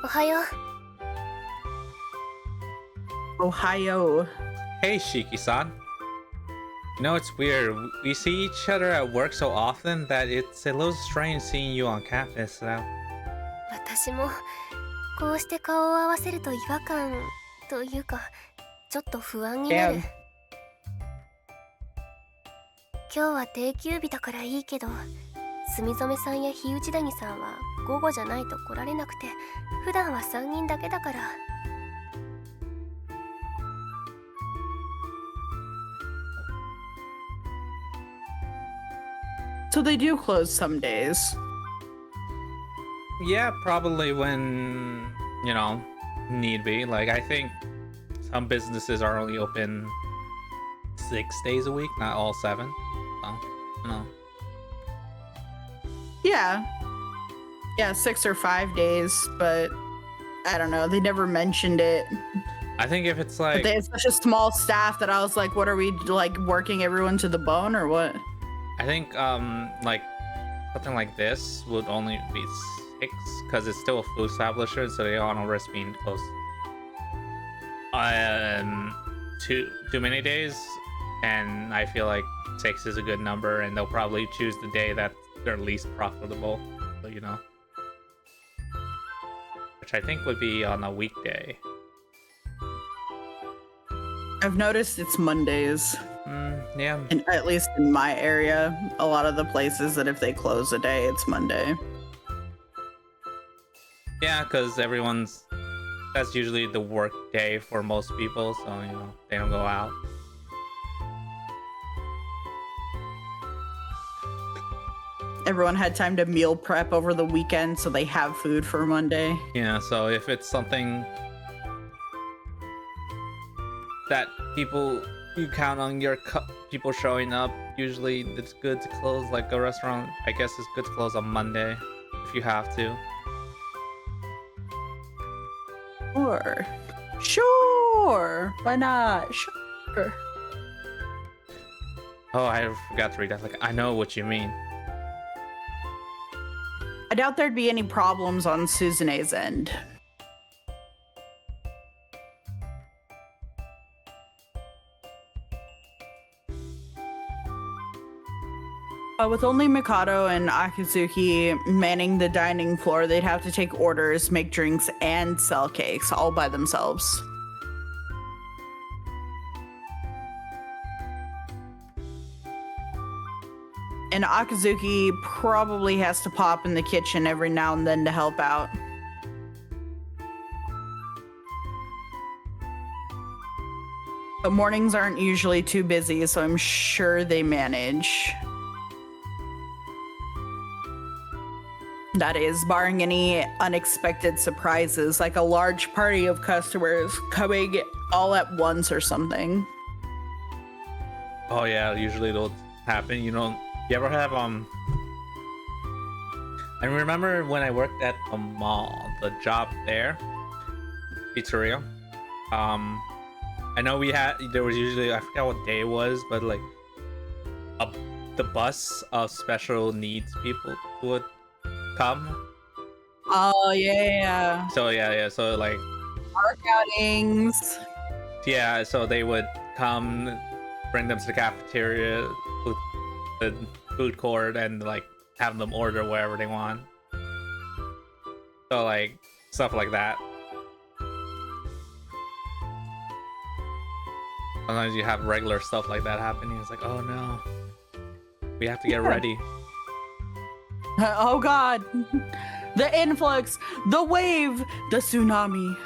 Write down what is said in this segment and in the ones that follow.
おはよう。 Ohio. Hey, Shiki-san. You know, it's weird. We see each other at work so often that it's a little strange seeing you on campus now. 私もこうして顔を合わせると違和感というかちょっと不安になる。 Damn. 今日は定休日だからいいけど、住染さんや日内谷さんは午後じゃないと来られなくて、普段は3人だけだから。 So they do close some days. Yeah, probably when, you know, need be. Like, I think some businesses are only open 6 days a week, not all 7. So, you know. Yeah. Yeah, 6 or 5 days, but I don't know. They never mentioned it. I think if it's But like... they had such a small staff that I was like, what are we, like, working everyone to the bone or what? I think, like, something like this would only be 6, because it's still a food establishment, so they all don't risk being close. Too many days, and I feel like 6 is a good number, and they'll probably choose the day that they're least profitable, so, you know. Which I think would be on a weekday. I've noticed it's Mondays. Yeah. And at least in my area, a lot of the places that if they close a day, it's Monday. Yeah, because that's usually the work day for most people, so, you know, they don't go out. Everyone had time to meal prep over the weekend, so they have food for Monday. Yeah, so if it's something that you count on your people showing up, usually it's good to close. Like a restaurant, I guess it's good to close on Monday if you have to. Sure. Why not? Sure. Oh, I forgot to read that. Like, I know what you mean. I doubt there'd be any problems on Suzune's end. With only Mikado and Akizuki manning the dining floor, they'd have to take orders, make drinks, and sell cakes all by themselves. And Akizuki probably has to pop in the kitchen every now and then to help out. But mornings aren't usually too busy, so I'm sure they manage. That is, barring any unexpected surprises, like a large party of customers coming all at once or something. Oh yeah, usually it'll happen. You ever have I remember when I worked at a mall, the job there, pizzeria. I know there was usually, I forgot what day it was, but like the bus of special needs people would come. Oh yeah. So yeah, so like Park outings. Yeah, so they would come, bring them to the cafeteria, the food court, and like have them order wherever they want. So like stuff like that. Sometimes you have regular stuff like that happening. It's like, oh no, we have to get ready. Oh god. The influx, the wave, the tsunami.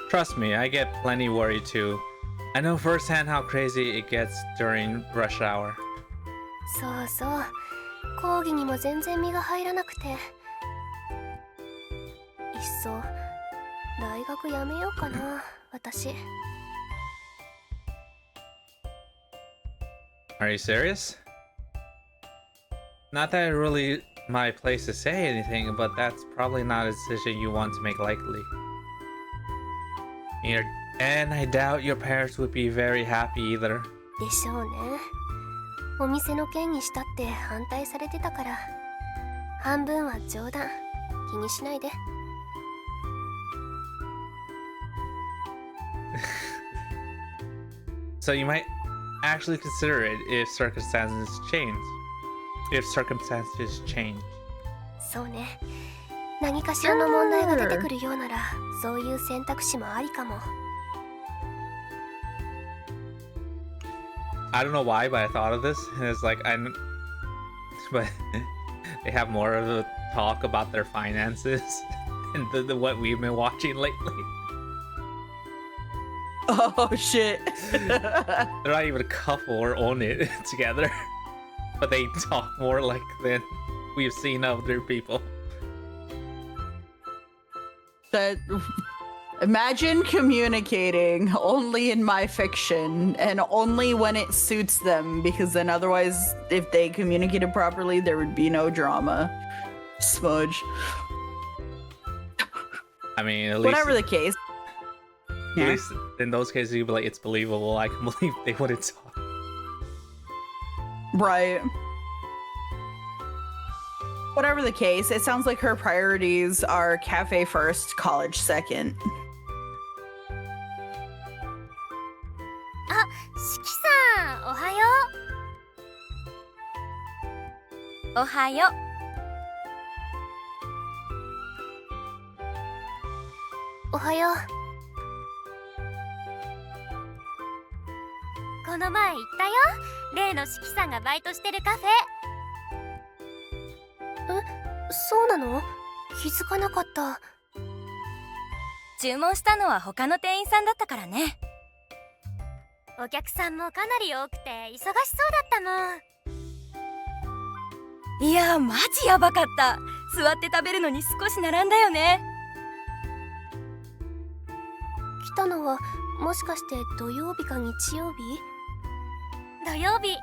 Trust me, I get plenty worried too. I know firsthand how crazy it gets during rush hour. そうそう、講義にも全然身が入らなくて、いっそ大学やめようかな、私。 Are you serious? Not that it really my place to say anything, but that's probably not a decision you want to make lightly. And I doubt your parents would be very happy either. でしょうね。お店の件にしたって反対されてたから、半分は冗談、気にしないで。So you might actually consider it if circumstances change. If circumstances change. そうね。何かしらの問題が出てくるようなら、そういう選択肢もありかも。I don't know why, but I thought of this, and it's like but they have more of a talk about their finances and what we've been watching lately. Oh shit. They're not even a couple or own it together, but they talk more like than we've seen other people. That imagine communicating only in my fiction and only when it suits them, because then otherwise if they communicated properly there would be no drama. Smudge. I mean, at Whatever least, the case. at least in those cases you'd be like, it's believable. I can believe they wouldn't talk. Right. Whatever the case, it sounds like her priorities are cafe first, college second. あ、しきさん、おはよう。おはよう。おはよう。この前言ったよ。例のしきさんがバイトしてるカフェ。そうなの？気づかなかった。注文したのは他の店員さんだったからね。お客さんもかなり多くて忙しそうだったもん。いやマジやばかった。座って食べるのに少し並んだよね。来たのはもしかして土曜日か日曜日？土曜日。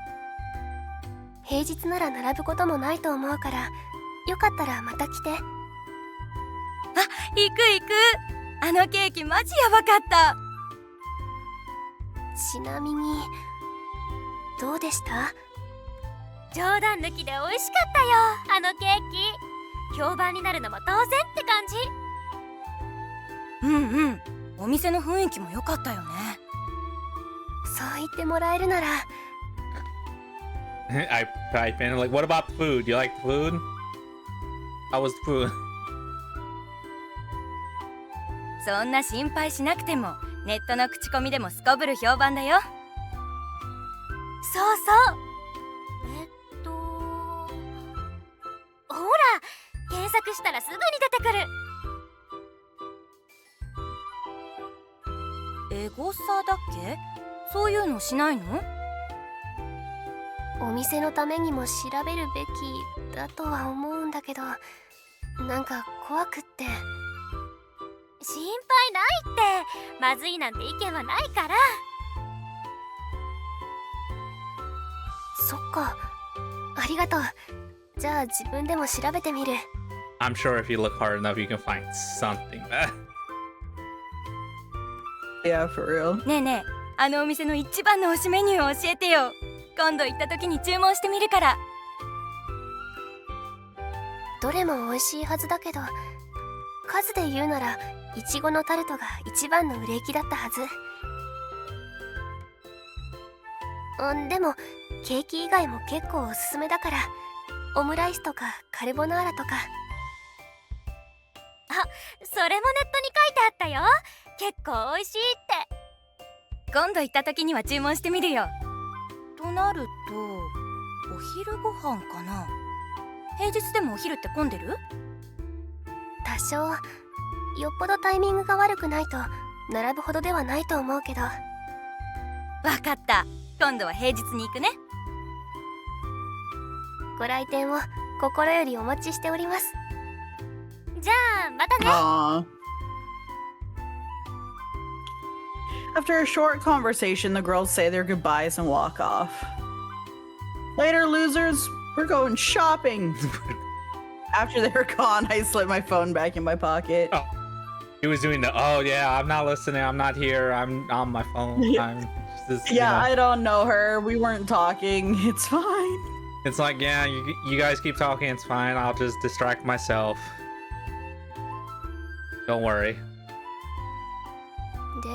平日なら並ぶこともないと思うから、よかったらまた来て。あ、行く行く。あのケーキマジやばかった。ちなみにどうでした？冗談抜きで美味しかったよ、あのケーキ。評判になるのも当然って感じ。うんうん、お店の雰囲気も良かったよね。そう言ってもらえるなら。I type in like, what about the food? You like the food? How was the food? そんな心配しなくてもネットの口コミでもすこぶる評判だよ。そうそう。ほら、検索したらすぐに出てくる。エゴサだっけ？そういうのしないの？お店のためにも調べるべきだとは思うんだけど、なんか怖くって。心配ないって、まずいなんて意見はないから。そっか、ありがとう。じゃあ自分でも調べてみる。I'm sure if you look hard enough, you can find something. Yeah, for real. ねえねえ、あのお店の一番の推しメニューを教えてよ。今度行った時に注文してみるから。どれも美味しいはずだけど、数で言うならいちごのタルトが一番の売れ行きだったはず。でもケーキ以外も結構おすすめだから、オムライスとかカルボナーラとか。あ、それもネットに書いてあったよ。結構美味しいって。今度行った時には注文してみるよ。となるとお昼ご飯かな。平日でもお昼って混んでる？多少。よっぽどタイミングが悪くないと並ぶほどではないと思うけど。わかった。今度は平日に行くね。ご来店を心よりお待ちしております。じゃあまたね。Aww. After a short conversation, the girls say their goodbyes and walk off. Later, losers, we're going shopping. After they're gone, I slip my phone back in my pocket. Oh, he was doing the, oh yeah, I'm not listening, I'm not here, I'm on my phone. Yeah. I'm Just, Yeah, I don't know her. We weren't talking. It's fine. it's like, yeah, you guys keep talking. It's fine. I'll just distract myself. Don't worry. で、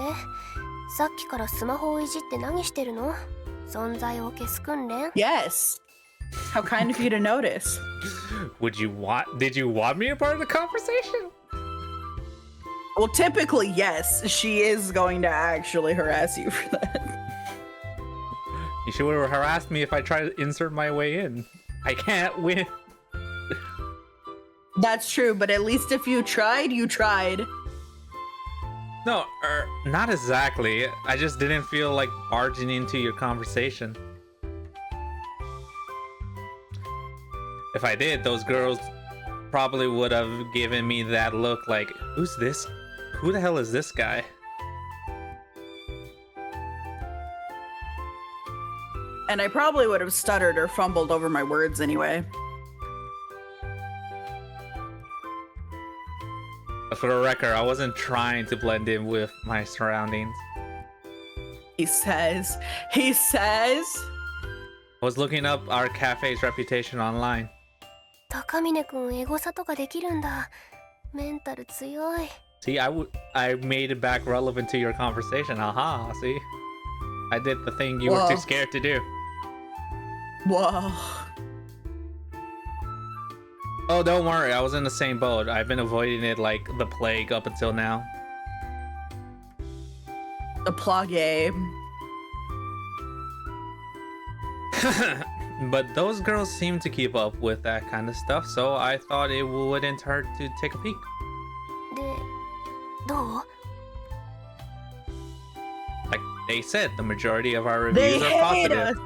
さっきからスマホをいじって何してるの？存在を消す訓練？ Yes. How kind of you to notice. Did you want me a part of the conversation? Well, typically, yes. She is going to actually harass you for that. You should have harassed me if I tried to insert my way in. I can't win. That's true, but at least if you tried, you tried. No, not exactly. I just didn't feel like barging into your conversation. If I did, those girls probably would have given me that look like, who's this? Who the hell is this guy? And I probably would have stuttered or fumbled over my words anyway. For the record, I wasn't trying to blend in with my surroundings. He says. I was looking up our cafe's reputation online. 高峰くんエゴサとかできるんだ。メンタル強い。 See, I made it back relevant to your conversation. Aha, see? I did the thing you were too scared to do. Whoa. Oh, don't worry. I was in the same boat. I've been avoiding it like the plague up until now. The plug. But those girls seem to keep up with that kind of stuff, so I thought it wouldn't hurt to take a peek. で、どう？ Like they said, the majority of our They reviews are hate positive. us.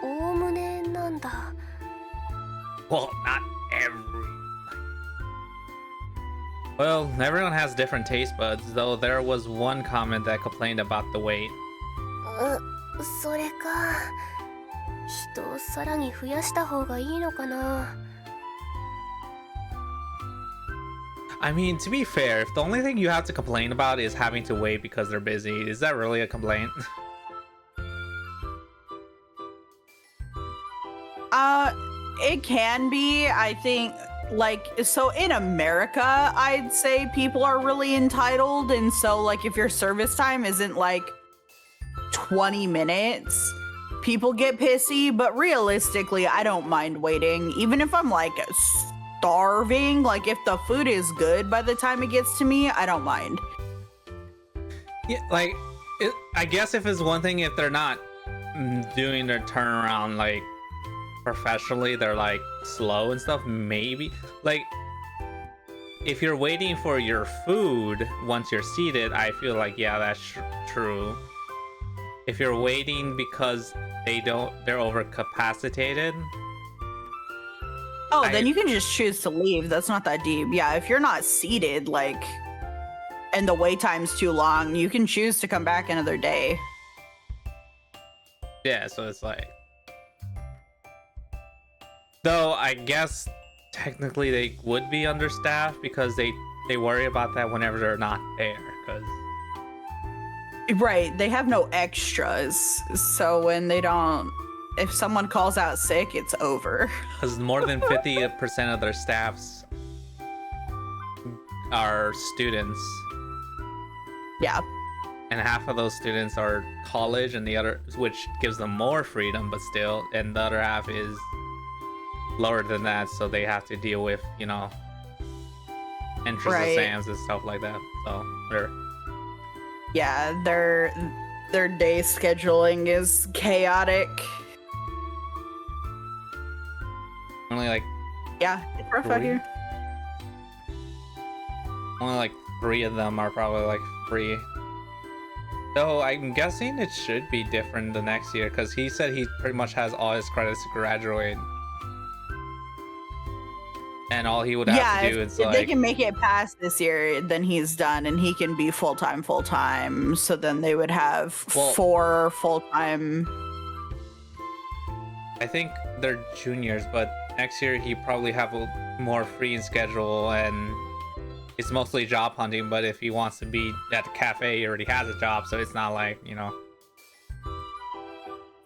おおむねなんだ。 Well, not every. Well, everyone has different taste buds, though there was one comment that complained about the wait. それか。人をさらに増やした方がいいのかな。 I mean, to be fair, if the only thing you have to complain about is having to wait because they're busy, is that really a complaint? It can be. I think, like, so in America, I'd say people are really entitled, and so, like, if your service time isn't like 20 minutes, people get pissy, but realistically, I don't mind waiting. Even if I'm like starving, like if the food is good by the time it gets to me, I don't mind. Yeah, like, I guess if it's one thing, if they're not doing their turnaround, like, professionally, they're like slow and stuff, maybe. Like, if you're waiting for your food once you're seated, I feel like, yeah, that's true. If you're waiting because they're overcapacitated. Oh, then you can just choose to leave. That's not that deep. Yeah, if you're not seated, like, and the wait time's too long, you can choose to come back another day. Yeah, so it's like, though I guess technically they would be understaffed because they worry about that whenever they're not there, because Right, they have no extras, so when they don't, if someone calls out sick, it's over. more than 50% of their staffs are students, Yeah. and half of those students are college, and the other, which gives them more freedom, but still, and the other half is lower than that, so they have to deal with, you know, entrance exams and stuff like that. So they're, Yeah, their day scheduling is chaotic. only like Yeah, it's rough out here. only like 3 of them are probably like free. So I'm guessing it should be different the next year, because he said he pretty much has all his credits to graduate, and all he would have to do is if like, they can make it past this year, then he's done, and he can be full time. So then they would have 4 full-time. I think they're juniors, but next year he probably have a more free schedule, and it's mostly job hunting, but if he wants to be at the cafe, he already has a job, so it's not like, you know.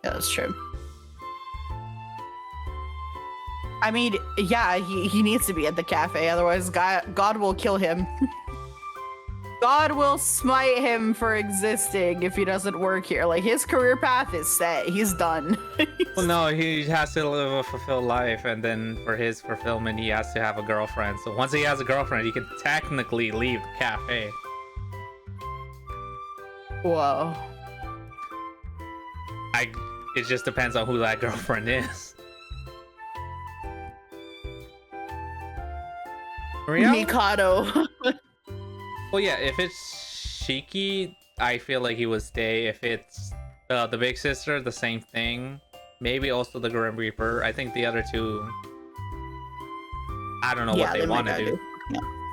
Yeah, that's true. I mean, yeah, he needs to be at the cafe, otherwise God will kill him. God will smite him for existing if he doesn't work here. Like, his career path is set. He's done. Well, no, he has to live a fulfilled life, and then for his fulfillment, he has to have a girlfriend. So once he has a girlfriend, he can technically leave the cafe. Whoa. It just depends on who that girlfriend is. Maria? Mikado. Well, yeah, if it's Shiki, I feel like he would stay. If it's the big sister, the same thing. Maybe also the Grim Reaper. I think the other two, I don't know what they want to do.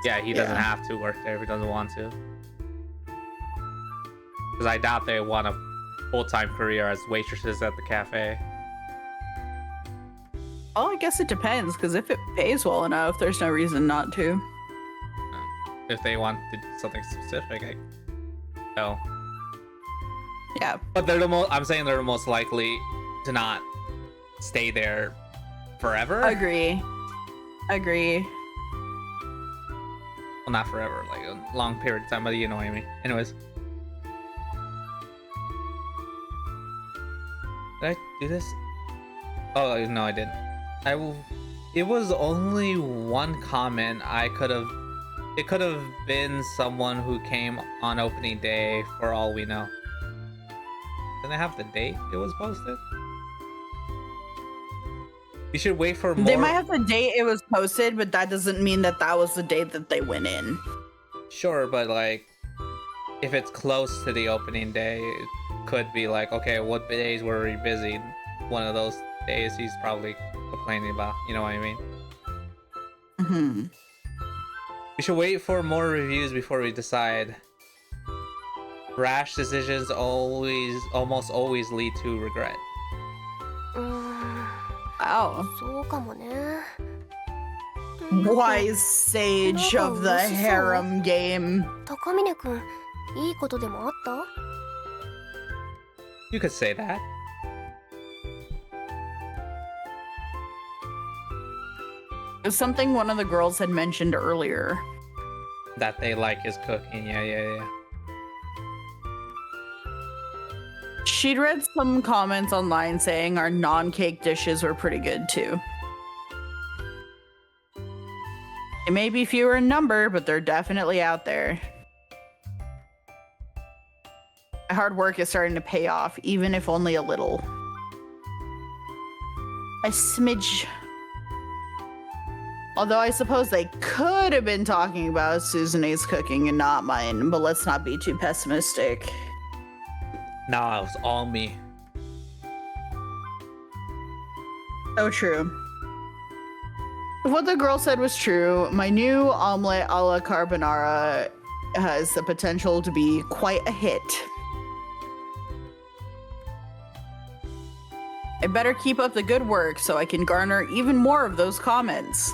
Yeah, he doesn't have to work there if he doesn't want to. Because I doubt they want a full-time career as waitresses at the cafe. Well, I guess it depends, because if it pays well enough, there's no reason not to. If they want to do something specific, no. Yeah. But they're I'm saying they're the most likely to not stay there forever. Agree. Well, not forever, like a long period of time, but you know what I mean. Anyways. Did I do this? Oh, no, I didn't. It was only one comment. It could have been someone who came on opening day for all we know. Didn't I have the date it was posted? You should wait for more. They might have the date it was posted, but that doesn't mean that was the date that they went in. Sure, but like, if it's close to the opening day, it could be like, okay, what days were we busy? One of those days he's probably complaining about. You know what I mean? Mm-hmm. We should wait for more reviews before we decide. Rash decisions almost always lead to regret. Wow. そうかもね。 Wise sage of the harem game. 高峰くん、いいことでもあった？ You could say that. It was something one of the girls had mentioned earlier. That they like his cooking. Yeah. She'd read some comments online saying our non-cake dishes were pretty good too. It may be fewer in number, but they're definitely out there. My hard work is starting to pay off, even if only a little. A smidge. Although I suppose they could have been talking about Suzune's cooking and not mine, but let's not be too pessimistic. Nah, it was all me. So true. If what the girl said was true, my new omelette a la carbonara has the potential to be quite a hit. I better keep up the good work so I can garner even more of those comments.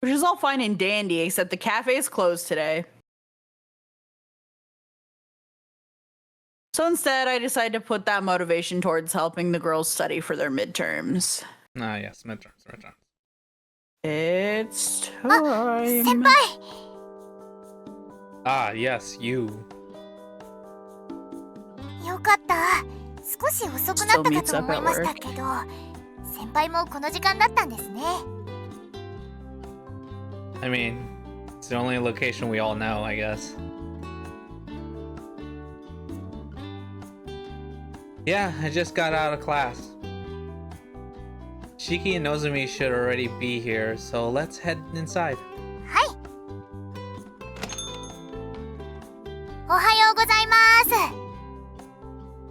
Which is all fine and dandy, except the cafe is closed today. So instead, I decided to put that motivation towards helping the girls study for their midterms. Ah, yes, midterms. It's time. 先輩 Ah, yes, you. よかった。少し遅くなったかと思いましたけど、先輩もこの時間だったんですね。 I mean, it's the only location we all know, I guess. Yeah, I just got out of class. Shiki and Nozumi should already be here, so let's head inside. はい。おはようございます。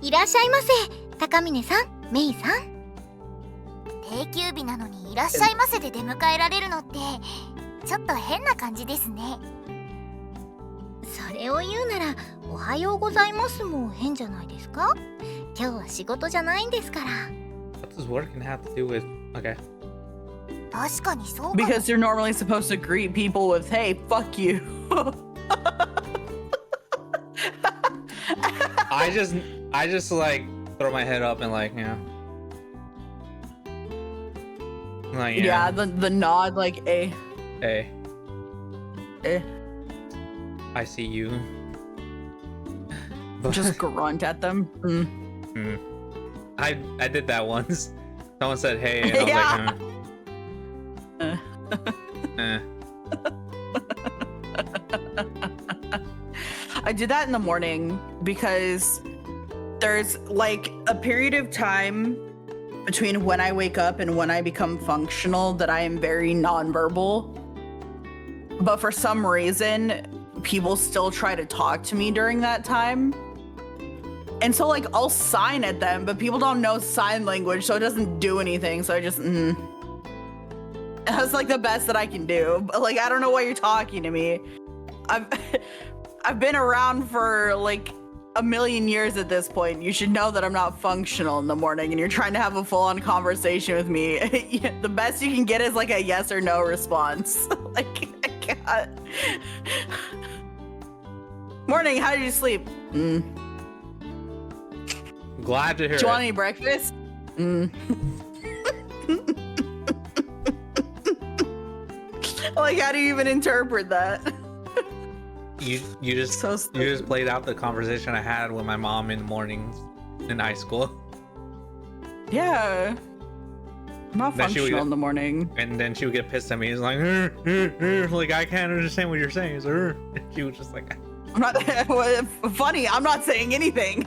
いらっしゃいませ、高峰さん、メイさん。定休日なのにいらっしゃいませで出迎えられるのってちょっと変な感じですね。それを言うならおはようございますも変じゃないですか？今日は仕事じゃないんですから。 What does working have to do with Okay. 確かにそうかも。 Because you're normally supposed to greet people with, hey, fuck you. I just like throw my head up and like, you know. Like, Yeah, the nod, like, eh. Hey, Eh. I see you. Just grunt at them. I did that once. Someone said hey, and I was Yeah. I do that in the morning because there's like a period of time between when I wake up and when I become functional that I am very nonverbal. But for some reason, people still try to talk to me during that time. And so like I'll sign at them, but people don't know sign language, so it doesn't do anything. So I just That's like the best that I can do. But like I don't know why you're talking to me. I've been around for like a million years at this point. You should know that I'm not functional in the morning and you're trying to have a full-on conversation with me. The best you can get is like a yes or no response. Like I can't. Morning, how did you sleep? Glad to hear Do you want it. any breakfast? Like how do you even interpret that? You just So you just played out the conversation I had with my mom in the mornings in high school. Yeah. I'm not Then she would functional get- in the morning. And then she would get pissed at me. It's like, like I can't understand what you're saying. It's and she was just like, I'm not funny. I'm not saying anything.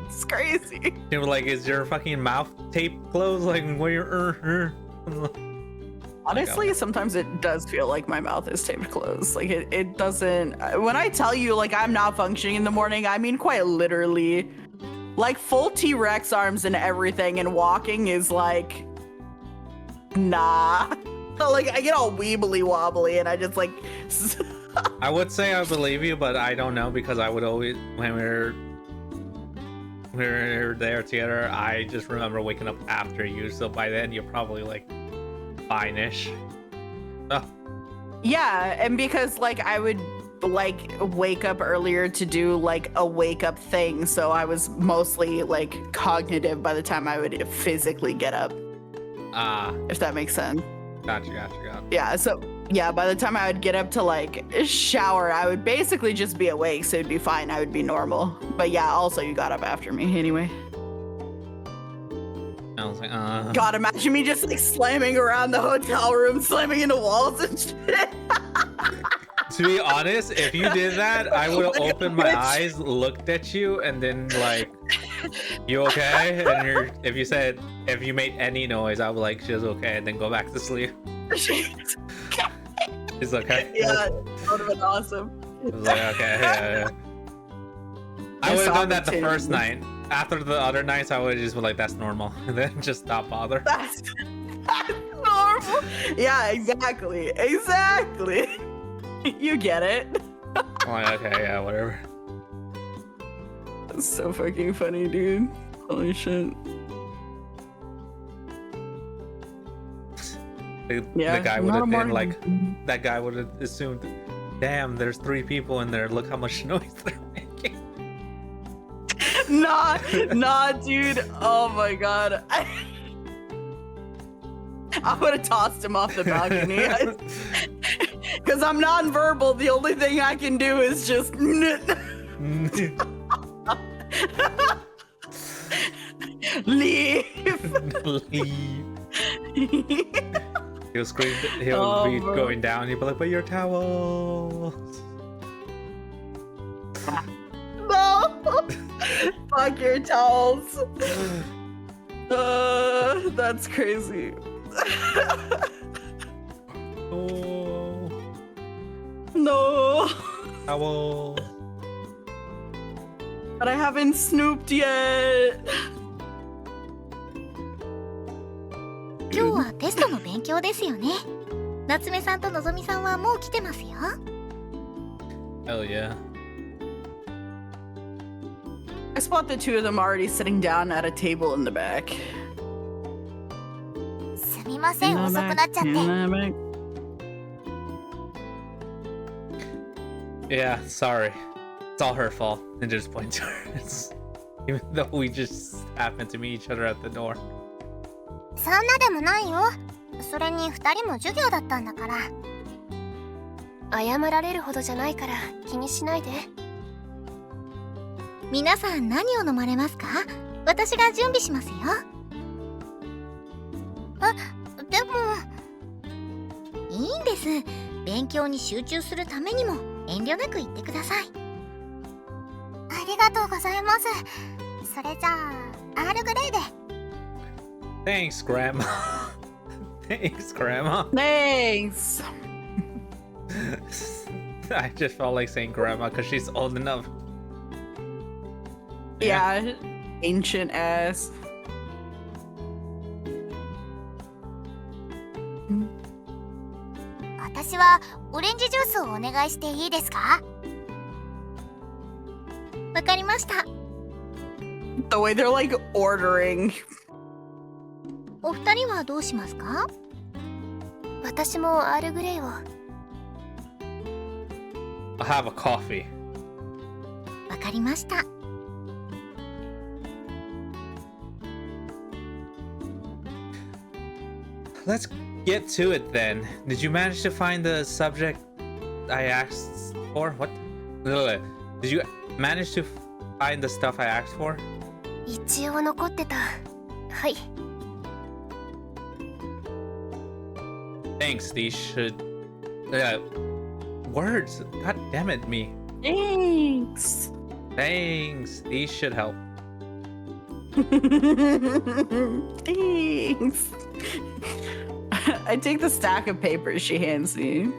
It's crazy. they were like, is your fucking mouth tape closed? Like, where you're Honestly, sometimes it does feel like my mouth is taped closed. Like it doesn't. When I tell you like I'm not functioning in the morning, I mean quite literally. Like full T-Rex arms and everything, and walking is like, nah. Like I get all weebly wobbly, and I just like. I would say I believe you, but I don't know because I would always when we were there together, I just remember waking up after you. So by then you're probably like fine-ish. Oh, Yeah, and because like I would like wake up earlier to do like a wake up thing, so I was mostly like cognitive by the time I would physically get up, if that makes sense. Gotcha. Yeah, so yeah, by the time I would get up to like shower, I would basically just be awake, so it'd be fine. I would be normal. But yeah, also you got up after me anyway. I was like, God, imagine me just like slamming around the hotel room, slamming into walls and shit. To be honest, if you did that, I would have Like a opened my bitch. eyes, looked at you, and then like, you okay? And if you made any noise, I would like, she's okay, and then go back to sleep. It's okay. Yeah, that would have been awesome. I was like, okay, yeah. I would have done that the first night. After the other nights, I would have just been like, that's normal, and then just stop bother. That's normal. Yeah, exactly. You get it. I'm like, okay, yeah, whatever. That's so fucking funny, dude. Holy shit. The Yeah, guy not would a have been morning. like, that guy would have assumed, damn, there's 3 people in there. Look how much noise they're making. Nah, dude. Oh my god. I would have tossed him off the balcony. Because I'm nonverbal. The only thing I can do is just. Leave. Leave. He'll scream. He'll be bro. going down. He'll be like, "But your towels." No. Fuck your towels. That's crazy. Oh, No. towels. But I haven't snooped yet. 今日はテストの勉強ですよね。夏目さんとのぞみさんはもう来てますよ。 Hell yeah. I spot the two of them already sitting down at a table in the back. ません、遅くなっちゃって。 Yeah, sorry. It's all her fault. And just point to her. Even though we just happened to meet each other at the door. そんなでもないよ。それに2人も授業だったんだから。謝られるほどじゃないから気にしないで。皆さん何を飲まれますか？私が準備しますよ。あ、でもいいんです。勉強に集中するためにも遠慮なく言ってください。ありがとうございます。それじゃあアールグレイで。 Thanks, Grandma. Thanks, Grandma. Thanks. I just felt like saying Grandma because she's old enough. Yeah, ancient ass. 私はオレンジジュースをお願いしていいですか？わかりました。 The way they're like ordering. お二人はどうしますか？私もアールグレイを。 I'll have a coffee. わかりました。 Let's get to it then. Did you manage to find the subject I asked for? What? Did you manage to find the stuff I asked for? 一応残ってた。はい。 Thanks. These should. Words. God damn it, me. Thanks. Thanks. These should help. Thanks. I take the stack of papers she hands me.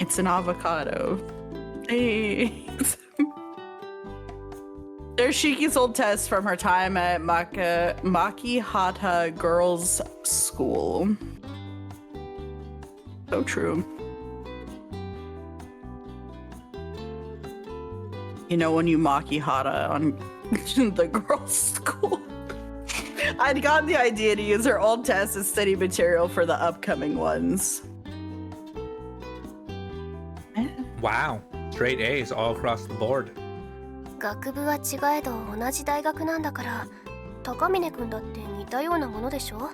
It's an avocado. Thanks. They're Shiki's old tests from her time at Makihata Girls' School. So true. You know, when you Makihata on the girls' school. I'd gotten the idea to use her old tests as study material for the upcoming ones. Wow. Straight A's all across the board. 学部は違えど同じ大学なんだから、高峰くんだって似たようなものでしょ？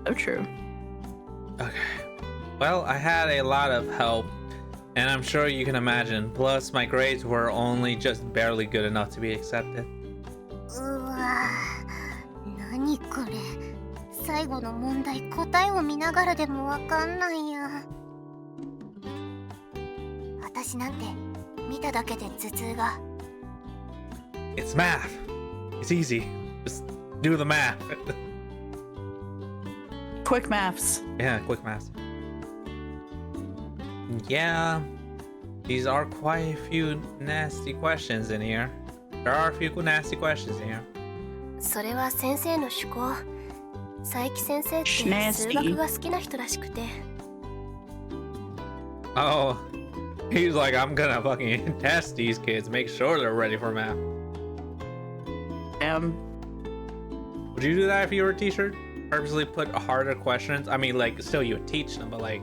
So true. Okay. Well, I had a lot of help, and I'm sure you can imagine. Plus, my grades were only just barely good enough to be accepted. うわ、何これ。最後の問題答えを見ながらでもわかんないや。私なんて見ただけで頭痛が。 It's math. It's easy. Just do the math. Quick maths. Yeah, quick math. Yeah, these are quite a few nasty questions in here. There are a few nasty questions in here. それは先生の趣向。佐伯先生って数学が好きな人らしくて。 Oh, he's like, I'm gonna fucking test these kids, make sure they're ready for math. Would you do that if you were a teacher? Purposely put harder questions? I mean, like, still you would teach them, but like,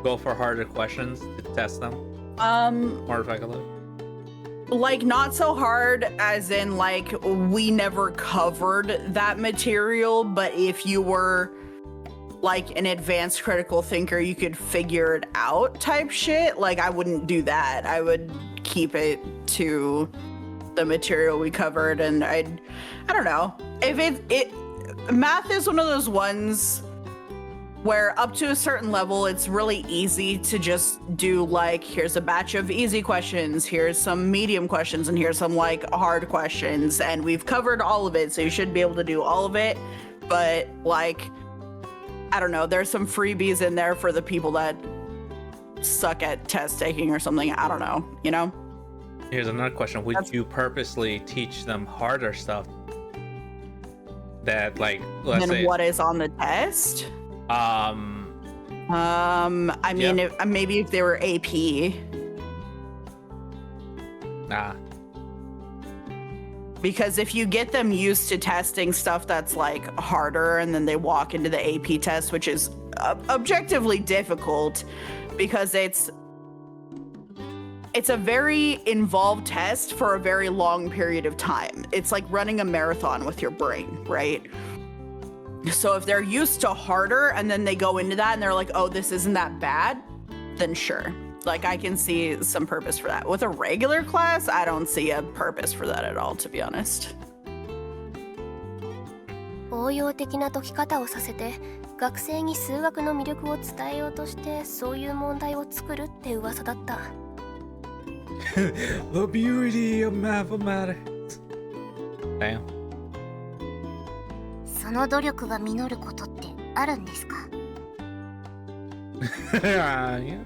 go for harder questions to test them. More effectively. Like, not so hard as in, like, we never covered that material, but if you were, like, an advanced critical thinker, you could figure it out type shit. Like, I wouldn't do that. I would keep it to the material we covered, and I don't know. If math is one of those ones where up to a certain level, it's really easy to just do like, here's a batch of easy questions, here's some medium questions, and here's some like hard questions, and we've covered all of it, so you should be able to do all of it. But like, I don't know, there's some freebies in there for the people that suck at test taking or something. I don't know, you know? Here's another question. Would you purposely teach them harder stuff that, like, let's say what is on the test? I mean, maybe if they were AP. Nah. Because if you get them used to testing stuff that's like harder and then they walk into the AP test, which is objectively difficult because it's a very involved test for a very long period of time. It's like running a marathon with your brain, right? So if they're used to harder and then they go into that and they're like, oh, this isn't that bad, then sure. Like, I can see some purpose for that. With a regular class, I don't see a purpose for that at all, to be honest. 応用的な解き方をさせて学生に数学の魅力を伝えようとしてそういう問題を作るって噂だった。The beauty of mathematics. Damn. その努力が実ることってあるんですか？ Yeah.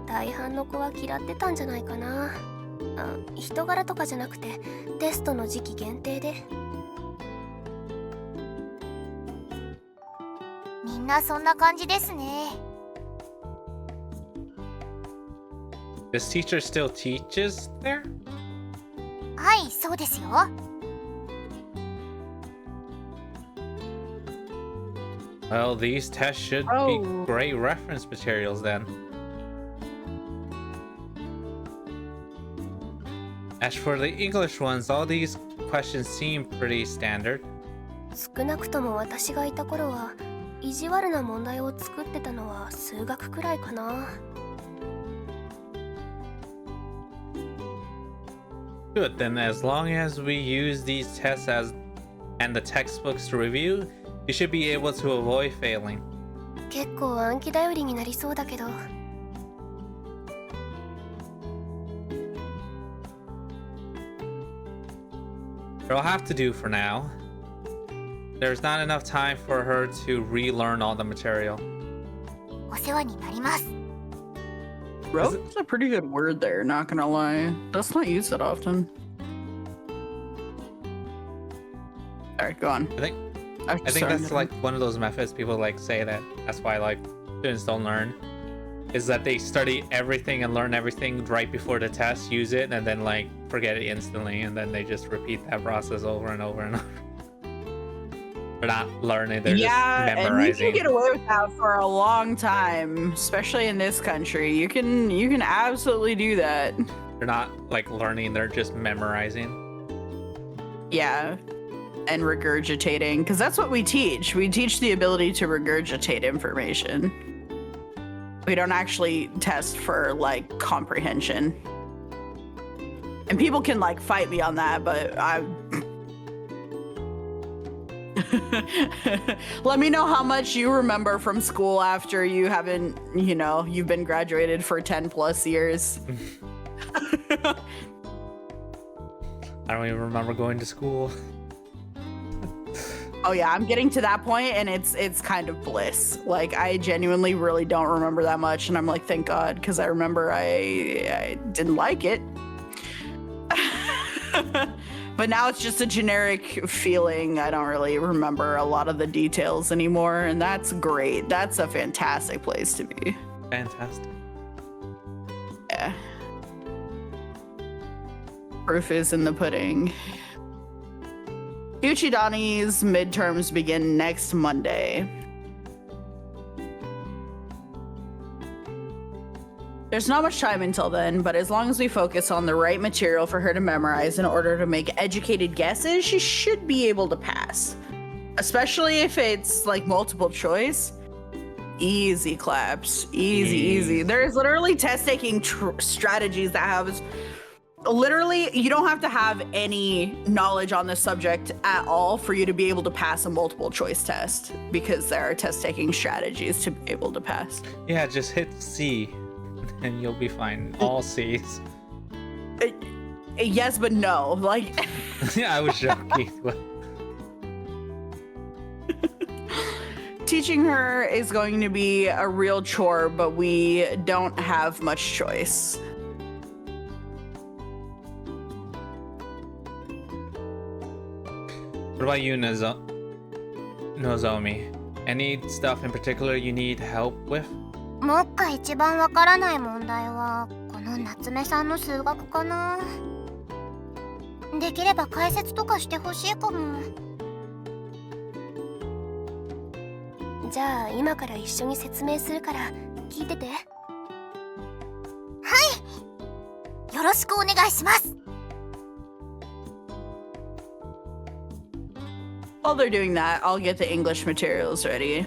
大半の子は嫌ってたんじゃないかな。人柄とかじゃなくてテストの時期限定で。みんなそんな感じですね。This teacher still teaches there? はい、そうですよ。Well, these tests should be great reference materials then. As for the English ones, all these questions seem pretty standard. 少なくとも私がいた頃は意地悪な問題を作ってたのは数学くらいかな。Good, then as long as we use these tests and the textbooks to review, you should be able to avoid failing. 結構暗記頼りになりそうだけど。It'll have to do for now. There's not enough time for her to relearn all the material. お世話になります。 Rogue's a pretty good word there, not gonna lie. That's not used that often. Alright, go on. I think that's like one of those methods people like say that's why like students don't learn. Is that they study everything and learn everything right before the test, use it, and then like forget it instantly, and then they just repeat that process over and over and over. They're not learning, they're just memorizing. And you can get away with that for a long time, especially in this country. You can absolutely do that. They're not like learning, they're just memorizing. Yeah. And regurgitating, because that's what we teach. We teach the ability to regurgitate information. We don't actually test for like comprehension. And people can like fight me on that, but let me know how much you remember from school after you haven't, you've been graduated for 10 plus years. I don't even remember going to school. Oh yeah, I'm getting to that point and it's kind of bliss. Like, I genuinely really don't remember that much, and I'm like, thank God, because I remember I didn't like it. But now it's just a generic feeling. I don't really remember a lot of the details anymore, and that's great. That's a fantastic place to be. Fantastic. Yeah. Proof is in the pudding. Uchidani's midterms begin next Monday. There's not much time until then, but as long as we focus on the right material for her to memorize in order to make educated guesses, she should be able to pass. Especially if it's like multiple choice. Easy claps. Easy. There's literally test taking strategies that have literally, you don't have to have any knowledge on this subject at all for you to be able to pass a multiple choice test, because there are test taking strategies to be able to pass. Yeah, just hit C and you'll be fine. All C's. Yes, but no. Like, yeah, I was joking. Teaching her is going to be a real chore, but we don't have much choice. What about you, Nozomi? Any stuff in particular you need help with? 目下一番わからない問題はこの夏目さんの数学かな。できれば解説とかしてほしいかも。じゃあ今から一緒に説明するから聞いてて。よろしくお願いします。 While they're doing that, I'll get the English materials ready.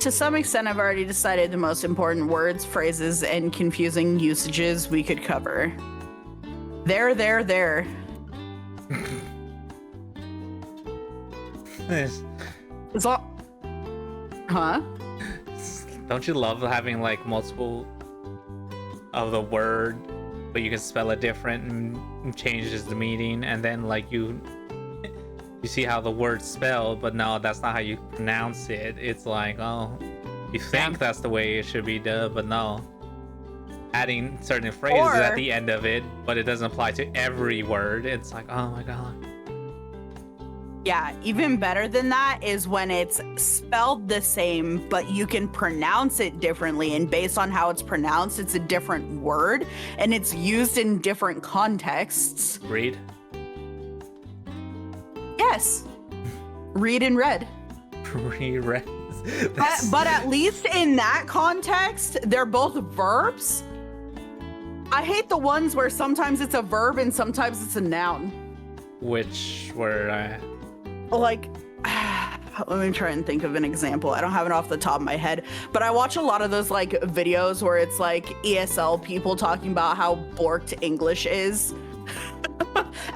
To some extent, I've already decided the most important words, phrases, and confusing usages we could cover. There. It's all... Huh? Don't you love having like multiple of the word, but you can spell it different and changes the meaning, and then like you see how the word's spelled, but no, that's not how you pronounce it. It's like, oh, you think that's the way it should be done, but no. Adding certain phrases at the end of it, but it doesn't apply to every word. It's like, oh my god. Yeah, even better than that is when it's spelled the same, but you can pronounce it differently. And based on how it's pronounced, it's a different word and it's used in different contexts. Read? Yes. Read and read. Reread. But at least in that context, they're both verbs. I hate the ones where sometimes it's a verb and sometimes it's a noun. Which were Like, let me try and think of an example. I don't have it off the top of my head, but I watch a lot of those like videos where it's like ESL people talking about how borked English is.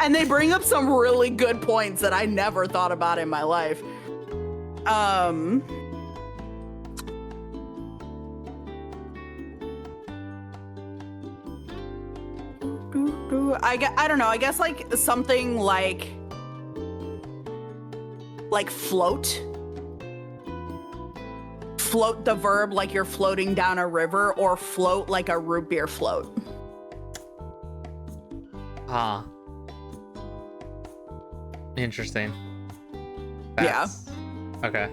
And they bring up some really good points that I never thought about in my life. I don't know. I guess like something like float. Float the verb like you're floating down a river, or float like a root beer float. Ah. Interesting. Yeah. Okay.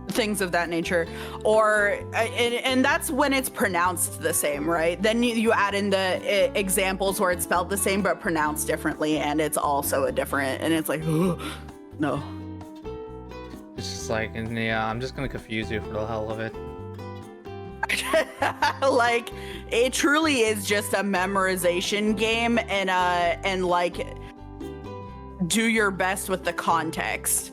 Things of that nature. Or and that's when it's pronounced the same, right? Then you add in the examples where it's spelled the same but pronounced differently, and it's also a different, and it's like no. It's just like, and yeah, I'm just gonna confuse you for the hell of it. Like, it truly is just a memorization game, and like do your best with the context.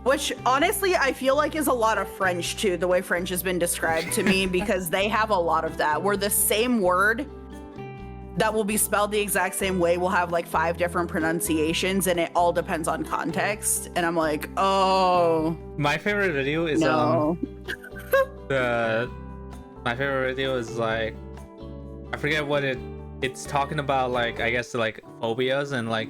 Which honestly I feel like is a lot of French too, the way French has been described to me, because they have a lot of that, where the same word that will be spelled the exact same way will have like 5 different pronunciations, and it all depends on context. And I'm like, oh. My favorite video is no. My favorite video is like, I forget what it's talking about, like I guess like phobias, and like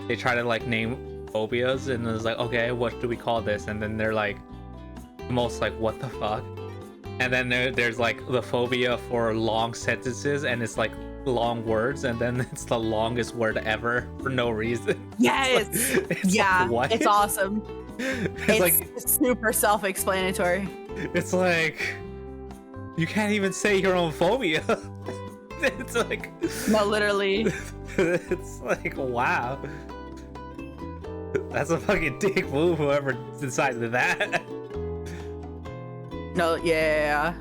they try to like name phobias, and it's like, okay, what do we call this? And then they're like most like, what the fuck? And then there's like the phobia for long sentences, and it's like long words, and then it's the longest word ever for no reason. Yes. It's yeah. like, what? It's awesome. It's like super self-explanatory. It's like, you can't even say your own phobia. It's like, No, literally. it's like, wow. That's a fucking dick move, whoever decided that. No, yeah.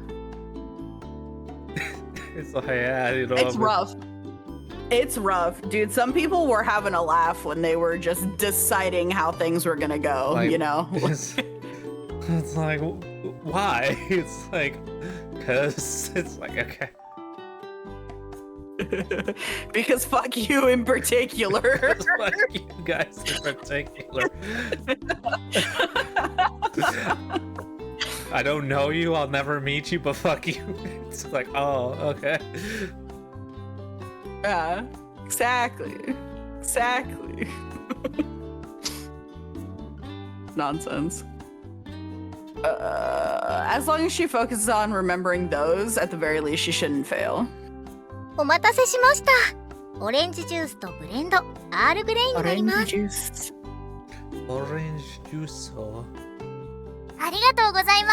It's like, yeah, you know. It's rough. It's rough, dude. Some people were having a laugh when they were just deciding how things were gonna go, Like, you know? It's like, why? It's like, cause it's like, okay. Because fuck you in particular. Fuck you guys in particular. I don't know you, I'll never meet you, but fuck you. It's like, oh, okay. Yeah, exactly. Nonsense. As long as she focuses on remembering those, at the very least, she shouldn't fail. お待たせしました。オレンジジュースとブレンド、アールグレイになります。Orange juice. Orange juice. ありがとうございま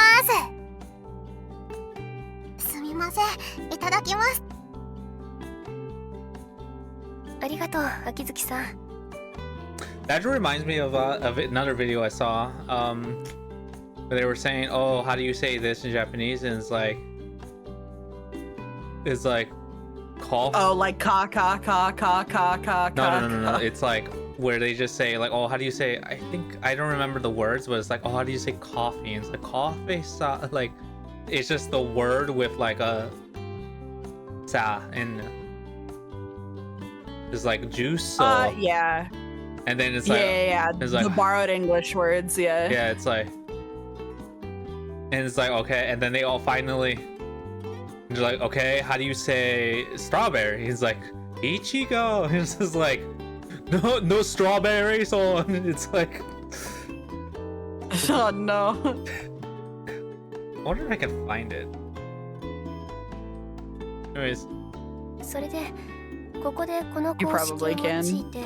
す。すみません、いただきます。ありがとう、秋月さん。 That reminds me of another video I saw. Where they were saying, "Oh, how do you say this in Japanese?" And it's like call. Oh, like ka. No. It's like where they just say like, "Oh, how do you say?" I don't remember the words, but it's like, "Oh, how do you say coffee?" And it's like coffee sa. Like, it's just the word with like a sa and it's like juice. Yeah. And then it's like Yeah. It's like the borrowed English words, yeah. yeah, it's like, and it's like okay, and then they all finally. They're like, okay, how do you say strawberry? He's like, Ichigo. It's just like, no strawberries on. It's like, Oh no. I wonder if I can find it. Anyways, それでここでこの You 公式を probably 用 can. いて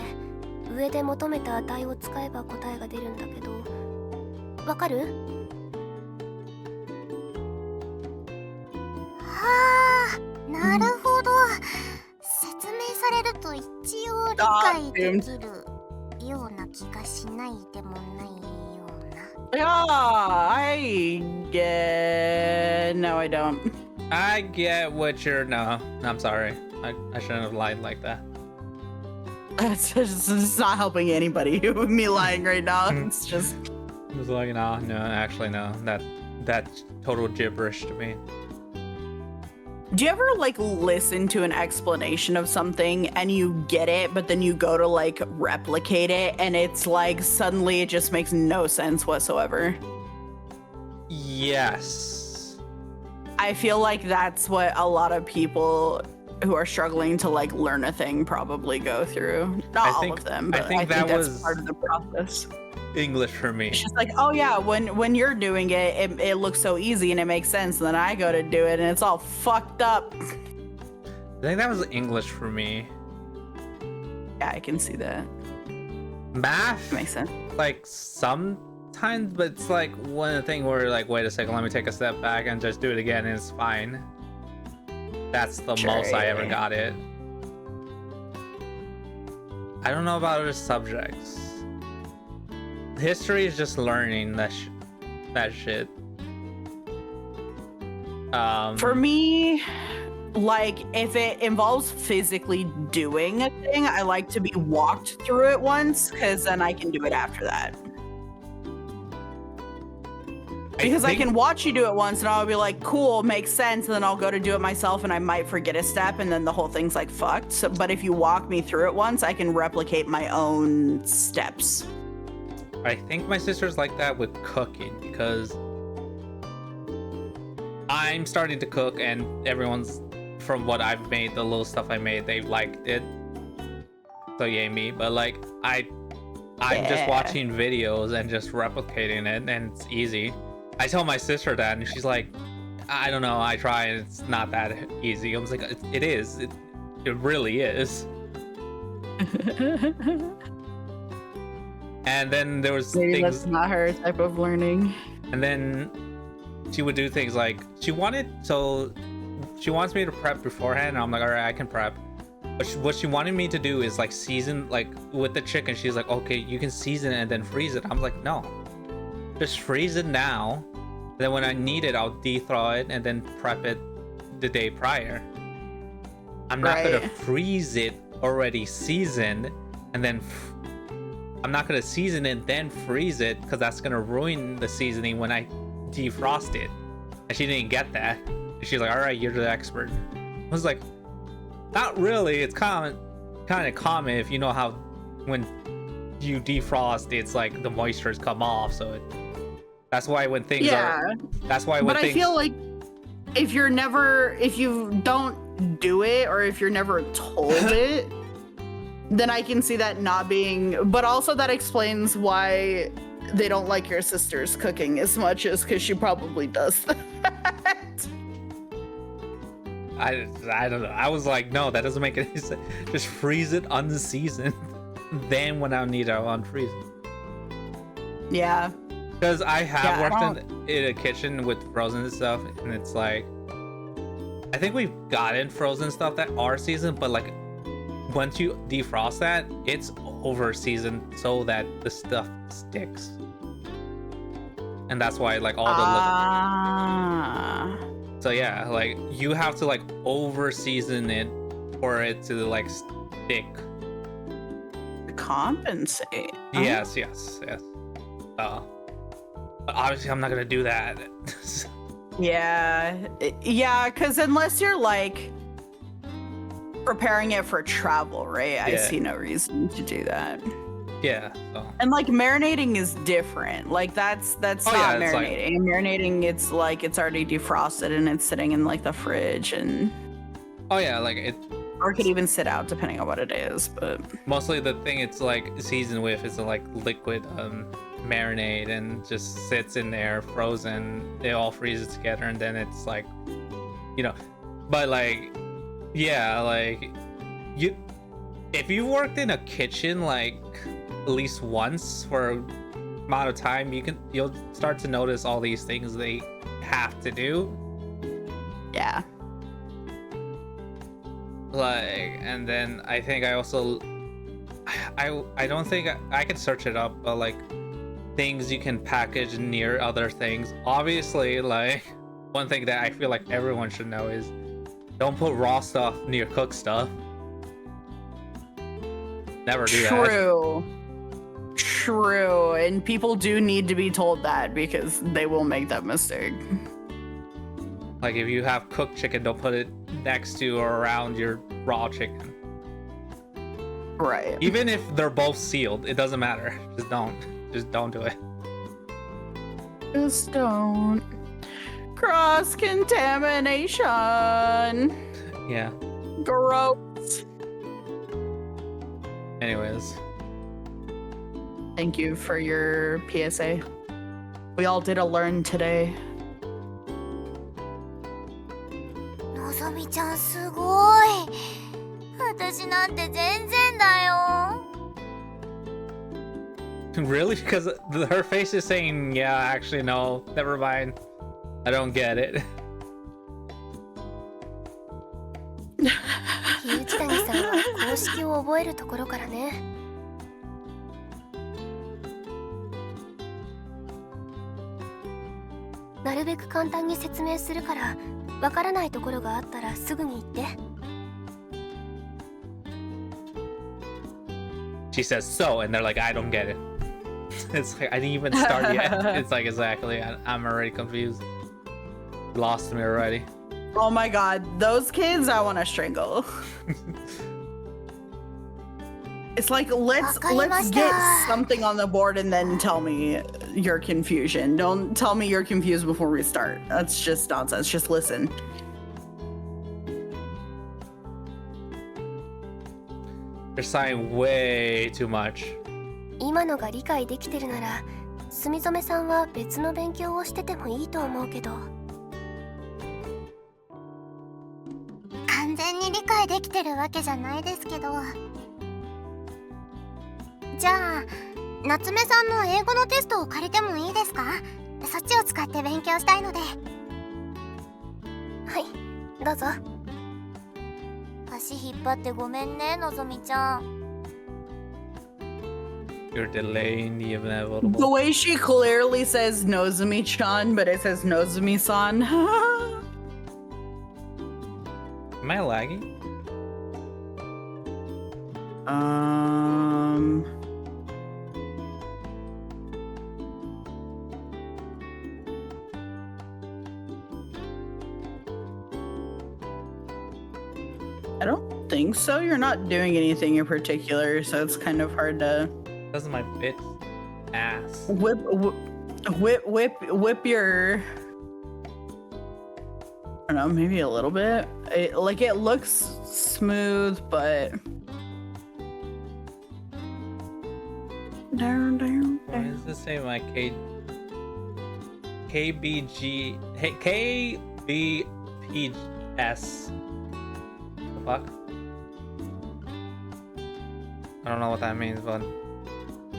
上で求めた値を使えば答えが出るんだけど、わかる？はあ、なるほど。説明されると一応理解できるような気がしないでもないような。Yeah, I get. No, I don't. I get what you're. No, I'm sorry. I shouldn't have lied like that. It's not helping anybody with me lying right now. It's just. I was like, no, actually, no. That's total gibberish to me. Do you ever like listen to an explanation of something and you get it, but then you go to like replicate it and it's like suddenly it just makes no sense whatsoever? Yes. I feel like that's what a lot of people who are struggling to like learn a thing probably go through. Not all of them, but I think that that's was part of the process. English for me. It's just like, oh yeah, when you're doing it, it looks so easy and it makes sense. And then I go to do it and it's all fucked up. I think that was English for me. Yeah, I can see that. Math Makes sense. like sometimes, but it's like one thing where like, wait a second, let me take a step back and just do it again and it's fine. That's the most I ever got it. I don't know about other subjects. History is just learning that shit. For me, like if it involves physically doing a thing, I like to be walked through it once because then I can do it after that. Because I can watch you do it once and I'll be like, cool, makes sense. And then I'll go to do it myself and I might forget a step and then the whole thing's like fucked. So, but if you walk me through it once, I can replicate my own steps. I think my sister's like that with cooking because I'm starting to cook and everyone's, from what I've made, the little stuff I made, they liked it. So yay me. But like I'm just watching videos and just replicating it and it's easy. I tell my sister that and she's like, I don't know, I try and it's not that easy. I was like, it is. It really is. And then there was Maybe things, that's not her type of learning. and then she would do things like she wants me to prep beforehand and I'm like, all right, I can prep. But what she wanted me to do is like season, like with the chicken, she's like, okay, you can season it and then freeze it. I'm like, no, just freeze it now. Then when I need it, I'll de-thaw it and then prep it the day prior. I'm not gonna freeze it already seasoned and then I'm not gonna season it then freeze it because that's gonna ruin the seasoning when I defrost it. And she didn't get that. And she's like, all right, you're the expert. I was like, not really. It's kind of common if you know how when you defrost, it's like the moistures come off. So that's why when things are. That's why when But things. I feel like if you don't do it or if you're never told it, then I can see that not being. But also that explains why they don't like your sister's cooking as much as because she probably does that. I don't know. I was like, no, that doesn't make any sense. Just freeze it unseasoned. Then when I need it, I'll unfreeze it. Yeah. Because I have Yeah, I worked in a kitchen with frozen stuff, and it's like, I think we've gotten frozen stuff that are seasoned, but like once you defrost that, it's over seasoned so that the stuff sticks. And that's why like all the so yeah, like you have to like over season it for it to like stick. Compensate. Yes. But obviously I'm not gonna do that. Yeah, because unless you're like preparing it for travel, right? I see no reason to do that. Yeah. So. And like marinating is different. Like that's not marinating. Marinating, it's like it's already defrosted and it's sitting in like the fridge, and oh yeah, like it. Or it could even sit out depending on what it is. But mostly the thing it's like seasoned with is like liquid marinade and just sits in there frozen. It all freezes together and then it's like, you know, but like, yeah, like you, if you worked in a kitchen like at least once for amount of time, you'll start to notice all these things they have to do. Yeah. Like, and then I think I also I don't think I could search it up, but like things you can package near other things. Obviously, like one thing that I feel like everyone should know is don't put raw stuff near cooked stuff. Never do that. True, and people do need to be told that because they will make that mistake. Like if you have cooked chicken, don't put it next to or around your raw chicken. Right. Even if they're both sealed, it doesn't matter. Just don't do it. Just don't. Cross-contamination. Yeah. Gross. Anyways. Thank you for your PSA. We all did a learn today. のぞみちゃんすごい。私なんて全然だよ。 Really? Because her face is saying, yeah, actually, no, never mind. I don't get it. 木内谷さんは公式を覚えるところからね。なるべく簡単に説明するから、わからないところがあったらすぐに言って。She says so, and they're like, I don't get it. It's like I didn't even start yet. It's like exactly. I'm already confused. Lost me already. Oh my god, those kids I want to strangle. It's like let's get something on the board and then tell me your confusion. Don't tell me you're confused before we start. That's just nonsense. Just listen. They're sighing way too much. 今のが理解できてるなら、住染さんは別の勉強をしててもいいと思うけど。完全に理解できてるわけじゃないですけど。じゃあ、夏目さんの英語のテストを借りてもいいですか？そっちを使って勉強したいので。はい、どうぞ。足引っ張ってごめんね、のぞみちゃん。 You're delaying the inevitable. The way she clearly says Nozumi-chan, but it says Nozumi-san. Am I lagging? I don't think so. You're not doing anything in particular, so it's kind of hard to. That's my bit ass. Whip your. I don't know, maybe a little bit. It looks smooth, but. Why does this say my KBG? Hey, KBPS. The fuck? I don't know what that means, but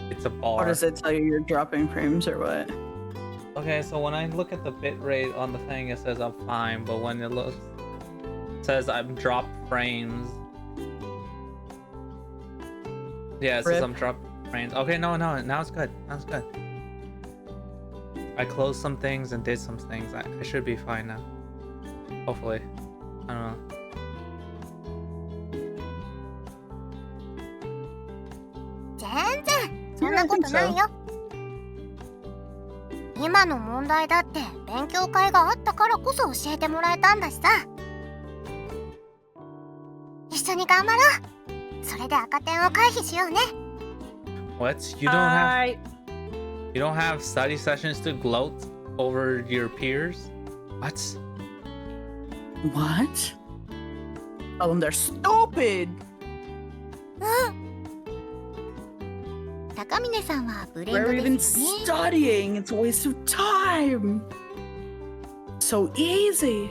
It's a bar. Or does it tell you you're dropping frames or what? Okay, so when I look at the bit rate on the thing, it says I'm fine, but when it says I'm dropped frames. Yeah, it says Rip. I'm dropped frames. Okay, no, now it's good. Now it's good. I closed some things and did some things. I should be fine now. Hopefully. I don't know. 全然そんなことないよ。今の問題だって勉強会があったからこそ教えてもらえたんだしさ。一緒に頑張ろう。それで赤点を回避しようね。 What? You don't have study sessions to gloat over your peers? What? What? Tell them they're stupid. 高峰さんはブレンド We're で even すよね。 studying. It's a waste of time. So easy.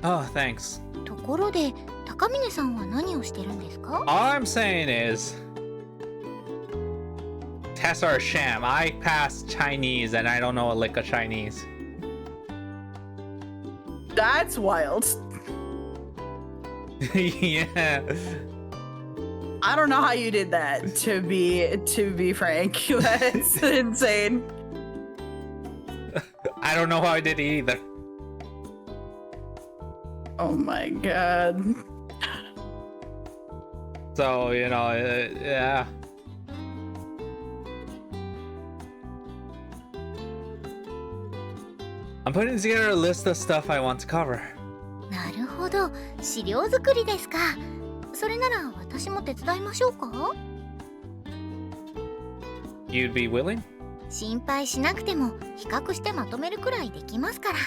Oh, thanks. ところで高峰さんは何をしてるんですか？ All I'm saying is tests are a sham. I passed Chinese and I don't know a lick of Chinese. That's wild. Yeah. I don't know how you did that. To be frank, that's insane. I don't know how I did it either. Oh my god. So, you know, yeah. I'm putting together a list of stuff I want to cover. なるほど、資料作りですか。それなら私も手伝いましょうか？ You'd be willing? 心配しなくても比較してまとめるくらいできますから。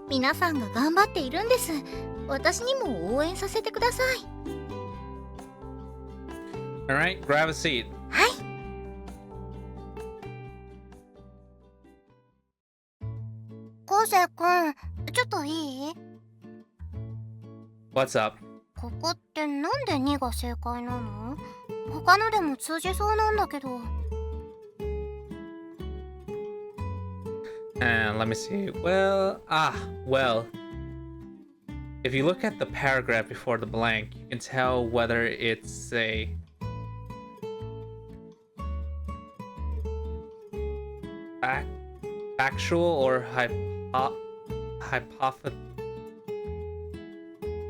皆さんが頑張っているんです。私にも応援させてください。 Alright, grab a seat. はい。昴生くん、ちょっといい？ What's up? ここってなんで2が正解なの？他のでも通じそうなんだけど。 And let me see. Well, if you look at the paragraph before the blank, you can tell whether it's a factual or hypothetical.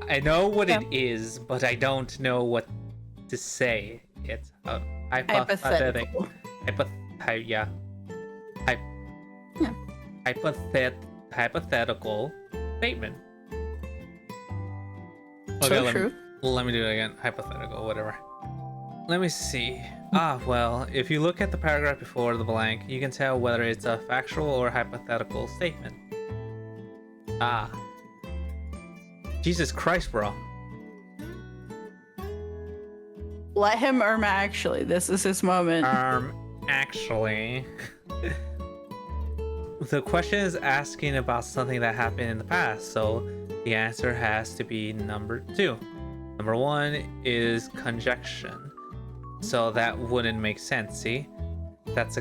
I know what it is, but I don't know what to say. It's a hypothetical. Hypothetical statement. So true. Let me do it again. Hypothetical, whatever. Let me see. Well, if you look at the paragraph before the blank, you can tell whether it's a factual or hypothetical statement. Jesus Christ, bro. Let him actually. This is his moment. Actually. The question is asking about something that happened in the past, so the answer has to be number 2. Number 1 is conjunction, so that wouldn't make sense. See, that's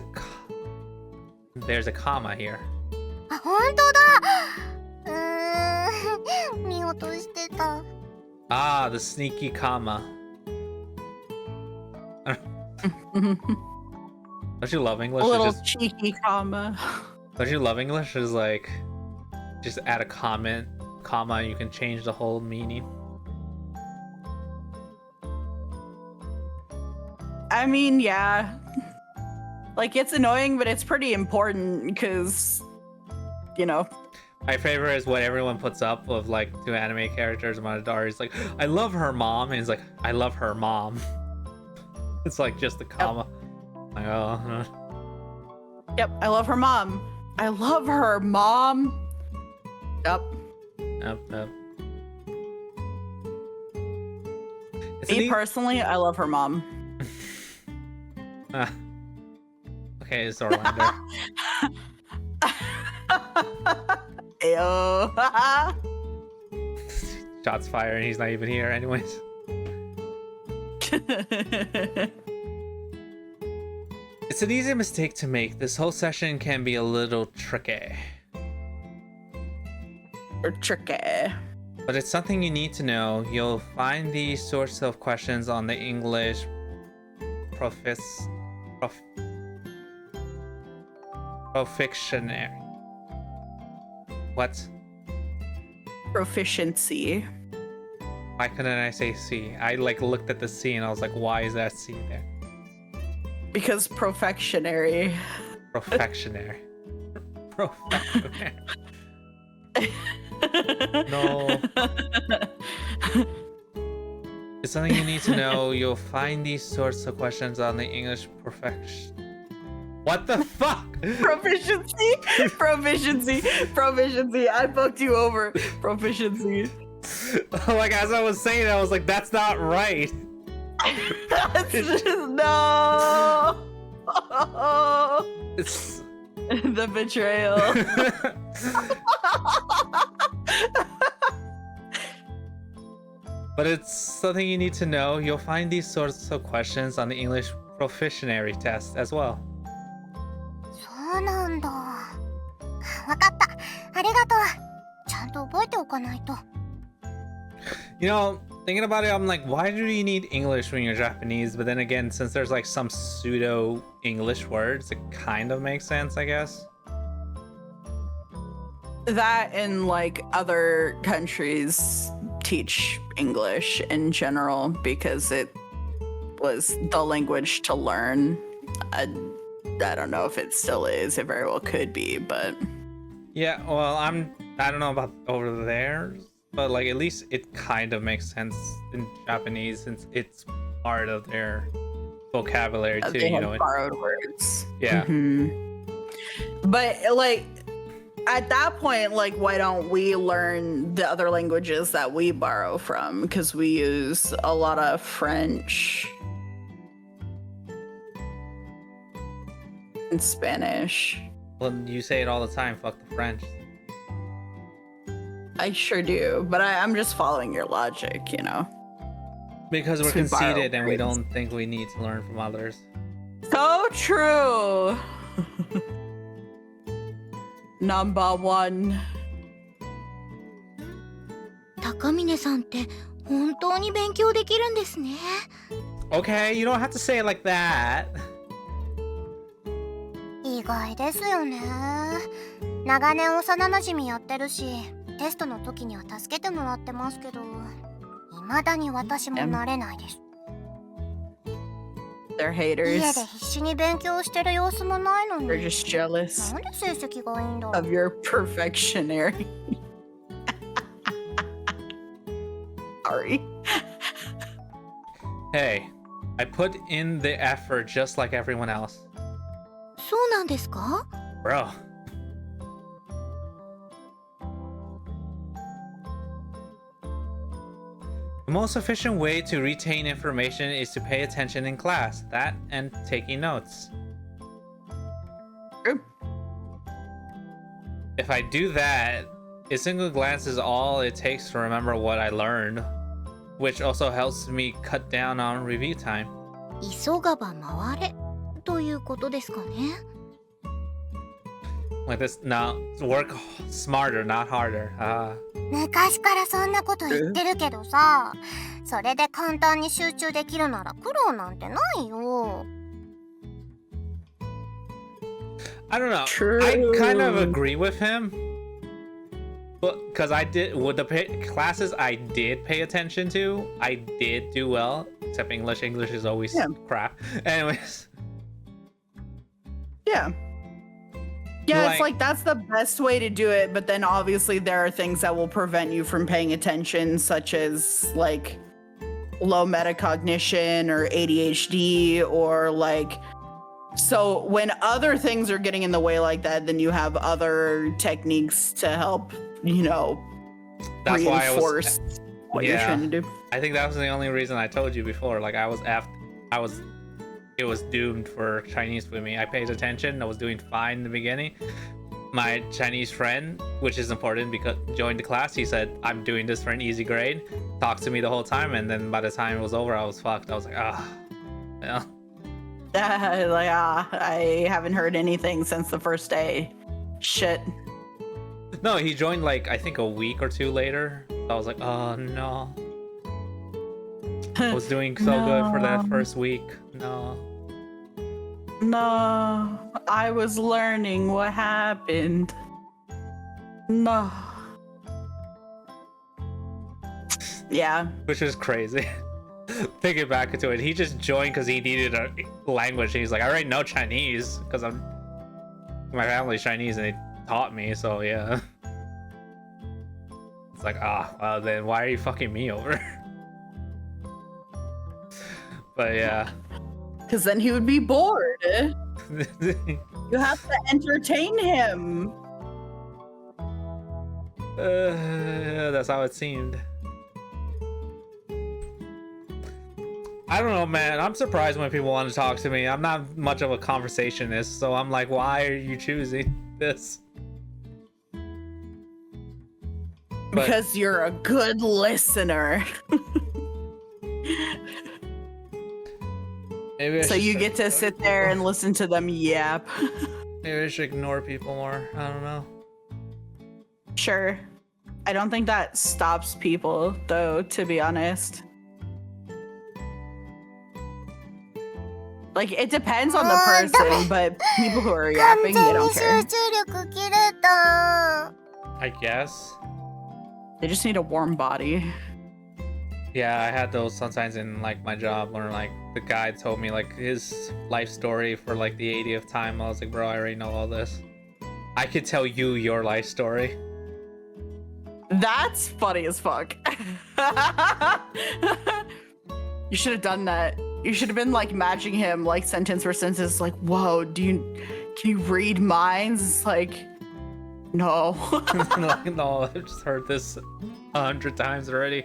there's a comma here. あ、本当だ。見落としてた。Ah, the sneaky comma. Don't you love English? A little Just, cheeky comma. don't you love English? Is like just add a comma, you can change the whole meaning. I mean, yeah. Like, it's annoying, but it's pretty important because, you know. My favorite is what everyone puts up of like 2 anime characters. Madari's like, I love her mom, and he's like, I love her mom. It's like just a comma. Like, oh. Yep, I love her mom. I love her mom. Yep. Yep. Me personally, I love her mom. Okay, it's Orlando. Ew. Shots fired, and he's not even here, anyways. It's an easy mistake to make. This whole session can be a little tricky. Or tricky. But it's something you need to know. You'll find these sorts of questions on the English Profictionary. What? Proficiency. Why couldn't I say C? I like looked at the C and I was like, why is that C there? Because perfectionary. Profectionary. Profectionary. No. It's something you need to know. You'll find these sorts of questions on the English perfection. What the fuck? Proficiency. Proficiency. I fucked you over. Proficiency. Like as I was saying, I was like, that's not right. No. It's The betrayal. But it's something you need to know. You'll find these sorts of questions on the English Proficiency test as well. そうなんだ。わかった。ありがとう。ちゃんと覚えておかないと。You know, thinking about it, I'm like, why do you need English when you're Japanese? But then again, since there's like some pseudo English words, it kind of makes sense, I guess. That and like other countries teach English in general because it was the language to learn. I don't know if it still is. It very well could be, but Yeah, well, I don't know about over there, but like at least it kind of makes sense in Japanese since it's part of their vocabulary too. they You have know, borrowed words. yeah. Mhm. But like at that point, like why don't we learn the other languages that we borrow from? Because we use a lot of French and Spanish. Well, you say it all the time. Fuck the French. I sure do, but I'm just following your logic, you know. Because we're We borrow conceited and we words. don't think we need to learn from others. So true. Number one. 高峰さんって本当に勉強できるんですね。 Okay, you don't have to say it like that. 意外ですよね。長年幼馴染やってるし、テストの時には助けてもらってますけど、未だに私も慣れないです。 They're 家 haters. で必死に勉強してる様子もないのに。 They're just jealous なんで成績がいいんだろ of う。 your perfectionary. Sorry. Hey, I put in the effort just like everyone else. そうなんですか？ Bro. The most efficient way to retain information is to pay attention in class. That and taking notes. True. If I do that, a single glance is all it takes to remember what I learned, which also helps me cut down on review time. 急がば回れということですかね。 Like this, now work smarter, not harder. 昔からそんなこと言ってるけどさ、それで簡単に集中できるなら苦労なんてないよ。 I don't know. True. I kind of agree with him. But because I did, with the classes I did pay attention to, I did do well. Except English. English is always crap. Anyways. Yeah. Yeah, it's Like- like that's the best way to do it, but then obviously there are things that will prevent you from paying attention, such as like low metacognition or ADHD or like so when other things are getting in the way like that, then you have other techniques to help, you know, That's why reinforce what you're yeah. trying to do. I think that was the only reason I told you before. Like it was doomed for Chinese with me. I paid attention. I was doing fine in the beginning. my Chinese friend, which is important because joined the class. He said, I'm doing this for an easy grade. Talked to me the whole time, and then by the time it was over, I was fucked. I was like, yeah. I haven't heard anything since the first day. Shit. No, he joined like I think a week or two later. So I was like, oh no. I was doing so good for that first week. No. No, I was learning what happened. No. Yeah. Which is crazy. Thinking back into it, he just joined because he needed a language. And he's like, I already know Chinese because my family's Chinese and they taught me. So yeah. It's like, well then why are you fucking me over? But yeah. Because then he would be bored. You have to entertain him. That's how it seemed. I don't know, man. I'm surprised when people want to talk to me. I'm not much of a conversationist, so I'm like, why are you choosing this? Because you're a good listener. Maybe so you get to sit there and listen to them yap. Maybe I should ignore people more. I don't know. Sure. I don't think that stops people, though, to be honest. Like, it depends on the person, but people who are yapping, they don't care. 集力切れた。 I guess. They just need a warm body. Yeah, I had those sometimes in like my job where like the guy told me like his life story for like the 80th time. I was like, bro, I already know all this. I could tell you your life story. That's funny as fuck. You should have done that. You should have been like matching him like sentence for sentence, like, whoa, can you read minds? It's like, no. Like, no, I've just heard this 100 times already.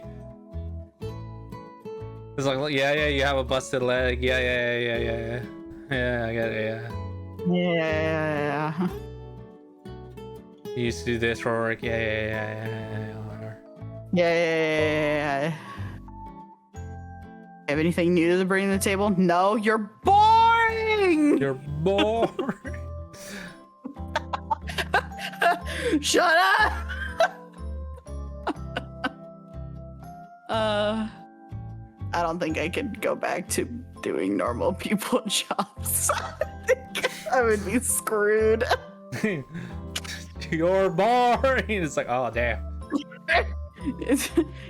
It's like, yeah, you have a busted leg. Yeah. Yeah, I get it, yeah. Yeah. You used to do this for work. Yeah. Yeah. Have anything new to bring to the table? No, you're boring. You're boring. Shut up. I don't think I could go back to doing normal people jobs. I think I would be screwed. You're boring. It's like, oh damn.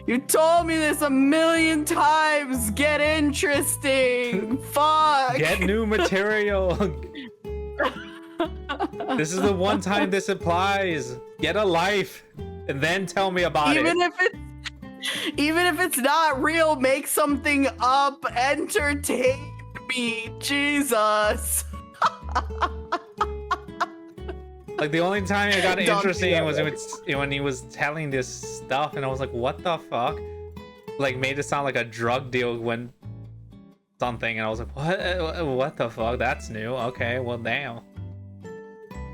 You told me this 1,000,000 times. Get interesting. Fuck. Get new material. This is the one time this applies. Get a life and then tell me about it. Even if it's not real, make something up. Entertain me. Jesus. Like the only time I got Don't interesting was do when he was telling this stuff, and I was like, "What the fuck?" Like made it sound like a drug deal when something, and I was like, "What? What the fuck? That's new. Okay, well, damn."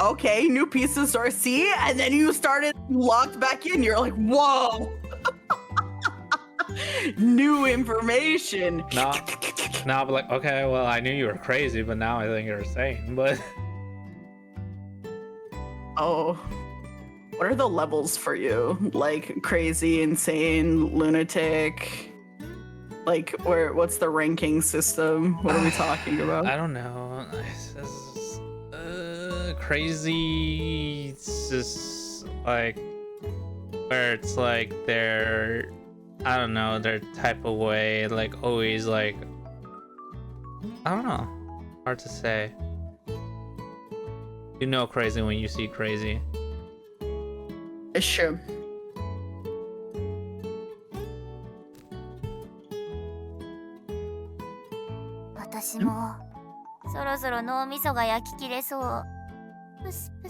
Okay, new piece of story. See, and then you started locked back in. You're like, whoa. New information. Now, but like, okay, well, I knew you were crazy, but now I think you're insane. But oh, what are the levels for you? Like crazy, insane, lunatic. Like, what's the ranking system? What are we talking about? I don't know. Crazy. It's just like where it's like they're, I don't know, their type of way, like always like, I don't know, hard to say. You know crazy when you see crazy. It's true.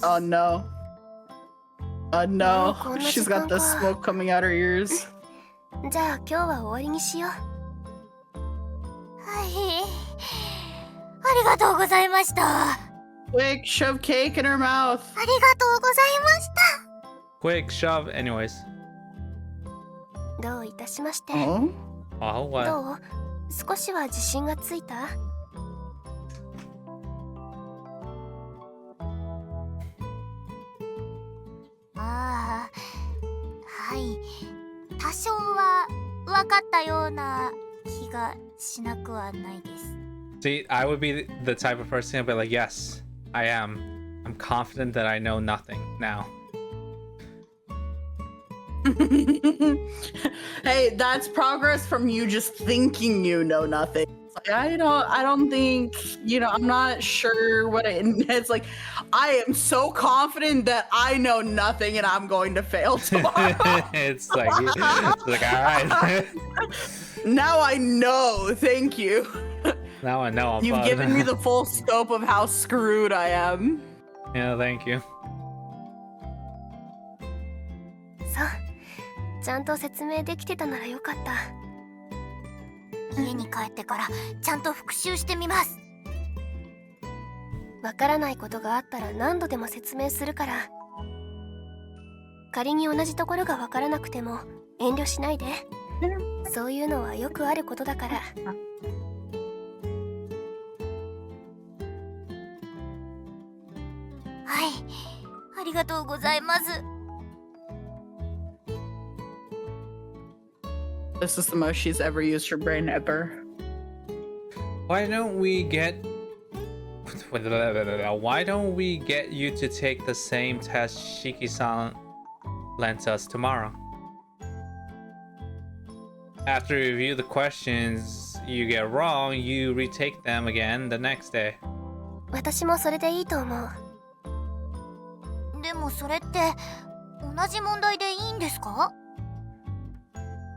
Oh no. Oh no. She's got the smoke coming out her ears. じゃあ今日は終わりにしよう。はい。ありがとうございました。Quick, shove cake in her mouth. ありがとうございました。 Quick shove. Anyways. どういたしまして。 Oh? Oh, what? どう？少しは自信がついた？ああ、はい。多少は分かったような気がしなくはないです。 See, I would be the type of person who'd be like, yes, I am. I'm confident that I know nothing now. Hey, that's progress from you just thinking you know nothing. It's like, I don't think, I'm not sure what it's like. I am so confident that I know nothing and I'm going to fail tomorrow. it's like, all right. Now I know. Thank you. Now I know. You've given me the full scope of how screwed I am. Yeah, thank you. そうちゃんと説明できてたならよかった。家に帰ってからちゃんと復習してみます。わからないことがあったら何度でも説明するから。仮に同じところがわからなくても遠慮しないで。そういうのはよくあることだから。はい、ありがとうございます。 This is the most she's ever used her brain ever. Why don't we get you to take the same test Shiki-san lent us tomorrow? After you review the questions you get wrong, you retake them again the next day. 私もそれでいいと思う。でもそれって同じ問題でいいんですか？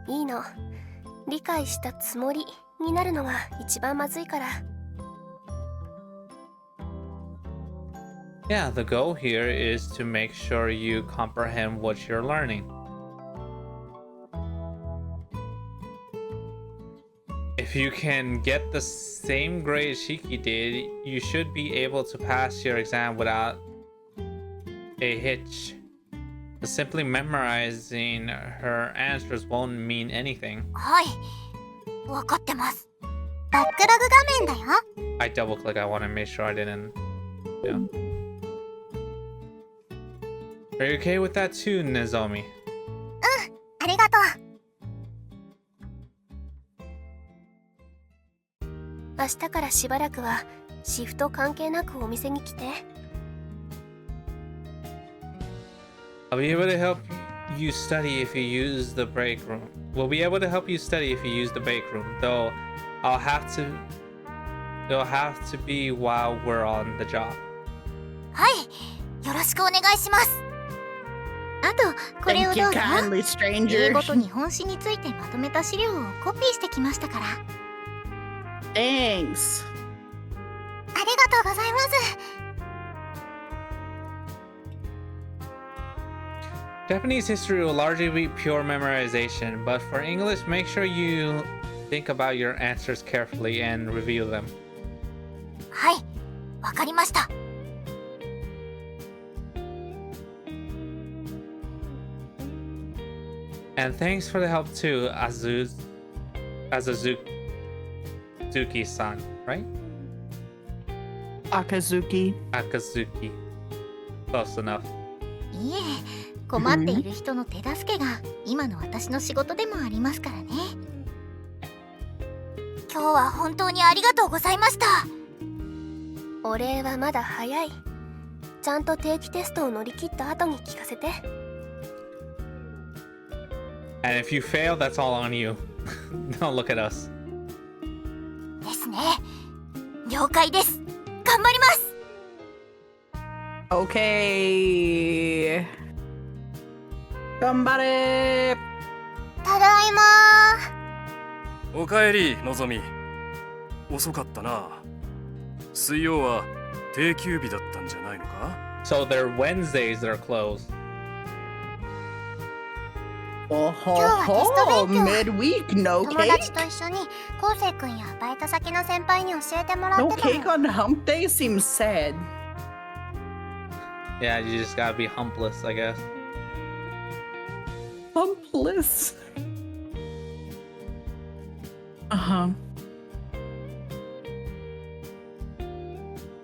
いいの。理解したつもりになるのが一番まずいから。Yeah, the goal here is to make sure you comprehend what you're learning. If you can get the same grade Shiki did, you should be able to pass your exam without a hitch. Simply memorizing her answers won't mean anything. はい、分かってます。バックログ画面だよ。 I double click. I want to make sure I didn't. Yeah. Are you okay with that too, Nozomi? ありがとう。明日からしばらくはシフト関係なくお店に来て。I'll be able to help you study if you use the break room. We'll be able to help you study if you use the break room, though it'll have to be while we're on the job. はい、よろしくお願いします。あとこれを Thank ど you うぞ。 kindly, 英 stranger. 語と日本史についてまとめた資料をコピーしてきましたから。 Thanks. ありがとうございます。 Japanese history will largely be pure memorization, but for English, make sure you think about your answers carefully and review them. はい、わかりました。 And thanks for the help too, Azuki-san, right? Akazuki. Akazuki. Close enough. いえ、困っている人の手助けが今の私の仕事でもありますからね。今日は本当にありがとうございました。お礼はまだ早い。ちゃんと定期テストを乗り切った後に聞かせて。 And if you fail, that's all on you. Don't look at us. ですね。了解です。頑張ります。 Okay. Gambare. ただいま。おかえり、のぞみ。遅かったな。水曜は定休日だったんじゃないのか？ So they're Wednesdays that are closed. Oh, ho, 今日はテスト ho. 勉強。 Midweek, no 友達 cake? と一緒にこうせいくんやバイト先の先輩に教えてもらっ No てた cake の。 on hump day seems sad. Yeah, you just gotta be humpless, I guess. Humpless. Uh-huh.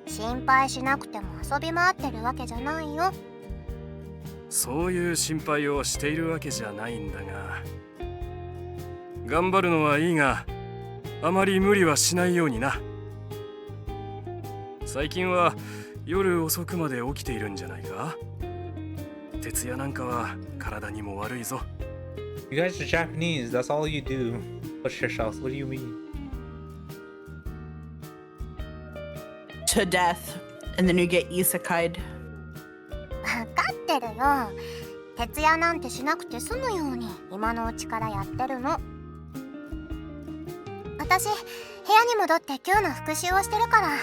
心配しなくても遊び回ってるわけじゃないよ。そういう心配をしているわけじゃないんだが、頑張るのはいいが、あまり無理はしないようにな。最近は夜遅くまで起きているんじゃないか？徹夜なんかは体にも悪いぞ。You guys are Japanese, that's all you do. Push yourselves, what do you mean? To death, and then you get isekai'd. わかってるよ。徹夜なんてしなくて済むように今のうちからやってるの。私、部屋に戻って今日の復習をしてるから。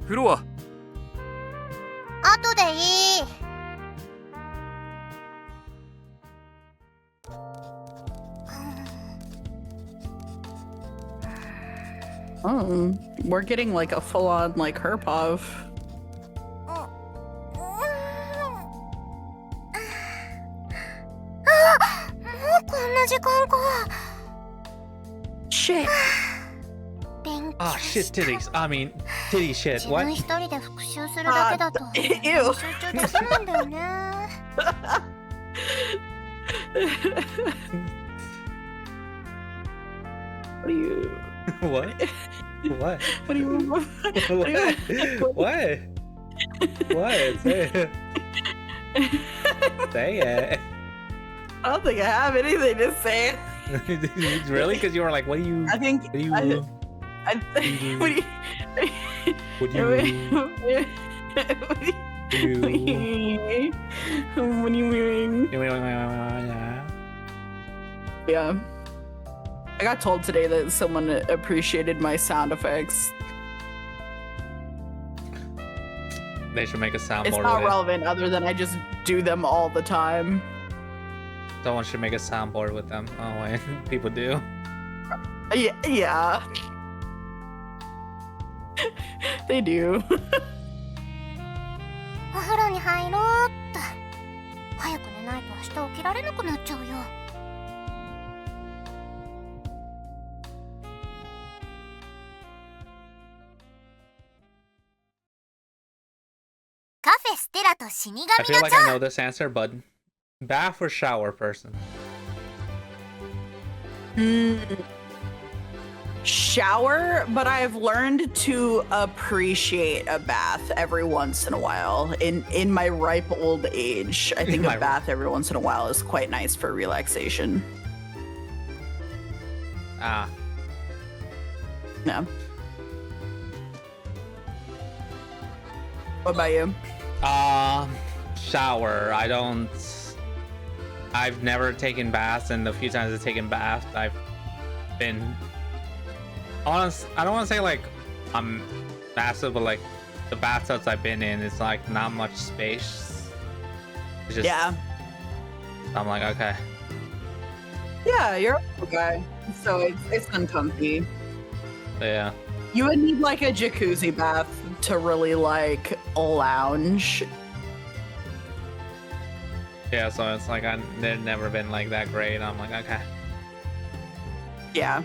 風呂は？後でいい。Oh, we're getting like a full-on like herpov. もうこんな時間か。Shit. 勉強 Oh shit, titties. I mean, titty shit. 自 What? 分一人で復習するだけだと Ew. 集中できないんだよね。What do you? What? What? What do you? What? What? What? Say it. Say it. I don't think I have anything to say. Really? Because you were like, what do you? I think. What do you? I What what do you? do you? What are you wearing? Yeah. I got told today that someone appreciated my sound effects. They should make a It's soundboard not with it. relevant other than I just do them all the time. Someone should make a soundboard with them. Oh wait, people do. Yeah. They do. お風呂に入ろうっと。早く寝ないと明日起きられなくなっちゃうよ。カフェステラと死神 I の feel like 蝶。 I know this answer, but bath or shower person? Shower, but I've learned to appreciate a bath every once in a while. In my ripe old age, I think a bath every once in a while is quite nice for relaxation. Ah, No. What about you? shower. I've never taken baths, and the few times I've taken baths, I've been. I don't want to say like I'm massive, but like the bathtubs I've been in, it's like not much space. It's just, Yeah. I'm like, okay. Yeah, you're okay. So it's uncomfy. Yeah. You would need like a jacuzzi bath to really like lounge. Yeah, so it's like they've never been like that great. I'm like, okay. Yeah.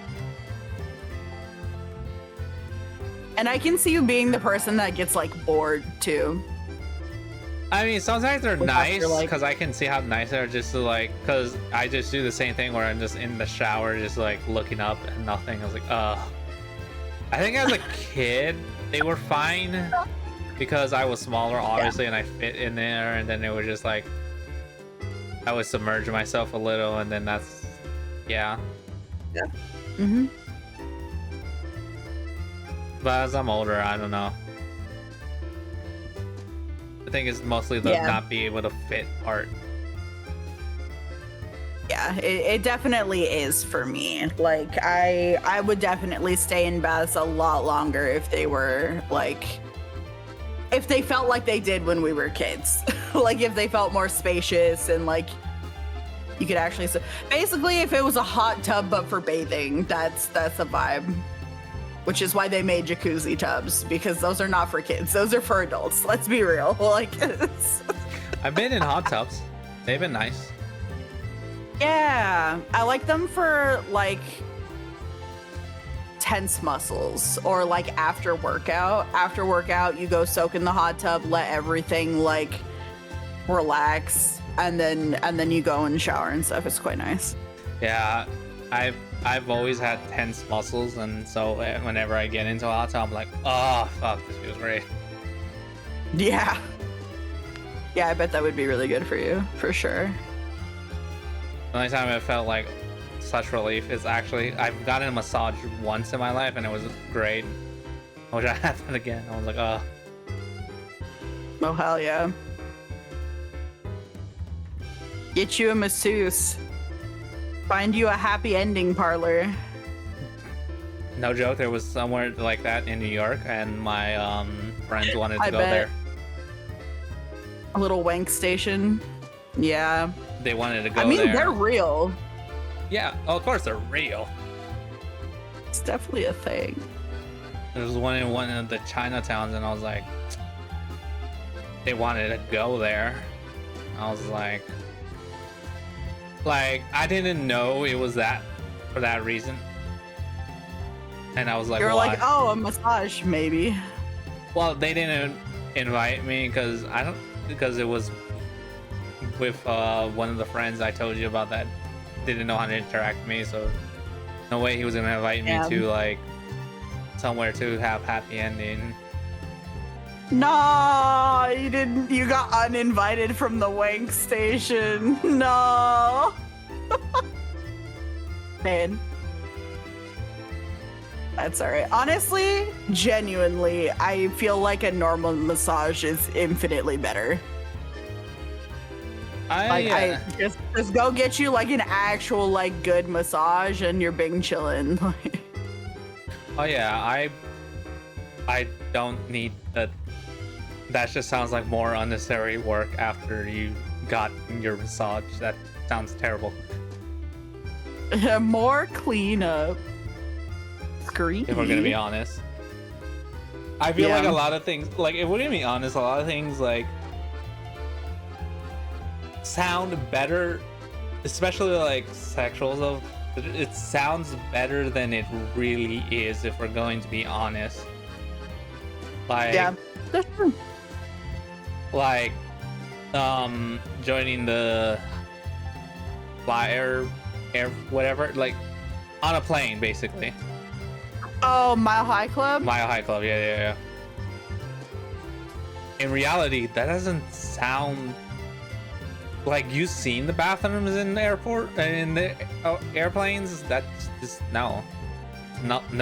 And I can see you being the person that gets like bored too. I mean, sometimes they're After, nice like- because I can see how nice they are just to like, because I just do the same thing where I'm just in the shower, just like looking up and nothing. I was like, ugh. I think as a kid, they were fine because I was smaller, obviously, and I fit in there, and then it was just like, I would submerge myself a little, and then that's, yeah. Mm-hmm. But as I'm older, I don't know. I think it's mostly the Yeah. not be able to fit part. Yeah, it definitely is for me. Like I would definitely stay in baths a lot longer if they were like if they felt like they did when we were kids. Like if they felt more spacious and like you could actually basically if it was a hot tub but for bathing, that's a vibe. which is why they made jacuzzi tubs, because those are not for kids. Those are for adults. Let's be real. Like, I've been in hot tubs. They've been nice. yeah, I like them for like tense muscles or like after workout. After workout, you go soak in the hot tub, let everything like relax, and then you go and shower and stuff. It's quite nice. Yeah, I've always had tense muscles, and so whenever I get into a hot tub, I'm like, oh fuck, this feels great. Yeah. Yeah, I bet that would be really good for you, for sure. The only time I felt like such relief is actually I've gotten a massage once in my life, and it was great. I wish I had that again. I was like, oh. Oh, hell yeah. Get you a masseuse. Find you a happy ending parlor. No joke, there was somewhere like that in New York, and my friends wanted to I go bet. there. A little wank station. Yeah. They wanted to go I mean, there. they're real. Yeah, of course they're real. It's definitely a thing. There was one of the Chinatowns, and I was like, they wanted to go there. I was like, I didn't know it was that for that reason. And I was like, You're why? like, oh, a massage, maybe. Well, they didn't invite me because it was with one of the friends I told you about that didn't know how to interact with me, so no way he was gonna invite me to like somewhere to have happy ending. No, you didn't. You got uninvited from the wank station. No. Man. That's alright. Honestly, genuinely, I feel like a normal massage is infinitely better. I just go get you like an actual like good massage and you're being chillin'. Oh yeah, I don't need that. That just sounds like more unnecessary work after you got your massage. That sounds terrible. More cleanup. Screamy. If we're gonna be honest, I feel Yeah. like a lot of things, like if we're gonna be honest, a lot of things like sound better, especially like sexual stuff. It sounds better than it really is if we're going to be honest. Like, Yeah. That's true. like, joining the flyer, air, whatever, like on a plane, basically. Oh, Mile High Club? Mile High Club, yeah. In reality, that doesn't sound like you've seen the bathrooms in the airport and in the airplanes. That's just no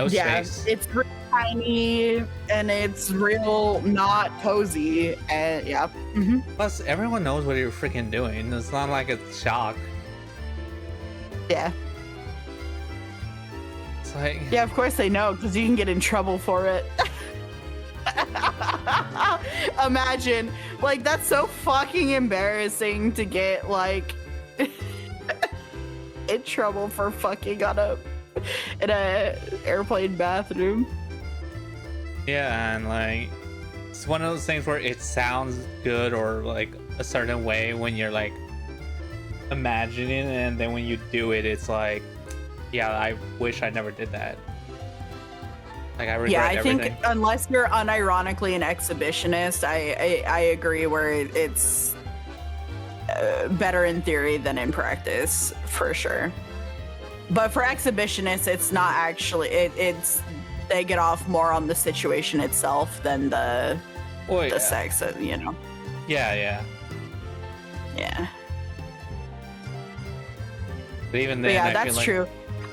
Yeah, space. it's real tiny and it's real not cozy. And yeah. Hmm. Plus, everyone knows what you're freaking doing. It's not like it's shock. Yeah. It's like, Yeah, of course they know because you can get in trouble for it. Imagine, like, that's so fucking embarrassing to get like in trouble for fucking in a airplane bathroom. yeah, and like it's one of those things where it sounds good or like a certain way when you're like imagining, and then when you do it, it's like, yeah, I wish I never did that. Like, I regret Yeah, I everything. think unless you're unironically an exhibitionist, I agree where it's better in theory than in practice, for sure. But for exhibitionists, it's not actually, it's they get off more on the situation itself than the Well, yeah. sex, you know. Yeah. Yeah. But even But then, yeah, I feel that's like, true.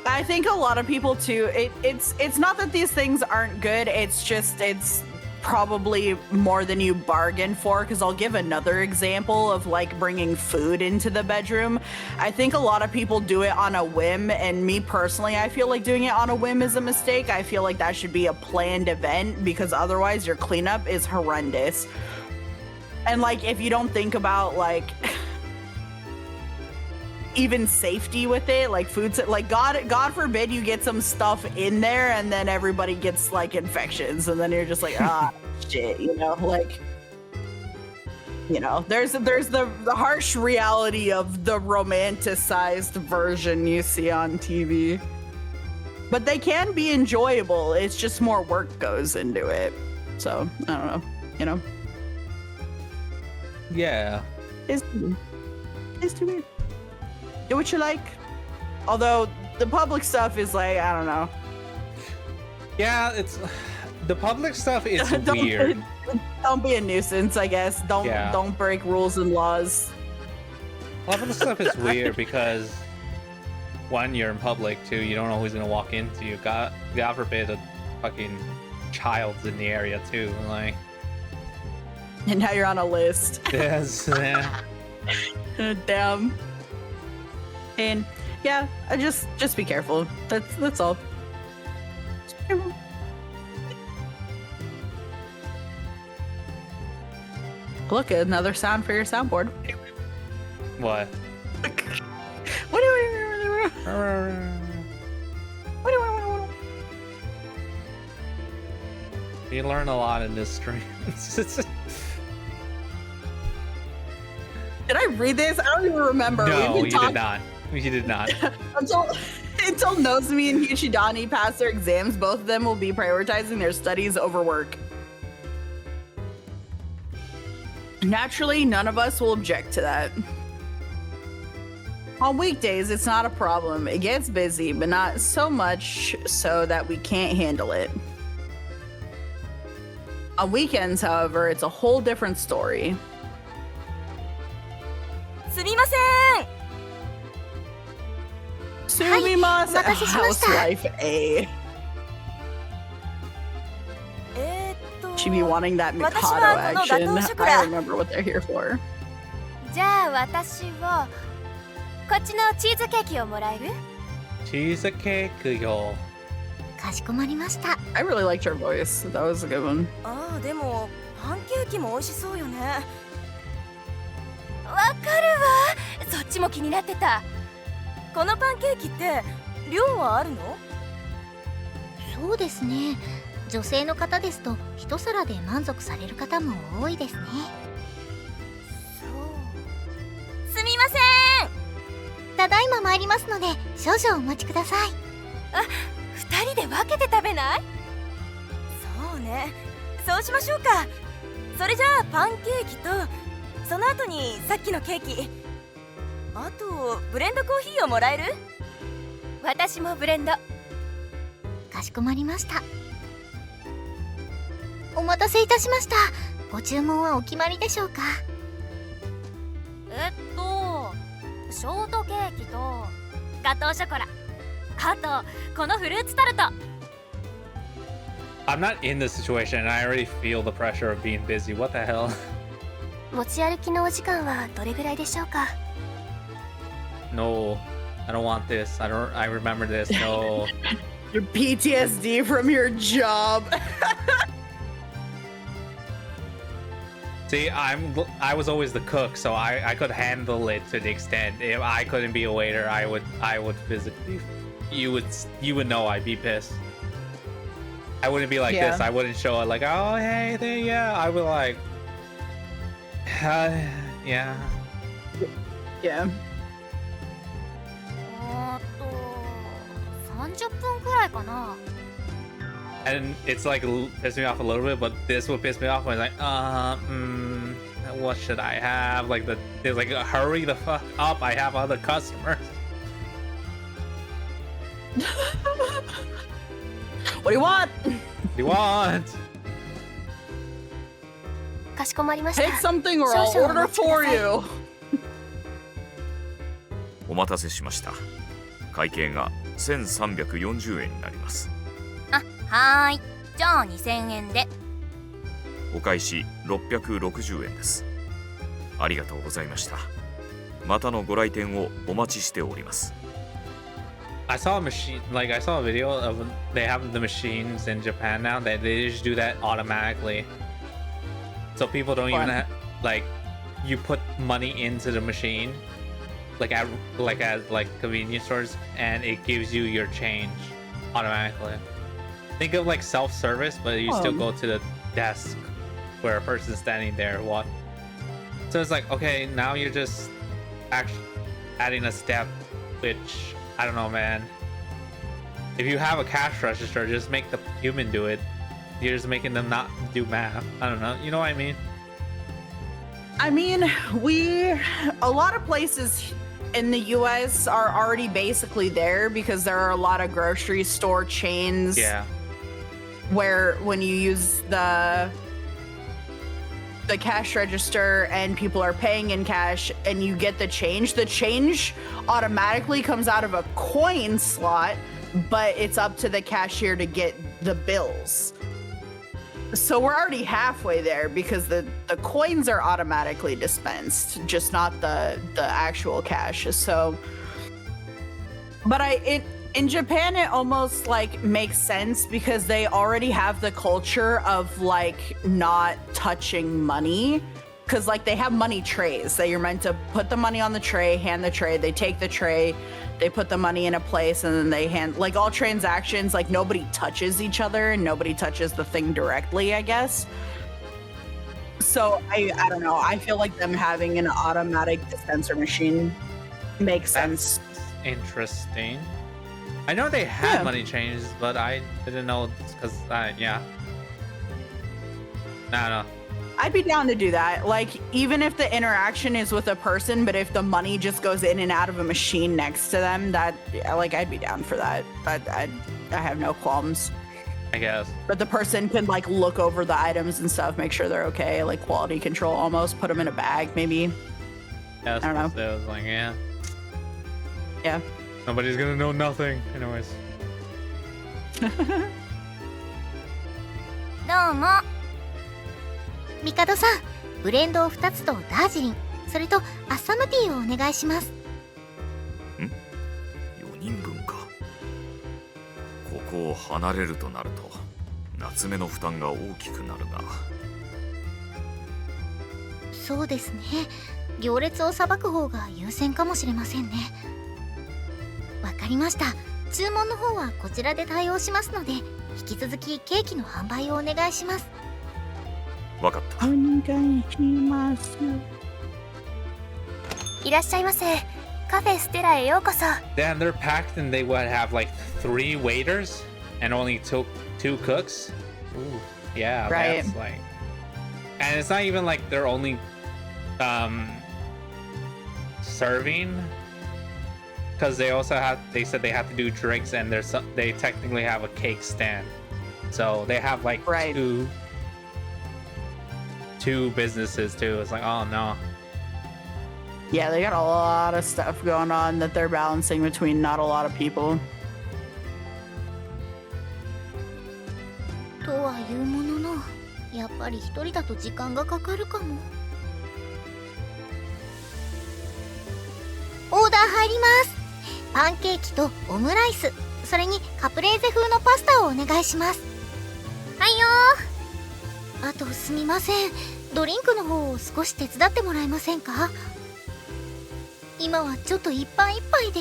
I think a lot of people too, it's not that these things aren't good, it's just it's probably more than you bargain for, because I'll give another example of like bringing food into the bedroom. I think a lot of people do it on a whim, and me personally, I feel like doing it on a whim is a mistake. I feel like that should be a planned event, because otherwise your cleanup is horrendous. And like, if you don't think about like even safety with it, like like God forbid you get some stuff in there and then everybody gets like infections and then you're just like, ah, shit, you know, like, you know, there's the harsh reality of the romanticized version you see on TV, but they can be enjoyable. It's just more work goes into it. So I don't know, you know. Yeah. It's too weird. Do what you like. Although the public stuff is like, I don't know. Yeah, it's the public stuff is weird. Don't be a nuisance, I guess. Don't break rules and laws. Public stuff is weird because one, you're in public, two, you don't know who's gonna walk into you. God forbid a fucking child's in the area too. Like, and now you're on a list. yes, yeah. Damn. And yeah, I just be careful. That's all. Just be careful. Look, another sound for your soundboard. What? You learn a lot in this stream. Did I read this? I don't even remember. No, you did not. You did not. Until Nozomi and Hichidani pass their exams, both of them will be prioritizing their studies over work. Naturally, none of us will object to that. On weekdays, it's not a problem. It gets busy, but not so much so that we can't handle it. On weekends, however, it's a whole different story. すみません。 Sumimasen, お待たせしました。 Housewife A. She be wanting that Mikado 私はこのガト action. ーショコラ。 I remember what they're here for. じゃあ私をこっちのチーズケーキをもらえる？チーズケーキよ。かしこまりました。 I really liked her voice. That was a good one. ああ、でもパンケーキも美味しそうよね。わかるわ。そっちも気になってた。このパンケーキって量はあるの？そうですね。女性の方ですと一皿で満足される方も多いですね。そう。すみません。ただいま参りますので少々お待ちください。あ、二人で分けて食べない？そうね。そうしましょうか。それじゃあパンケーキとその後にさっきのケーキ。あとブレンドコーヒーをもらえる？私もブレンド。かしこまりました。お待たせいたしました。ご注文はお決まりでしょうか？ショートケーキとガトーショコラ、あとこのフルーツタルト。 I'm not in this situation and I already feel the pressure of being busy. What the hell? 持ち歩きのお時間はどれぐらいでしょうか？ No, I don't want this. I remember this. No. Your PTSD from your job. See, I was always the cook, so I could handle it to the extent. If I couldn't be a waiter, I would physically. You would know I'd be pissed. I wouldn't be like Yeah. this. I wouldn't show it like, oh hey there, yeah. I would like, yeah. Yeah. 30分くらいかな。 And it's like piss me off a little bit, but this would piss me off when it's like, what should I have? Like it's like hurry the fuck up. I have other customers. What do you want? What do you want? かしこまりました。 Take something or 少 I'll 々お order 待ちくだ for さい。 you. お待たせしました。会計が1340円になります。あ、はーい。じゃあ2000円で。お返し660円です。ありがとうございました。またのご来店をお待ちしております。 I saw a machine, like I saw a video of they have the machines in Japan now that they just do that automatically. So people don't even What? have, like, you put money into the machine at convenience stores, and it gives you your change automatically. Think of like self-service, but you still go to the desk where a person's standing there. What? So it's like, okay, now you're just actually adding a step, which I don't know, man. If you have a cash register, just make the human do it. You're just making them not do math. I don't know. You know what I mean? I mean, a lot of places in the US are already basically there because there are a lot of grocery store chains. Yeah. Where when you use the cash register and people are paying in cash and you get the change automatically comes out of a coin slot, but it's up to the cashier to get the bills. So we're already halfway there because the coins are automatically dispensed, just not the actual cash. So, but in Japan, it almost like makes sense because they already have the culture of like not touching money. Cause like they have money trays that you're meant to put the money on the tray, hand the tray, they take the tray, they put the money in a place, and then they hand, like all transactions, like nobody touches each other and nobody touches the thing directly, I guess. So I don't know. I feel like them having an automatic dispenser machine makes sense. Interesting. I know they had money changes, but I didn't know because yeah. No. I'd be down to do that. Like, even if the interaction is with a person, but if the money just goes in and out of a machine next to them, that, like, I'd be down for that. I have no qualms. I guess. But the person can, like, look over the items and stuff, make sure they're okay, like, quality control almost, put them in a bag, maybe. Yeah, I don't know. I was like, yeah. Yeah. Nobody's gonna know nothing. Anyways. どうも。ミカドさん、ブレンドを2つとダージリン、それとアッサムティーをお願いします。ん ?4 人分か。ここを離れるとなると、夏目の負担が大きくなるな。そうですね。行列をさばく方が優先かもしれませんね。わかりました。注文の方はこちらで対応しますので、引き続きケーキの販売をお願いします。わかった。お願いします。いらっしゃいませ。カフェステラへようこそ。Damn, they're packed and they would have like 3 waiters and only 2 cooks. Ooh, yeah, right. That's like, and it's not even like they're only serving, because they said they have to do drinks, and they technically have a cake stand, so they have like two businesses too. It's like, oh no. Yeah, they got a lot of stuff going on that they're balancing between not a lot of people. とはいうものの、やっぱり一人だと時間がかかるかも。オーダー入ります。パンケーキとオムライス、それにカプレーゼ風のパスタをお願いします。はいよー。あとすみません。ドリンクの方を少し手伝ってもらえませんか？今はちょっといっぱいいっぱいで。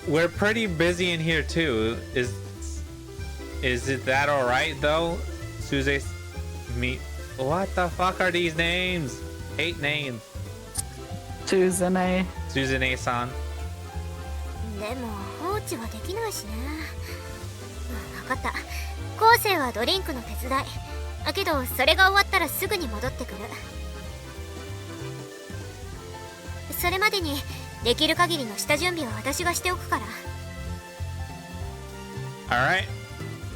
We're pretty busy in here too. Is it that alright though? Suze, me. What the fuck are these names? 8 names. Suzune-san. でも放置はできないしね。分かった。昴生はドリンクの手伝い。だけどそれが終わったらすぐに戻ってくる。それまでにできる限りの下準備は私がしておくから。Alright.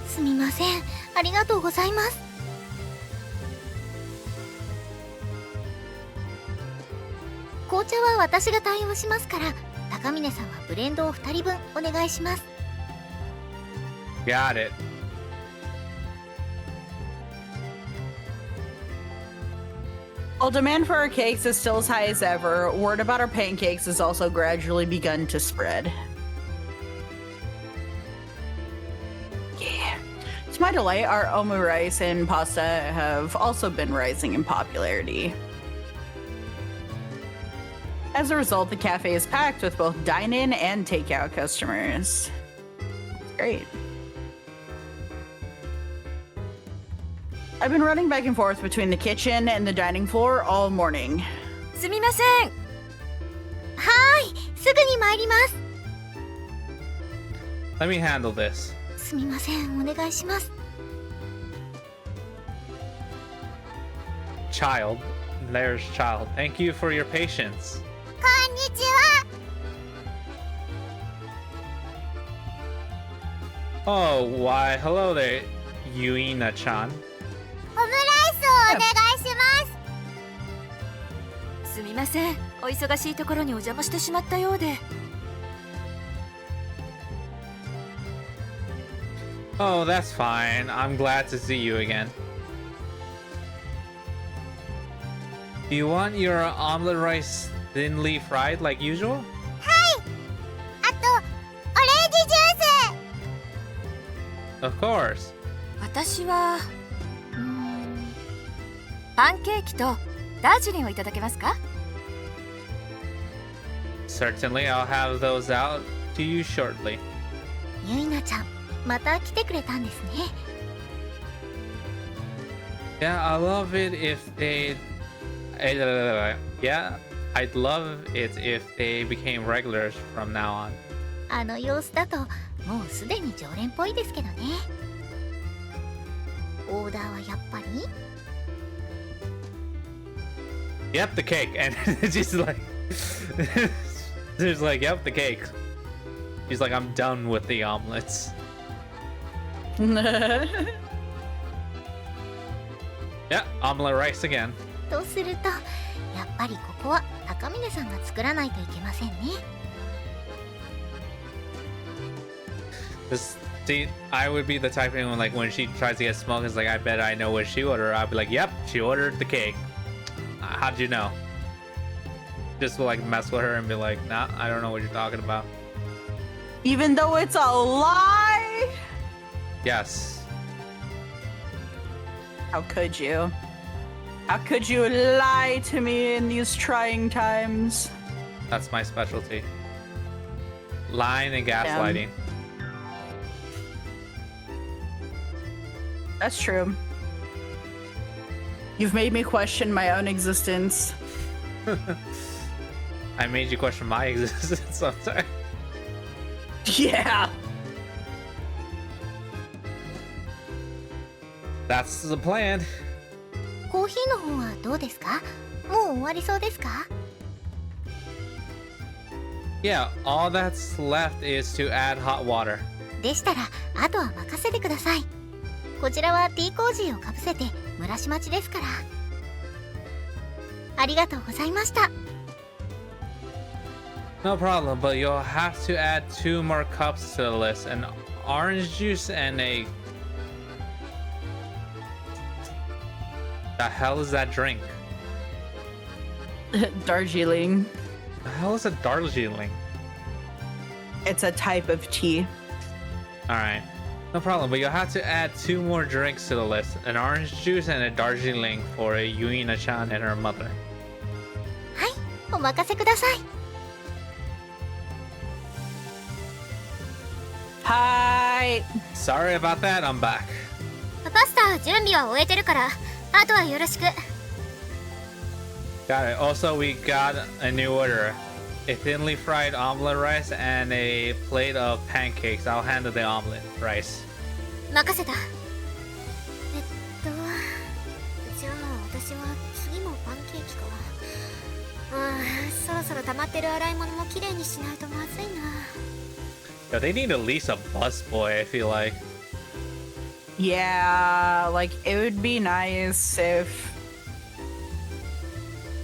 すみません。ありがとうございます。紅茶は私が対応しますから、高峰さんはブレンドを2人分お願いします。Got it. While demand for our cakes is still as high as ever, word about our pancakes has also gradually begun to spread. Yeah. To my delight, our omurice and pasta have also been rising in popularity. As a result, the cafe is packed with both dine-in and takeout customers. It's great. I've been running back and forth between the kitchen and the dining floor all morning. すみません。はーい、すぐに参ります。 Let me handle this. すみません、お願いします。 Child. There's child. Thank you for your patience. こんにちは。 Oh, why, hello there, Yuina-chan. オムライスをお願いします。すみません。お忙しいところにお邪魔してしまったようで。 Oh, that's fine. I'm glad to see you again. Do you want your omelet rice thinly fried like usual? はい。あと、オレンジジュース。 Of course. 私はパンケーキとダージリンをいただけますか？ Certainly, I'll have those out to you shortly. ゆいなちゃん、また来てくれたんですね。 Yeah, I love it if they... Yeah, I'd love it if they became regulars from now on. あの様子だと、もうすでに常連っぽいですけどね。オーダーはやっぱり Yep, the cake. And she's like... She's like, yep, the cake. She's like, I'm done with the omelets. Yeah, omelet rice again. とすると、やっぱりここは高峰さんが作らないといけませんね。 See, I would be the type of thing like when she tries to get smoked, it's like, I bet I know what she ordered. I'd be like, yep, she ordered the cake. How'd you know? Just like mess with her and be like, nah, I don't know what you're talking about. Even though it's a lie? Yes. How could you? How could you lie to me in these trying times? That's my specialty. Lying and gaslighting. That's true. You've made me question my own existence. I made you question my existence sometimes. Yeah. That's the plan. コーヒーの方はどうですか？もう終わりそうですか？ Yeah, all that's left is to add hot water. でしたら、あとは任せてください。こちらはティーコージーをかぶせて蒸らし待ちですから。ありがとうございました。 No problem, but you'll have to add 2 more cups to the list. An orange juice and a... The hell is that drink? Darjeeling. The hell is a Darjeeling? It's a type of tea. Alright. No problem, but you'll have to add 2 more drinks to the list. An orange juice and a Darjeeling for a Yuina-chan and her mother. はい、お任せください。 Hi. Sorry about that, I'm back. パスタ準備は終えてるから、あとはよろしく。 Got it. Also, we got a new order. A thinly fried omelet rice and a plate of pancakes. I'll handle the omelet rice. 任せた。じゃあ私は次もパンケーキか。そろそろ溜まってる洗い物もきれいにしないとまずいな。 Yo, they need at least a busboy, I feel like. Yeah, like it would be nice if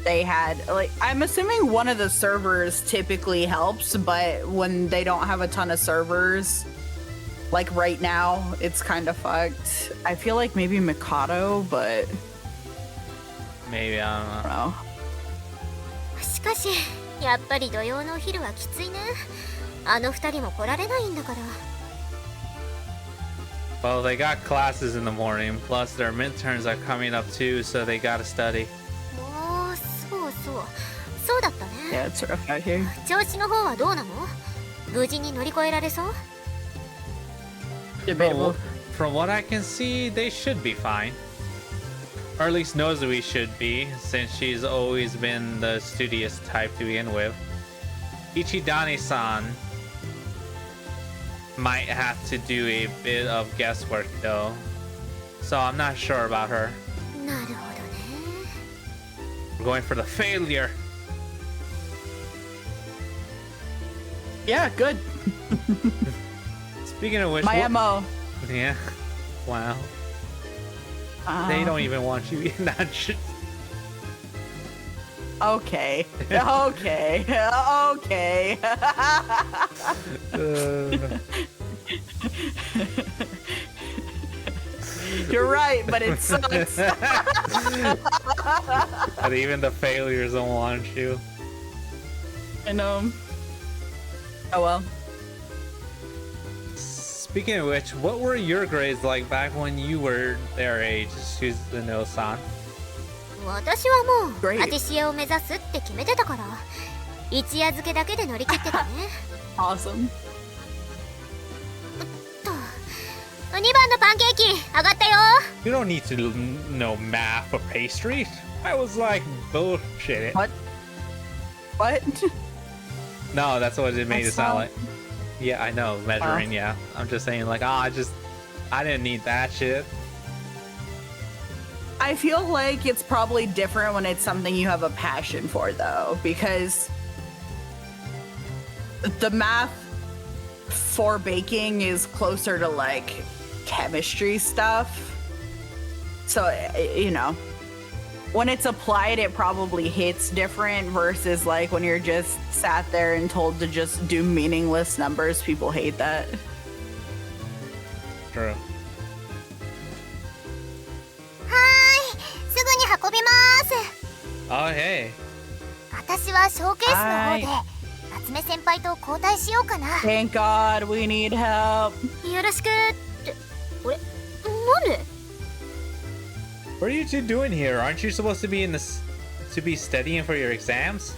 they had, like, I'm assuming one of the servers typically helps, but when they don't have a ton of servers, like right now, it's kind of fucked. I feel like maybe Mikado, but Maybe, I don't know. I don't know. しかし、やっぱり土曜のお昼はきついね。あの二人も来られないんだから。Well, they got classes in the morning, plus their midterms are coming up too, so they gotta study. もうそうそうそうだったね。 Yeah, it's rough out here. 調子の方はどうなの？無事に乗り越えられそう？ Debatable. From what I can see, they should be fine. Or at least Nozui should be, since she's always been the studious type to begin with. Ichidani-san might have to do a bit of guesswork though, so I'm not sure about her. なるほどね。 We're going for the failure. Yeah, good. Speaking of which, My what- MO. yeah, wow. They don't even want you in that shit. Okay. Okay. Okay. You're right, but it sucks. But even the failures don't want you. I know. Oh well. Speaking of which, what were your grades like back when you were their age, Suzuno-san? 私はもう Great. パティシエを目指すって決めてたから、一夜漬けだけで乗り切ってたね。 Awesome. と、2番のパンケーキ上がったよ。 You don't need to know math or pastry. I was like bullshit. What? What? No, that's what it made it That's sound all. like. Yeah, I know, measuring, yeah. I'm just saying like, I didn't need that shit. I feel like it's probably different when it's something you have a passion for, though, because the math for baking is closer to like chemistry stuff. So, you know, when it's applied, it probably hits different versus like when you're just sat there and told to just do meaningless numbers. People hate that. True. はーい、すぐに運びます。 Oh, hey. 私はショーケースの方で夏目先輩と交代しようかな。 Thank God we need help. よろしくって、あれ、なんで？ What are you two doing here? Aren't you supposed to be to be studying for your exams?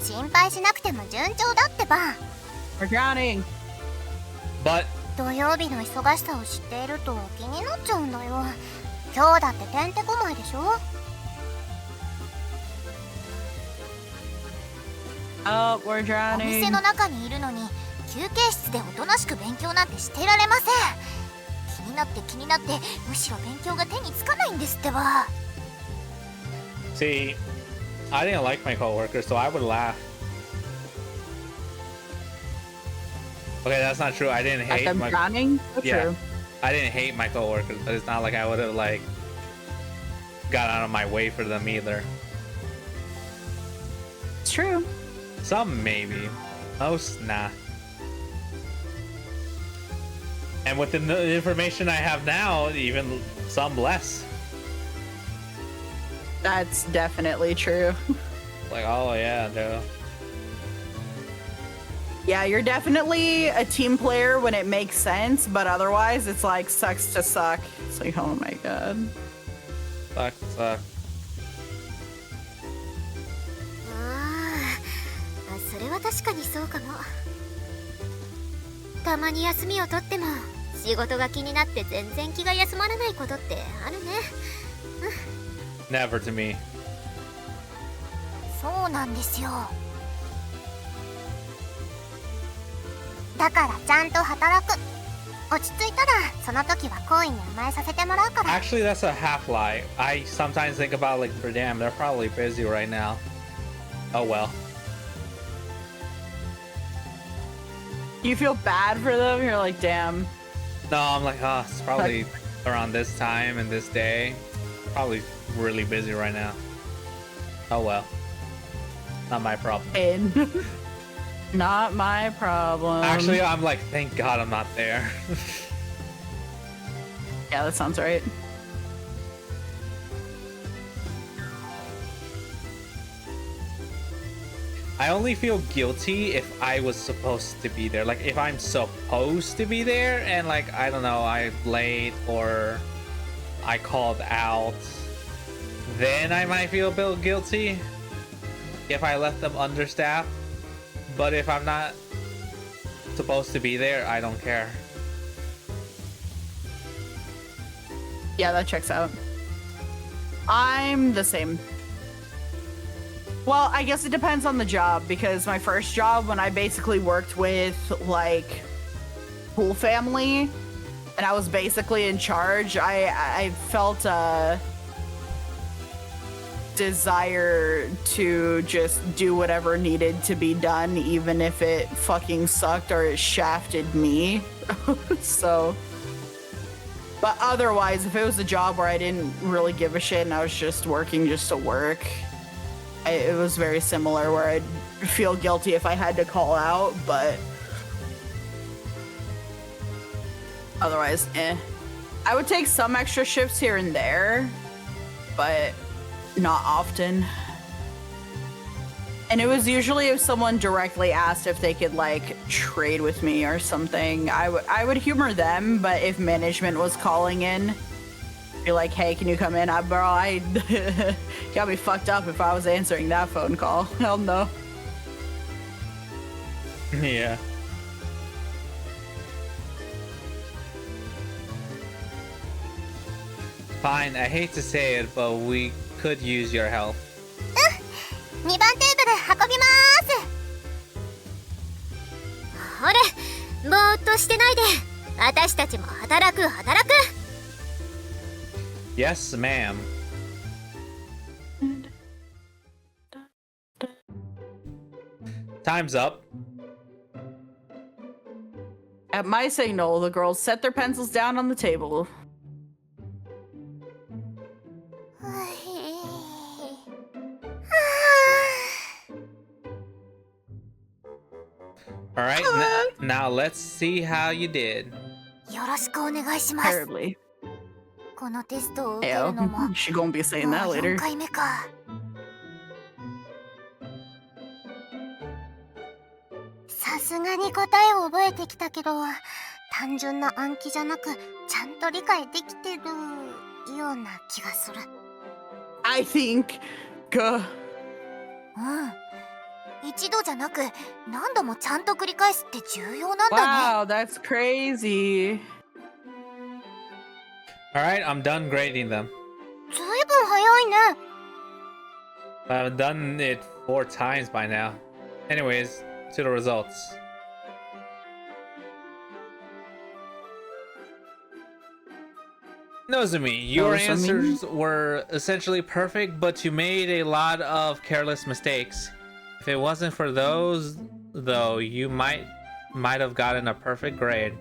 心配しなくても順調だってば。 We're drowning. But 土曜日の忙しさを知っていると気になっちゃうんだよ。今日だっててんてこまいでしょ。 Oh, we're お drowning. 店の中にいるのに休憩室でおとなしく勉強なんてしていられません。気になって気になって、むしろ勉強が手につかないんですってば。 see, I didn't like my coworkers, so I would laugh. Okay, that's not true. I didn't Like hate I'm my drowning? That's Yeah. true. I didn't hate my coworkers, but it's not like I would have like got out of my way for them either. It's true. Some maybe, most nah. And with the information I have now, even some less. That's definitely true. Like, oh yeah, no. Yeah, you're definitely a team player when it makes sense, but otherwise it's like sucks to suck. It's like, oh my god. Suck. ああ、それは確かにそうかも。たまに休みを取っても仕事が気になって全然気が休まらないことってあるね。 Never to me. そうなんですよ。だからちゃんと働く。落ち着いたらその時は好意に甘えさせてもらうから。 Actually, that's a half lie. I sometimes think about like, damn, they're probably busy right now. Oh well. You feel bad for them? You're like, damn. No, I'm like, oh, it's probably around this time and this day. Probably really busy right now. Oh well. Not my problem. And not my problem. Actually, I'm like, thank God I'm not there. Yeah, that sounds right. I only feel guilty if I was supposed to be there. Like if I'm supposed to be there and like I don't know, I'm late or I called out, then I might feel a bit guilty if I left them understaffed. But if I'm not supposed to be there, I don't care. Yeah, that checks out. I'm the same. Well, I guess it depends on the job, because my first job, when I basically worked with like pool family and I was basically in charge, I felt a desire to just do whatever needed to be done, even if it fucking sucked or it shafted me. So, but otherwise, if it was a job where I didn't really give a shit and I was just working just to work, it was very similar, where I'd feel guilty if I had to call out, but otherwise, I would take some extra shifts here and there, but not often. And it was usually if someone directly asked if they could like trade with me or something, I would humor them. But if management was calling in, be like, hey, can you come in? Bro, I got me fucked up if I was answering that phone call. Hell no. Yeah. Fine, I hate to say it, but we could use your help. 2番テーブル運びますほれぼーっとしてないで私たちも働く Yes, ma'am. Time's up. At my signal, the girls set their pencils down on the table. All right, now let's see how you did. よろしくお願いします Terribly. このテストを受け Ew, るのも she gonna be saying も that う later. 4回目かさすがに答えを覚えてきたけど単純な暗記じゃなくちゃんと理解できてるような気がする I think, 一度じゃなく何度もちゃんと繰り返すって重要なんだね wow, that's crazy. All right, I'm done grading them. ずいぶん早いね I've done it 4 times by now. Anyways, to the results. Nozumi, your Nozumi? answers were essentially perfect, but you made a lot of careless mistakes. If it wasn't for those, though, you might have gotten a perfect grade.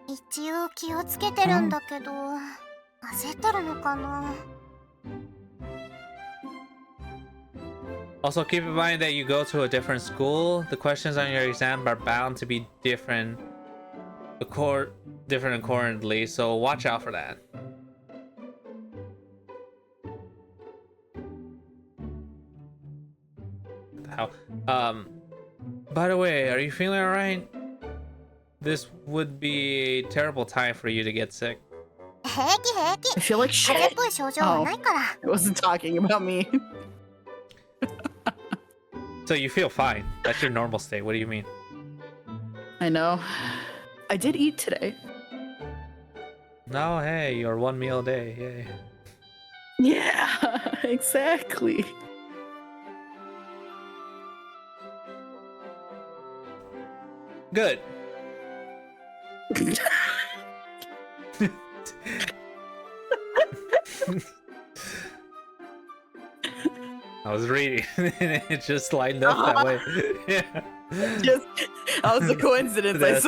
一応気をつけてるんだけど焦ってるのかな Also, keep in mind that you go to a different school. The questions on your exam are bound to be different accordingly, so watch out for that. How? By the way, are you feeling alright? This would be a terrible time for you to get sick. 平気平気 I feel like 風邪っ shit. ぽい症状はないから I wasn't talking about me. So you feel fine. That's your normal state. What do you mean? I know. I did eat today. No, hey, your 1 meal a day. Yay. Yeah, exactly. Good. I was reading and it just lined up that way. Yeah. Just, that was a coincidence, I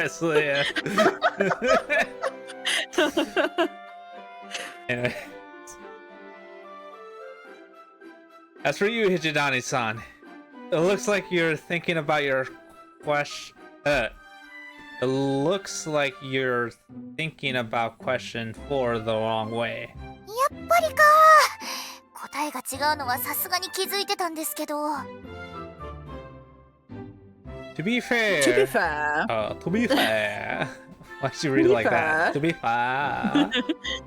swear. Yeah. Anyway. As for you, Hijidani-san, it looks like you're thinking about your question. It looks like you're thinking about question 4 the wrong way. やっぱりか答えが違うのはさすがに気づいてたんですけど To be fair. To be fair. To be fair. Why'd you read it like that? To be fair. To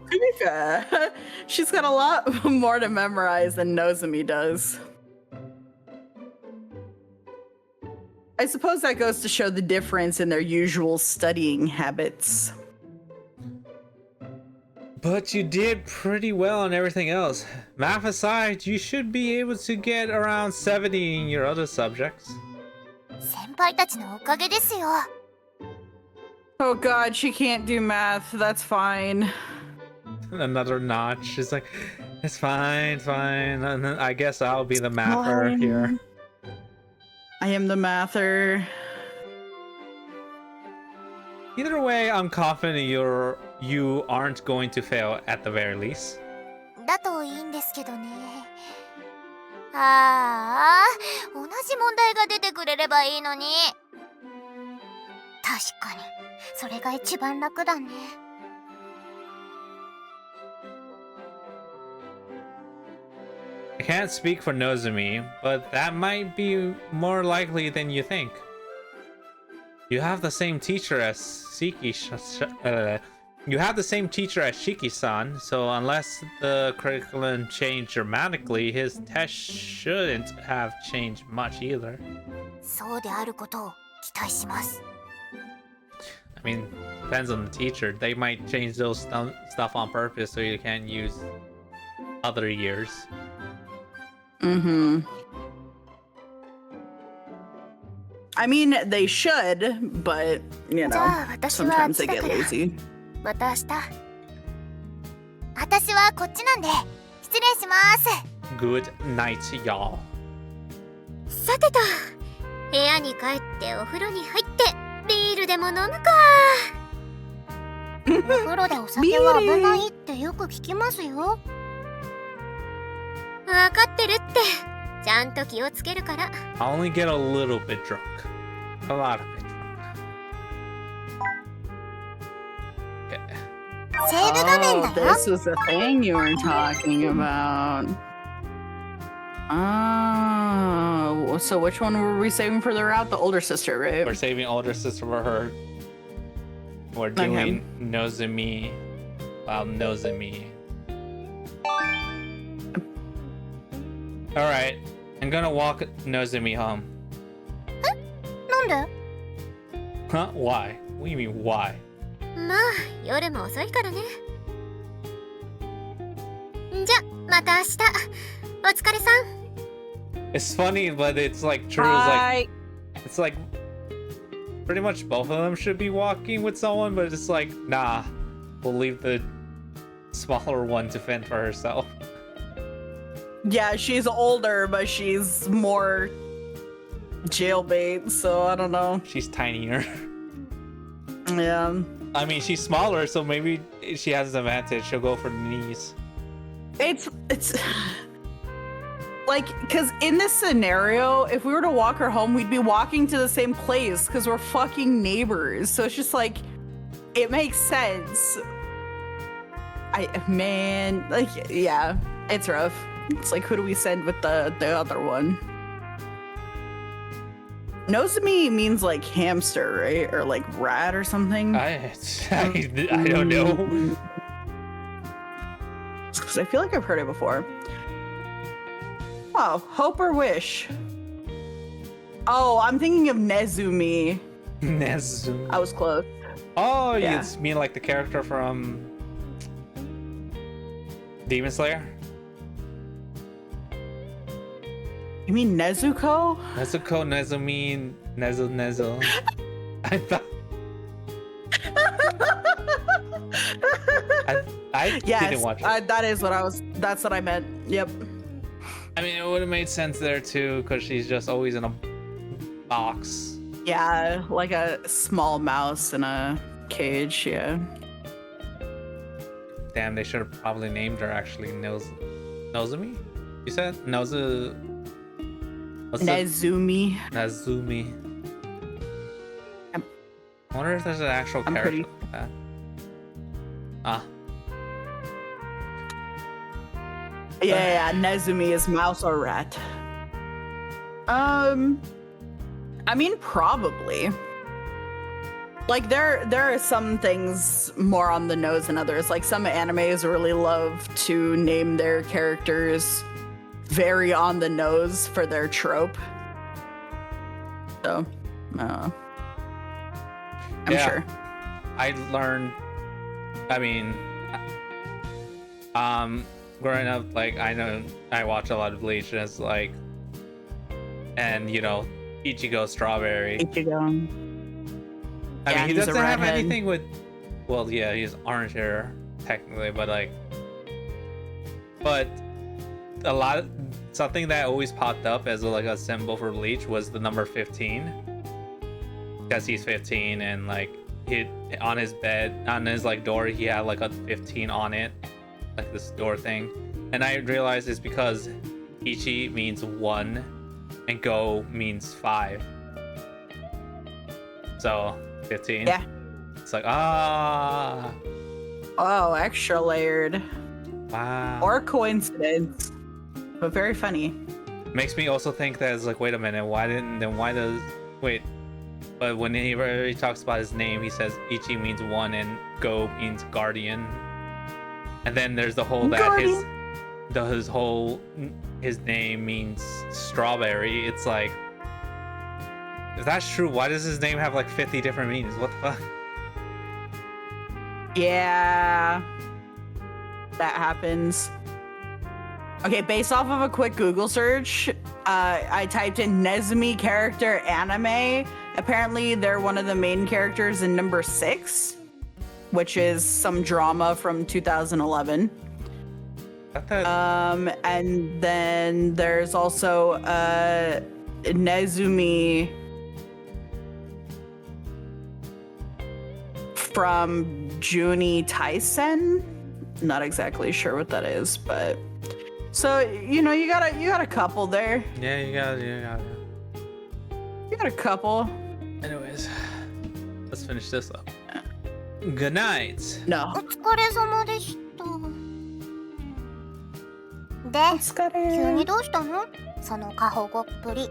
be fair, she's got a lot more to memorize than Nozomi does. I suppose that goes to show the difference in their usual studying habits. But you did pretty well on everything else. Math aside, you should be able to get around 70 in your other subjects. 先輩たちのおかげですよ。 Oh god, she can't do math. That's fine. Another notch. She's like, it's fine, fine. And then I guess I'll be the mather here. I am the mather. Either way, I'm confident you aren't going to fail at the very least. だといいんですけどね。ああ、同じ問題が出てくれればいいのに。確かに、それが一番楽だね。I can't speak for Nozomi, but that might be more likely than you think. You have the same teacher as Shiki-san, so unless the curriculum changed dramatically, his test shouldn't have changed much either. そうであることを期待します。 I mean, depends on the teacher. They might change those stuff on purpose so you can't use other years. Mm-hmm. I mean, they should, but, you know, sometimes they get lazy. また明日。私はこっちなんで、失礼します。 Good night, y'all. さてと、部屋に帰ってお風呂に入って、ビールでも飲むか。お風呂でお酒は危ないってよく聞きますよ。わかってるって。ちゃんと気をつけるから。I only get a little bit drunk. A lot of it drunk. Okay. セーブ画面 Oh, だよ。 this was the thing you were talking about. Oh, so which one were we saving for the route? The older sister, right? We're saving older sister for her. We're doing Nozomi. Well, Nozomi. Alright, I'm gonna walk Nozomi home. なんで？ Huh? Why? What do you mean, why? まあ、夜も遅いからね。じゃ、また明日。お疲れさん。 It's funny, but it's like true. It's like pretty much both of them should be walking with someone, but it's like, nah, we'll leave the smaller one to fend for herself. Yeah, she's older, but she's more jailbait, so I don't know. She's tinier. Yeah. I mean, she's smaller, so maybe she has an advantage. She'll go for the knees. It's like, because in this scenario, if we were to walk her home, we'd be walking to the same place because we're fucking neighbors. So it's just like, it makes sense. Man, like, yeah, it's rough. It's like, who do we send with the other one? Nozomi means like hamster, right? Or like rat or something. I don't know. Because I feel like I've heard it before. Oh, hope or wish? Oh, I'm thinking of Nezumi. Nezumi. I was close. Oh, Yeah. you mean like the character from Demon Slayer? You mean Nezuko? Nezuko, Nezumi, Nezo. I thought. I Yes, didn't watch it. That's what I meant. Yep. I mean, it would have made sense there too, because she's just always in a box. Yeah, like a small mouse in a cage, yeah. Damn, they should have probably named her actually Nozumi? You said? Nezumi. Nezumi. I'm- I wonder if there's an actual I'm character pretty- like that. Ah. Yeah, Nezumi is mouse or rat. I I mean, probably. Like there are some things more on the nose than others. Like some animes really love to name their characters very on the nose for their trope. So, I'm sure. I learned. I mean, growing up, like I watch a lot of Bleach, and it's like, and you know, Ichigo Strawberry. Ichigo. I Yeah, mean, he he's a doesn't have redhead. anything with. Well, yeah, he's orange hair technically, but like, something that always popped up as like a symbol for Bleach was the number 15, because he's 15, and like on his bed, on his like door, he had like a 15 on it, like this door thing, and I realized it's because Ichi means 1 and Go means 5, so 15. Yeah. It's like, ah. Oh, extra layered. Wow. Or coincidence. But very funny. Makes me also think that it's like, wait a minute, but when he talks about his name, he says Ichi means 1 and Go means guardian. And then there's the whole that his name means strawberry. It's like, if that's true, why does his name have like 50 different meanings? What the fuck? Yeah. That happens. Okay, based off of a quick Google search, I typed in Nezumi character anime. Apparently, they're one of the main characters in number 6, which is some drama from 2011. And then there's also Nezumi from Juni Taisen. Not exactly sure what that is, but so you know, you got a couple there. Yeah, you got You got a couple. Anyways, let's finish this up. Good night. No. お疲れ様でしたで、急にどうしたのその過保護っぷり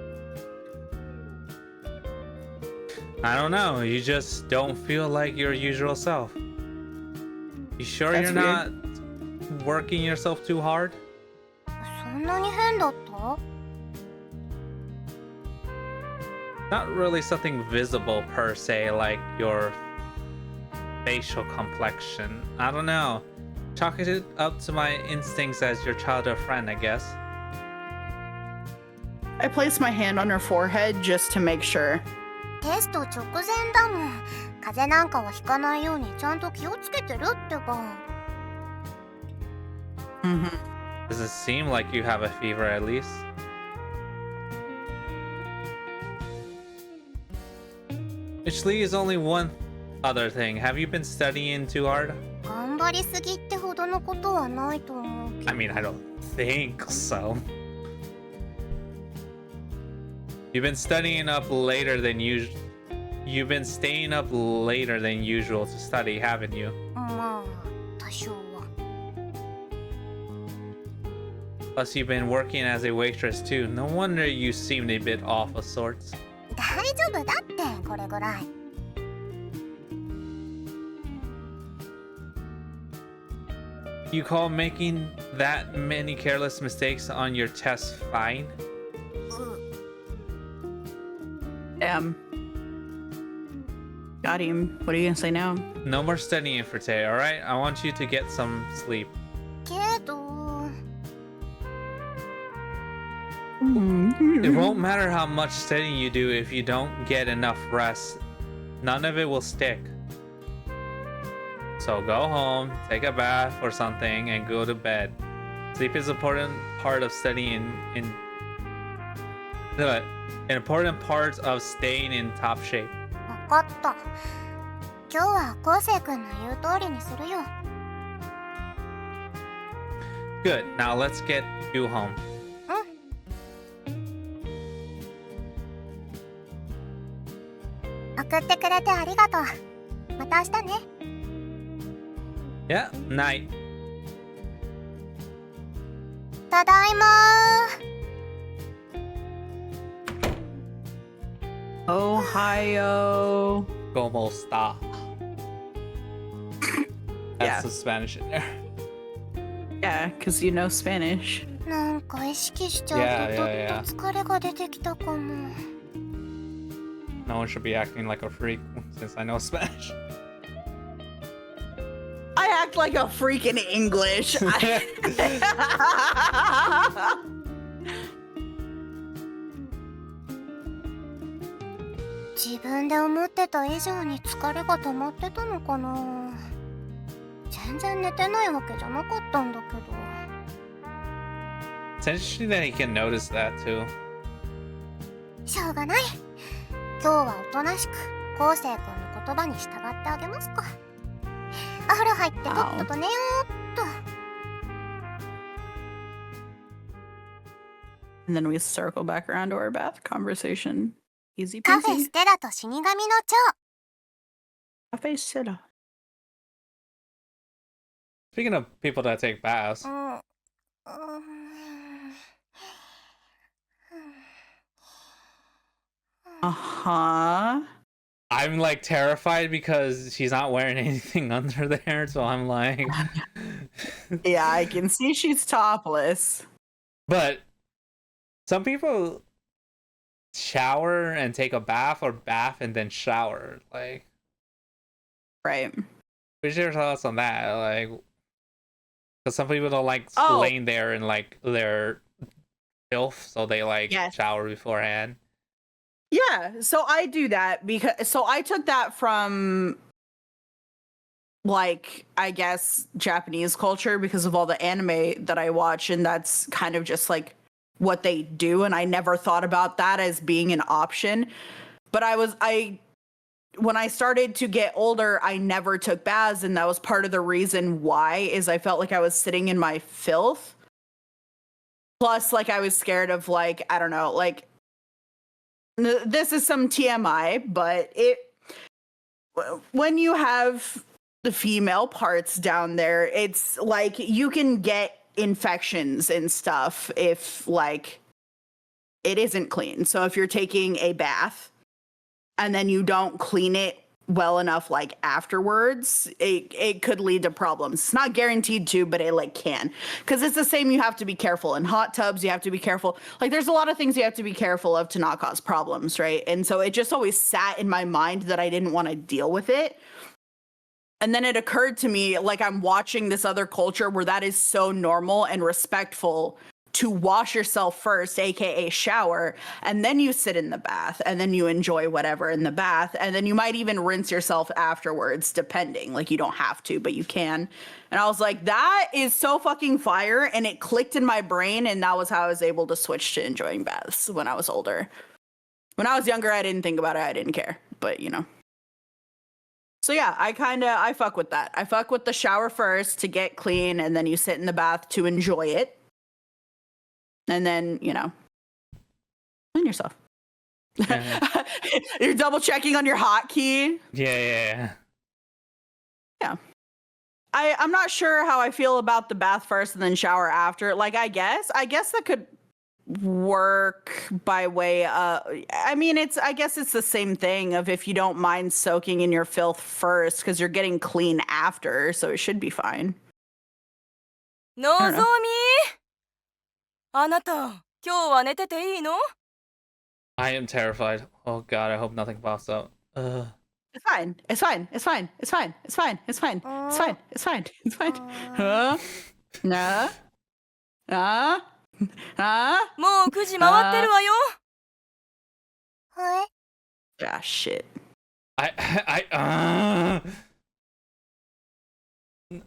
I don't know. You just don't feel like your usual self. You sure That's you're not working yourself too hard? そんなに変だった Not really something visible per se, like your facial complexion. I don't know. Chalk it up to my instincts as your childhood friend, I guess. I placed my hand on her forehead just to make sure. テスト直前だもん風邪なんかはひかないようにちゃんと気をつけてるってば Does it seem like you have a fever at least? Which leaves only one other thing. Have you been studying too hard? 頑張りすぎってほどのことはないと思うけど I mean, I don't think so. You've been studying up later than usual. You've been staying up later than usual to study, haven't you? まあ多少は Plus, you've been working as a waitress too. No wonder you seemed a bit off of sorts. 大丈夫だってこれぐらい You call making that many careless mistakes on your test fine? Damn. Got him. What are you gonna say now? No more studying for today, alright? I want you to get some sleep. けど It won't matter how much studying you do if you don't get enough rest. None of it will stick. So go home, take a bath or something, and go to bed. Sleep is an important part of studying an important part of staying in top shape. 分かった今日は昴生君の言う通りにするよ Good, now let's get you home. 送ってくれてありがとうまた明日ね Yeah, night. ただいま Oh Ohio. Como esta? That's Yeah. the Spanish in there. Yeah, because you know Spanish. なんか意識しちゃう Yeah, と yeah, どっと疲れが出てきたかも。 No one should be acting like a freak since I know Spanish. I act like a freak in English. 自分で思ってた以上に疲れが溜まってたのかな。全然寝てないわけじゃなかったんだけど。 It's interesting that he can notice that too. しょうがない。今日はおとなしく昴生君の言葉に従ってあげますか。お風呂入ってとっとと寝ようっと。 And then we circle back around to our bath conversation. Easy カフェ peasy. ステラと死神の蝶。 Café Stella. Speaking of people that take baths, うん。Uh-huh. I'm like terrified because she's not wearing anything under there, so I'm like Yeah, I can see she's topless. But some people shower and take a bath or bath and then shower. Like, Right. what's your thoughts on that? Like, because some people don't like Oh. laying there in like their filth, so they like Yes. shower beforehand. Yeah, so I do that because I took that from like I guess Japanese culture because of all the anime that I watch, and that's kind of just like what they do, and I never thought about that as being an option. But when I started to get older, I never took baths, and that was part of the reason why is I felt like I was sitting in my filth. Plus, like I was scared of like, I don't know, like this is some TMI, but when you have the female parts down there, it's like you can get infections and stuff if like it isn't clean. So if you're taking a bath and then you don't clean it well enough like afterwards, it could lead to problems. It's not guaranteed to, but it like can, because it's the same. You have to be careful in hot tubs. You have to be careful, like there's a lot of things you have to be careful of to not cause problems, right? And so it just always sat in my mind that I didn't want to deal with it. And then it occurred to me, like I'm watching this other culture where that is so normal and respectful to wash yourself first, aka shower, and then you sit in the bath, and then you enjoy whatever in the bath, and then you might even rinse yourself afterwards, depending. Like you don't have to, but you can. And I was like, that is so fucking fire, and it clicked in my brain, and that was how I was able to switch to enjoying baths when I was older. When I was younger, I didn't think about it, I didn't care, but you know. So yeah, I fuck with that. I fuck with the shower first to get clean, and then you sit in the bath to enjoy it. And then, you know, clean yourself. Yeah. You're double checking on your hotkey. Yeah. I'm not sure how I feel about the bath first and then shower after. Like, I guess that could work by way of, I mean, I guess it's the same thing of if you don't mind soaking in your filth first because you're getting clean after, so it should be fine. のぞみ、あなた、今日は寝てていいの？ I am terrified. Oh god, I hope nothing pops up. It's fine. It's fine. It's fine. It's fine. It's fine. It's fine. It's fine. It's fine. It's fine. Huh? Nah. Ah. Ah. もう9時回ってるわよ。はい。 Ah, shit.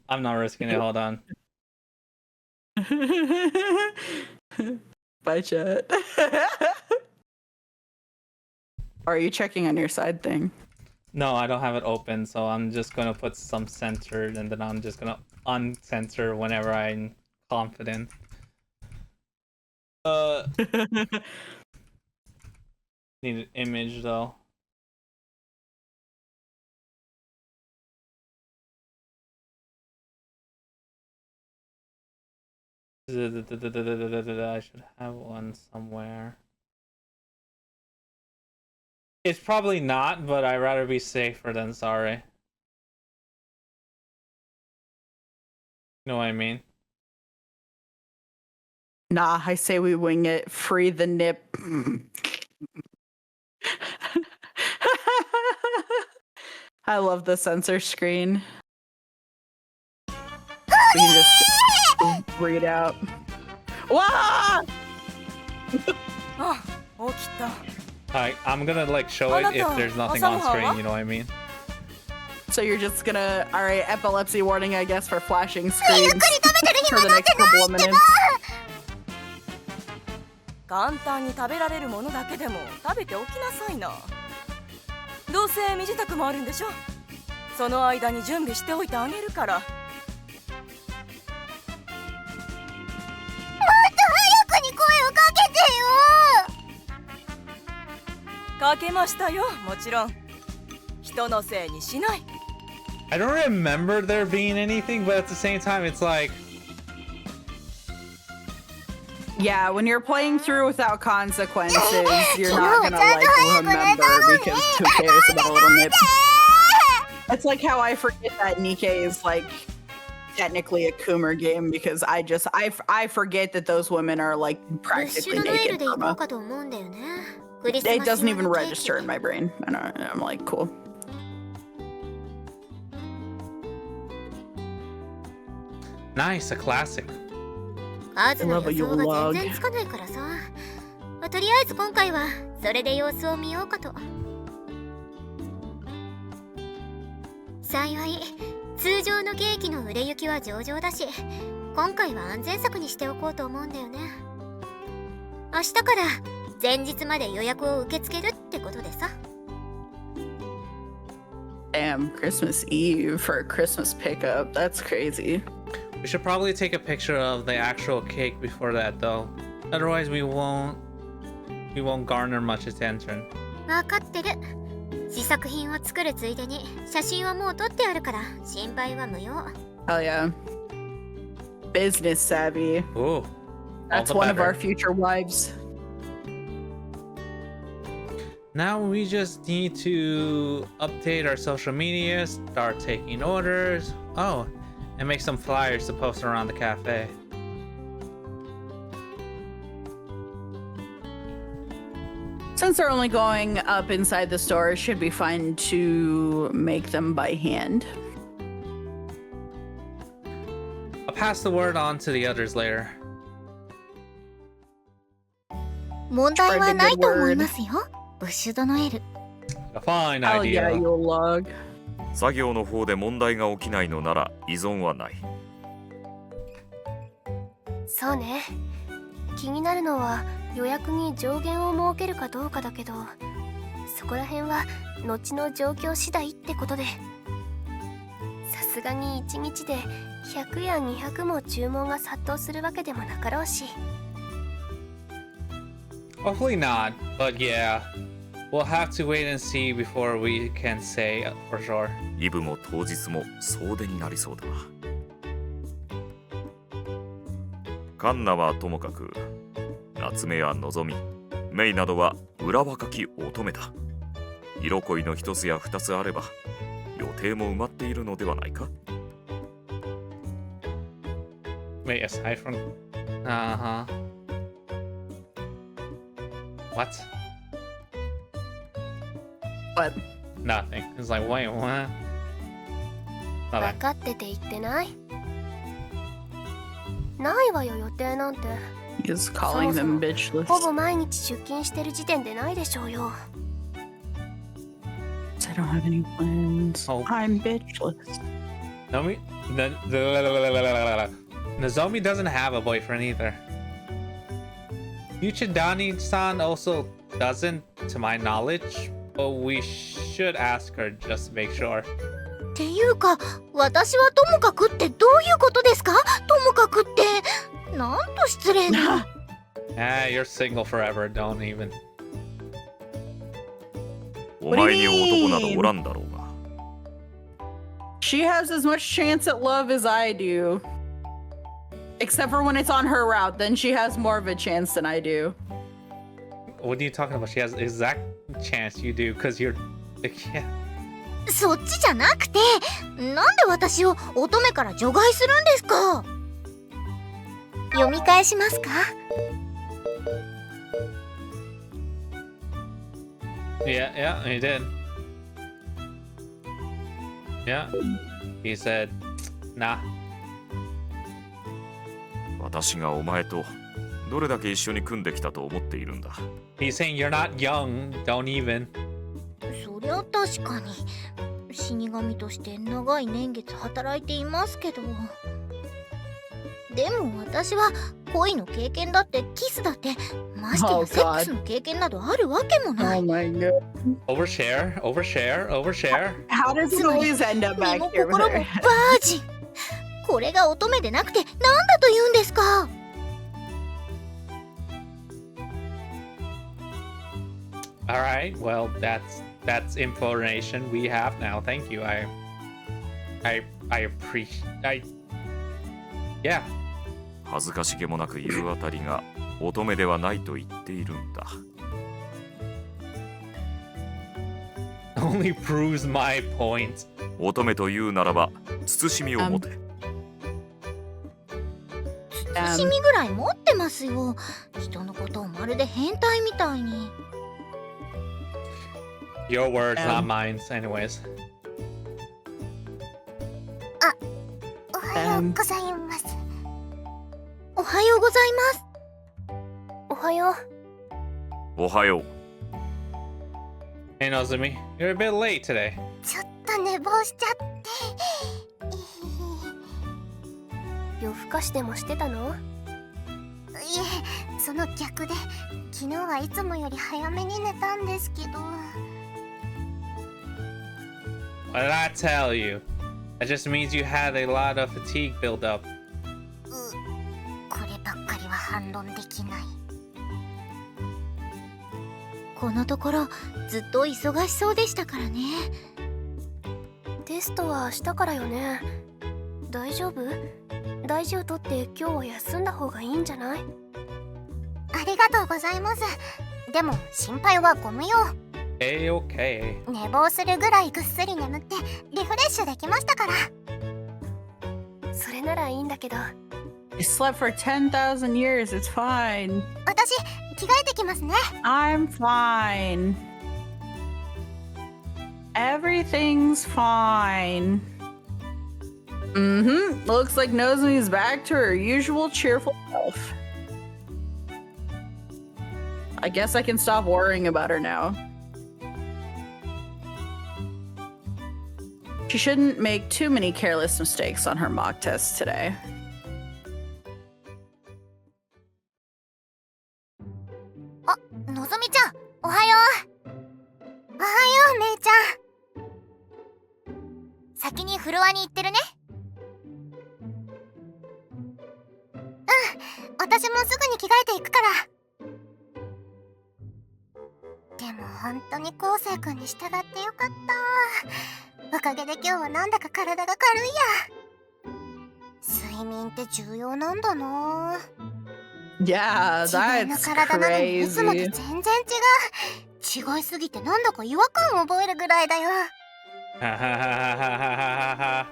I'm not risking it. Hold on. Bye, chat. Are you checking on your side thing? No, I don't have it open, so I'm just gonna put some censored, and then I'm just gonna uncensor whenever I'm confident. Need an image though. I should have one somewhere. It's probably not, but I'd rather be safer than sorry. You know what I mean? Nah, I say we wing it. Free the nip. I love the censor screen. We can just read out. Wow! あ、起きた。 I'm gonna like show it if there's nothing on screen, you know what I mean? So you're just gonna, alright, epilepsy warning, I guess, for flashing screens for the next couple of minutes. 簡単に食べられるものだけでも食べておきなさいな。どうせ身支度もあるんでしょ。その間に準備しておいてあげるから。もっと早くに声をかけてよ。かけましたよ、もちろん。人のせいにしない。I don't remember there being anything, but at the same time, it's like... Yeah, when you're playing through without consequences, you're not gonna like remember because who cares about a little nip? It's like how I forget that Nikkei is like technically a Coomer game because I forget that those women are like practically naked. It doesn't even register in my brain. And I'm like, cool. Nice, a classic. アズの予想が全然つかないからさ。とりあえず今回はそれで様子を見ようかと。幸い通常のケーキの売れ行きは上々だし、今回は安全策にしておこうと思うんだよね。明日から前日まで予約を受け付けるってことでさ。Damn, Christmas Eve for a Christmas pickup. That's crazy. We should probably take a picture of the actual cake before that, though. Otherwise, we won't garner much attention. わかってる。試作品を作るついでに写真はもう撮ってあるから心配は無用。Hell yeah. Business savvy. Ooh. That's one of our future wives. Now we just need to update our social media, start taking orders. Oh, and make some flyers to post around the cafe. Since they're only going up inside the store, it should be fine to make them by hand. I'll pass the word on to the others later. 問題はないと思いますよ。ブッシュドノエル。A fine Oh yeah, idea. you'll log. 作業の方で問題が起きないのなら依存はない。そうね。気になるのは予約に上限を設けるかどうかだけど、そこら辺は後の状況次第ってことで。さすがに1日で100や200も注文が殺到するわけでもなかろうし。Hopefully not, but yeah. We'll have to wait and see before we can say for sure. イブも当日も総出になりそうだな。カンナはともかく、夏目やのぞみ、メイなどは裏若き乙女だ。色恋の一つや二つあれば、予定も埋まっているのではないか。Wait, aside from... Uh-huh. What? What? Nothing. It's like, wait, what? 分かってて言ってない？ないわよ、予定なんて。 He's calling them bitchless. ほぼ毎日出勤してる時点でないでしょうよ。I don't have any plans. Oh. I'm bitchless. Nozomi doesn't have a boyfriend either. Yuchidani-san also doesn't, to my knowledge, but we should ask her just to make sure. っていうか、私はともかくってどういうことですか？ともかくって、なんと失礼な。Ah, you're single forever, don't even. お前に男などおらんだろうが。She has as much chance at love as I do. Except for when it's on her route, then she has more of a chance than I do. What are you talking about? She has exact chance you do, because you're. Yeah. そっちじゃなくて、なんで私を乙女から除外するんですか。読み返しますか。Yeah, yeah, he did. Yeah. He said, nah. 私がお前とどれだけ一緒に組んできたと思っているんだ。 He's saying you're not young, don't even. そりゃ確かに死神として長い年月働いていますけど、でも私は恋の経験だってキスだってましてやセックスの経験などあるわけもない。 Oh my god. Overshare, overshare, overshare. How does it always end up 身 back も here with 心も her? バージン。これが乙女でなくてなんだと言うんですか。 All right, well, that's information we have now. Thank you. I appreciate. Yeah. 恥ずかしげもなく言うあたりが乙女ではないと言っているんだ。 Only proves my point. 乙女というならば慎みを持て。慎みぐらい持ってますよ。人のことをまるで変態みたいに。 Your words, not mine. Anyways. おはようございます。おはようございます。おはよう。おはよう。 Hey, Nozumi, you're a bit late today. ちょっと寝坊しちゃって。夜更かしでもしてたの？いえ、その逆で昨日はいつもより早めに寝たんですけど。 What did I tell you? That just means you had a lot of fatigue build up. こればっかりは反論できない。このところずっと忙しそうでしたからね。テストは明日からよね。大丈夫？大事をとって今日は休んだ方がいいんじゃない？ありがとうございます。でも心配はご無用。 Okay. 寝坊するぐらいぐっすり眠ってリフレッシュできましたから。それならいいんだけど。 You slept for 10,000 years. It's fine. 私着替えてきますね。 I'm fine. Everything's fine. Looks like Nozomi's back to her usual cheerful self. I guess I can stop worrying about her now. She shouldn't make too many careless mistakes on her mock test today. のぞみちゃん、おはよう。おはよう、めいちゃん。先にフロアに行ってるね。私もすぐに着替えていくから。でも本当に昴生君に従ってよかった。おかげで今日はなんだか体が軽いや。睡眠って重要なんだな。 Yeah, 自分の that's 体なのにいつもと crazy. 全然違う。違いすぎてなんだか違和感を覚えるぐらいだよ。 Ha ha ha ha ha ha ha.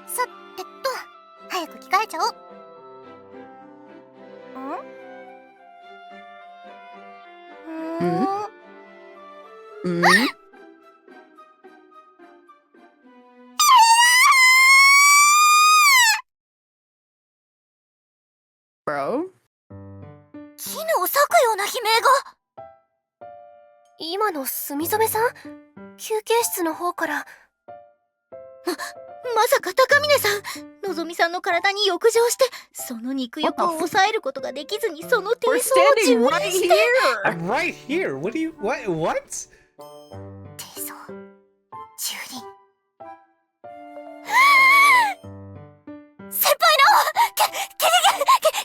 さてと、早く着替えちゃおう。Mm? Bro? 絹を裂くような悲鳴が。今の墨染さん？休憩室の方から。まさか高峰さん、のぞみさんの体に浴場して、その肉欲を抑えることができずにその低層 We're を standing 蹂 right 躙して。 here! I'm right here. What do you what? 低層、蹂躙。先輩の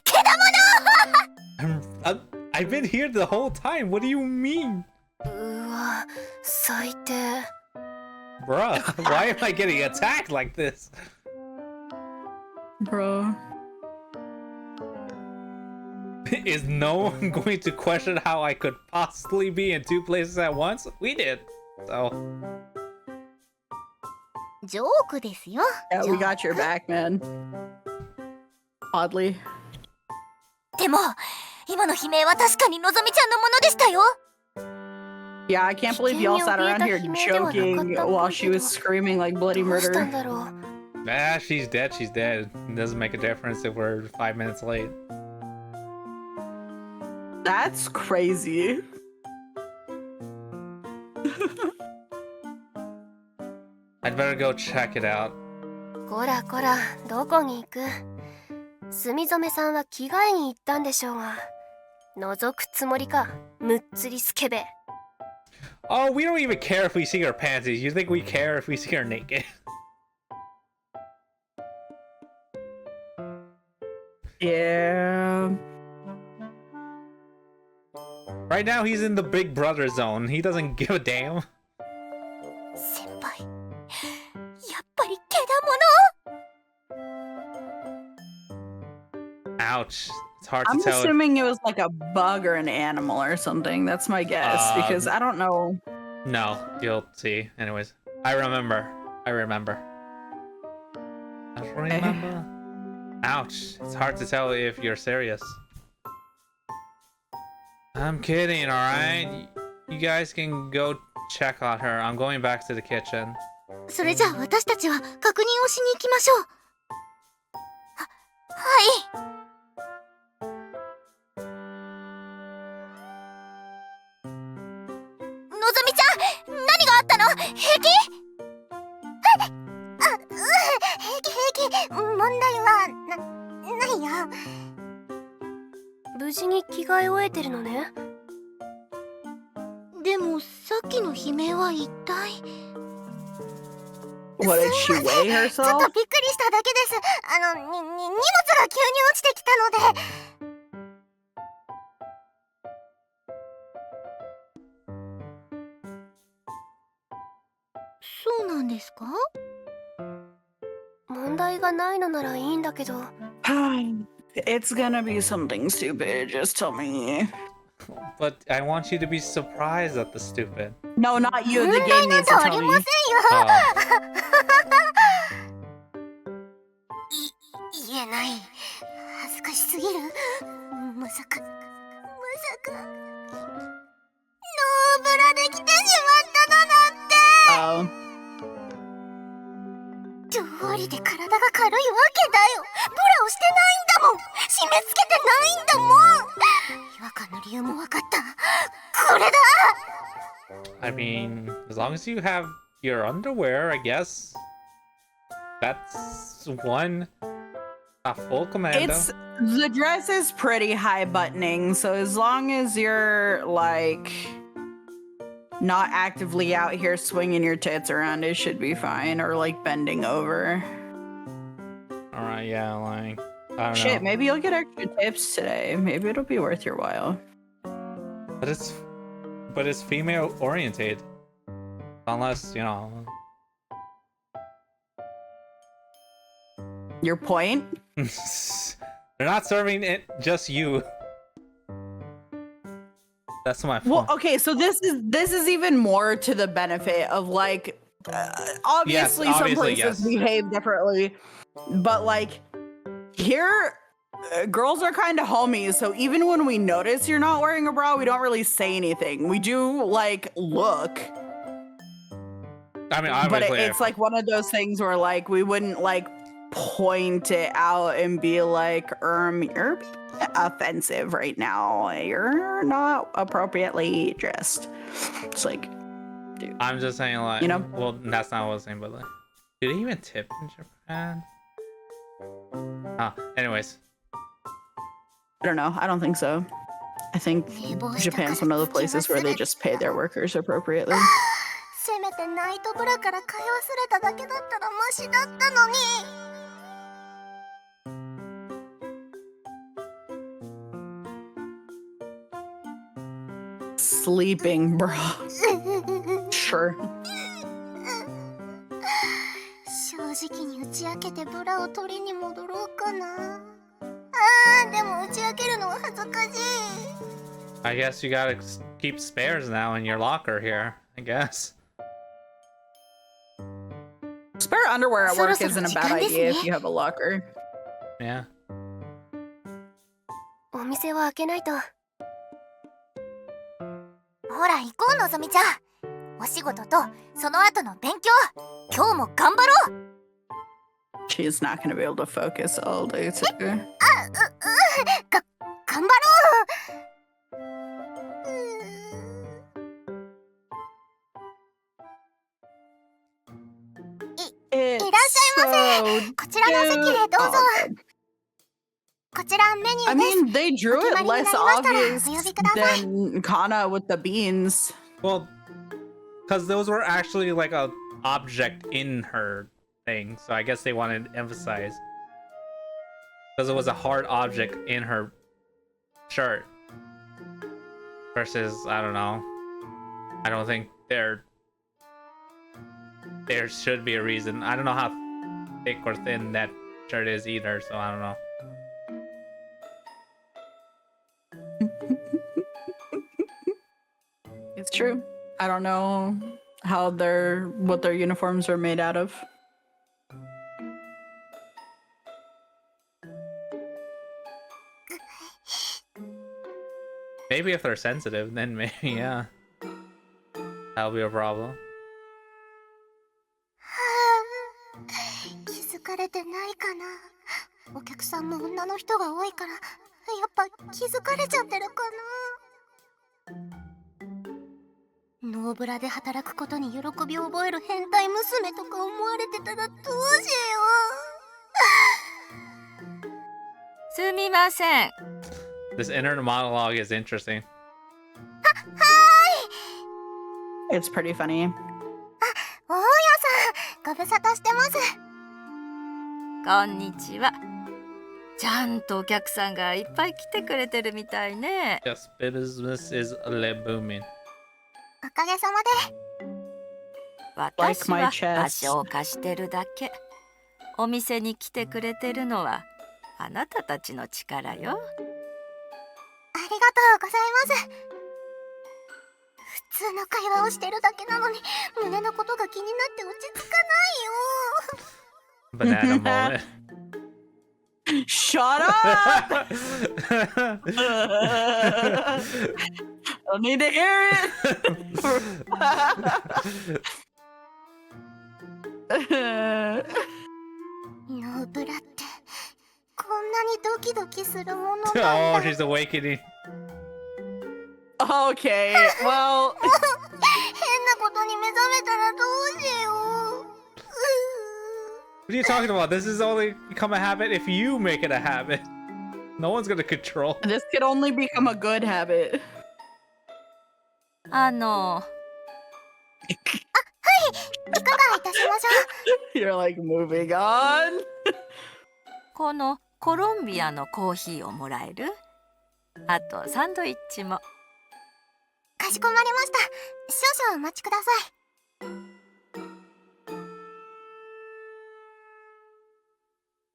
けだもの。 I've been here the whole time. What do you mean? うわ、最低。 Bruh, why am I getting attacked like this? Bro. Is no one going to question how I could possibly be in two places at once? We did. So ジョークですよ。 Yeah, ジョ we ーク got your back, man. Oddly. でも今の悲鳴は確かにのぞみちゃんのものでしたよ。 Yeah, I can't believe y'all sat around here joking while she was screaming like bloody どうしたん murder. だろう。 ah, she's dead. She's dead. It doesn't make a difference if we're 5 minutes late. That's crazy. I'd better go check it out. こらこら、どこに行く？墨染さんは着替えに行ったんでしょうが、覗くつもりか、むっつりスケベ。 Oh, we don't even care if we see her panties. You think we care if we see her naked? Yeah. Right now, he's in the big brother zone. He doesn't give a damn. 先輩やっぱりけだもの。 Ouch. It's hard to I'm tell. assuming it was like a bug or an animal or something. That's my guess because I don't know. No, you'll see. Anyways, I remember. I remember. Ouch. It's hard to tell if you're serious. I'm kidding, alright? You guys can go check on her. I'm going back to the kitchen. それじゃあ私たちは確認をしに行きましょう。はい。のぞみちゃん、何があったの？平気？平気。問題はないよ。無事に着替え終えてるのね。でもさっきの悲鳴は一体。 What did she weigh ちょっ herself? とびっくりしただけです。荷物が急に落ちてきたので。そうなんですか？問題がないのならいいんだけど。It's gonna be something stupid. Just tell me. But I want you to be surprised at the stupid. No, not you. The game needs to tell me. Oh. 言えない。恥ずかしすぎる。まさか。ノーブラで来てしまっただなんて。どうりで体が軽いわけだよ。ブラをしてないんだもん。締め付けてないんだもん。違和感の理由も分かった。これだ。 I mean, as long as you have your underwear, I guess. That's one. A full commando. The dress is pretty high buttoning, so as long as you're like not actively out here swinging your tits around, it should be fine, or like bending over. Alright, yeah, like I don't Shit, know. maybe you'll get extra tips today. Maybe it'll be worth your while. But it's female oriented. Unless, you know. Your point? They're not serving it just you. That's my point. Well, okay, so this is even more to the benefit of like obviously some obviously, places yes. behave differently, but like here girls are kind of homies, so even when we notice you're not wearing a bra, we don't really say anything. We do like look, I mean, but obviously, it's like one of those things where like we wouldn't like point it out and be like, you're offensive right now. You're not appropriately dressed. It's like, dude. I'm just saying, like, You know? Well, that's not what I was saying, but like, do they even tip in Japan? Anyways. I don't know. I don't think so. I think Japan's one of the places where they just pay their workers appropriately. せめてナイトブラから買い忘れただけだったらマシだったのに。 Sleeping, bro. Sure. 正直に打ち明けてブラを取りに戻ろうかな。あでも打ち明けるのは恥ずかしい。 I guess you gotta keep spares now in your locker here. I guess. Spare underwear at work そろそろ isn't a bad 時間ですね。 idea if you have a locker. Yeah. お店は開けないと。ほら行こうのぞみちゃん。お仕事とその後の勉強、今日も頑張ろう。 She's not gonna be able to focus all day too. 頑張ろう。 It's いらっしゃいませ。 so こちらの席でどうぞ。 cute. こちらメニュ I ーです。 mean, they drew it less obvious お呼びください。 than Kana with the beans. Well, because those were actually like a object in her thing, so I guess they wanted to emphasize. Because it was a hard object in her shirt. Versus, I don't know. I don't think there should be a reason. I don't know how thick or thin that shirt is either, so I don't know. It's true. I don't know what their uniforms are made out of. Maybe if they're sensitive, then maybe, yeah. That'll be a problem. 気づかれてないかな。お客さんも女の人が多いから、やっぱ気づかれちゃってるかな。ノーブラで働くことに喜びを覚える変態娘とか思われてたらどうしよう。すみません。 This inner monologue is interesting. It's pretty funny. 大家さん、ご無沙汰してます。こんにちは。ちゃんとお客さんがいっぱい来てくれてるみたいね。 Yes, business is booming. おかげさまで。私 my は chest. 場所を貸してるだけ。お店に来てくれてるのはあなたたちの力よ。ありがとうございます。普通の会話をしてるだけなのに、胸のことが気になって落ち着かないよ。 Banana moment. Shut up! Don't need to hear it. ノーブラってこんなにドキドキするものなん Oh, だ。 she's awakening. Okay, well, 変なことに目覚めたらどうしよう。 What are you talking about? This is only become a habit if you make it a habit. No one's gonna control. this could only become a good habit. いかがいたしましょう。 You're like moving on. このコロンビアのコーヒーをもらえる？あとサンドイッチも。かしこまりました。少々お待ちください。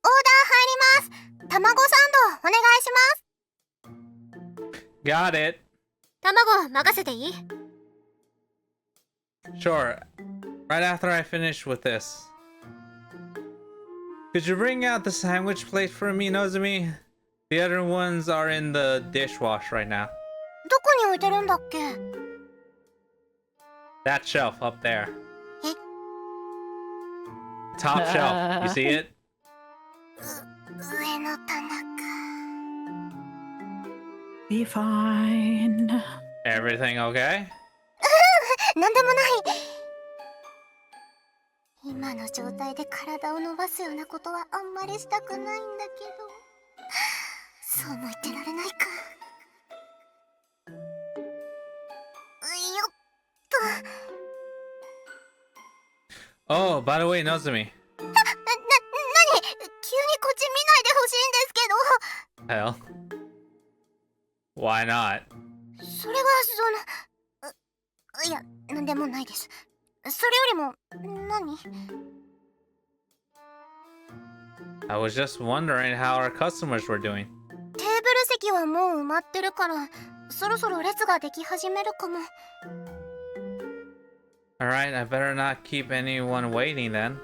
オーダー入ります。卵サンドお願いします。 Got it. 卵任せていい？ Sure. Right after I finish with this. Could you bring out the sandwich plate for me, Nozomi? The other ones are in the dishwash right now. どこに置いてるんだっけ？ That shelf up there. え？ Top shelf. You see it? 上の棚か。 Be fine. Everything okay? なんでもない。今の状態で体を伸ばすようなことはあんまりしたくないんだけど、そうも言ってられないか。よっと。 Oh, by the way, Nozomi. 急にこっち見ないでほしいんですけど。 Hell. Why not? それはいや、なんでもないです。それよりも、何？ I was just wondering how our customers were doing. ーブル席はもう埋まってるから、そろそろ列ができ始めるかも。Alright, I better not keep anyone waiting then.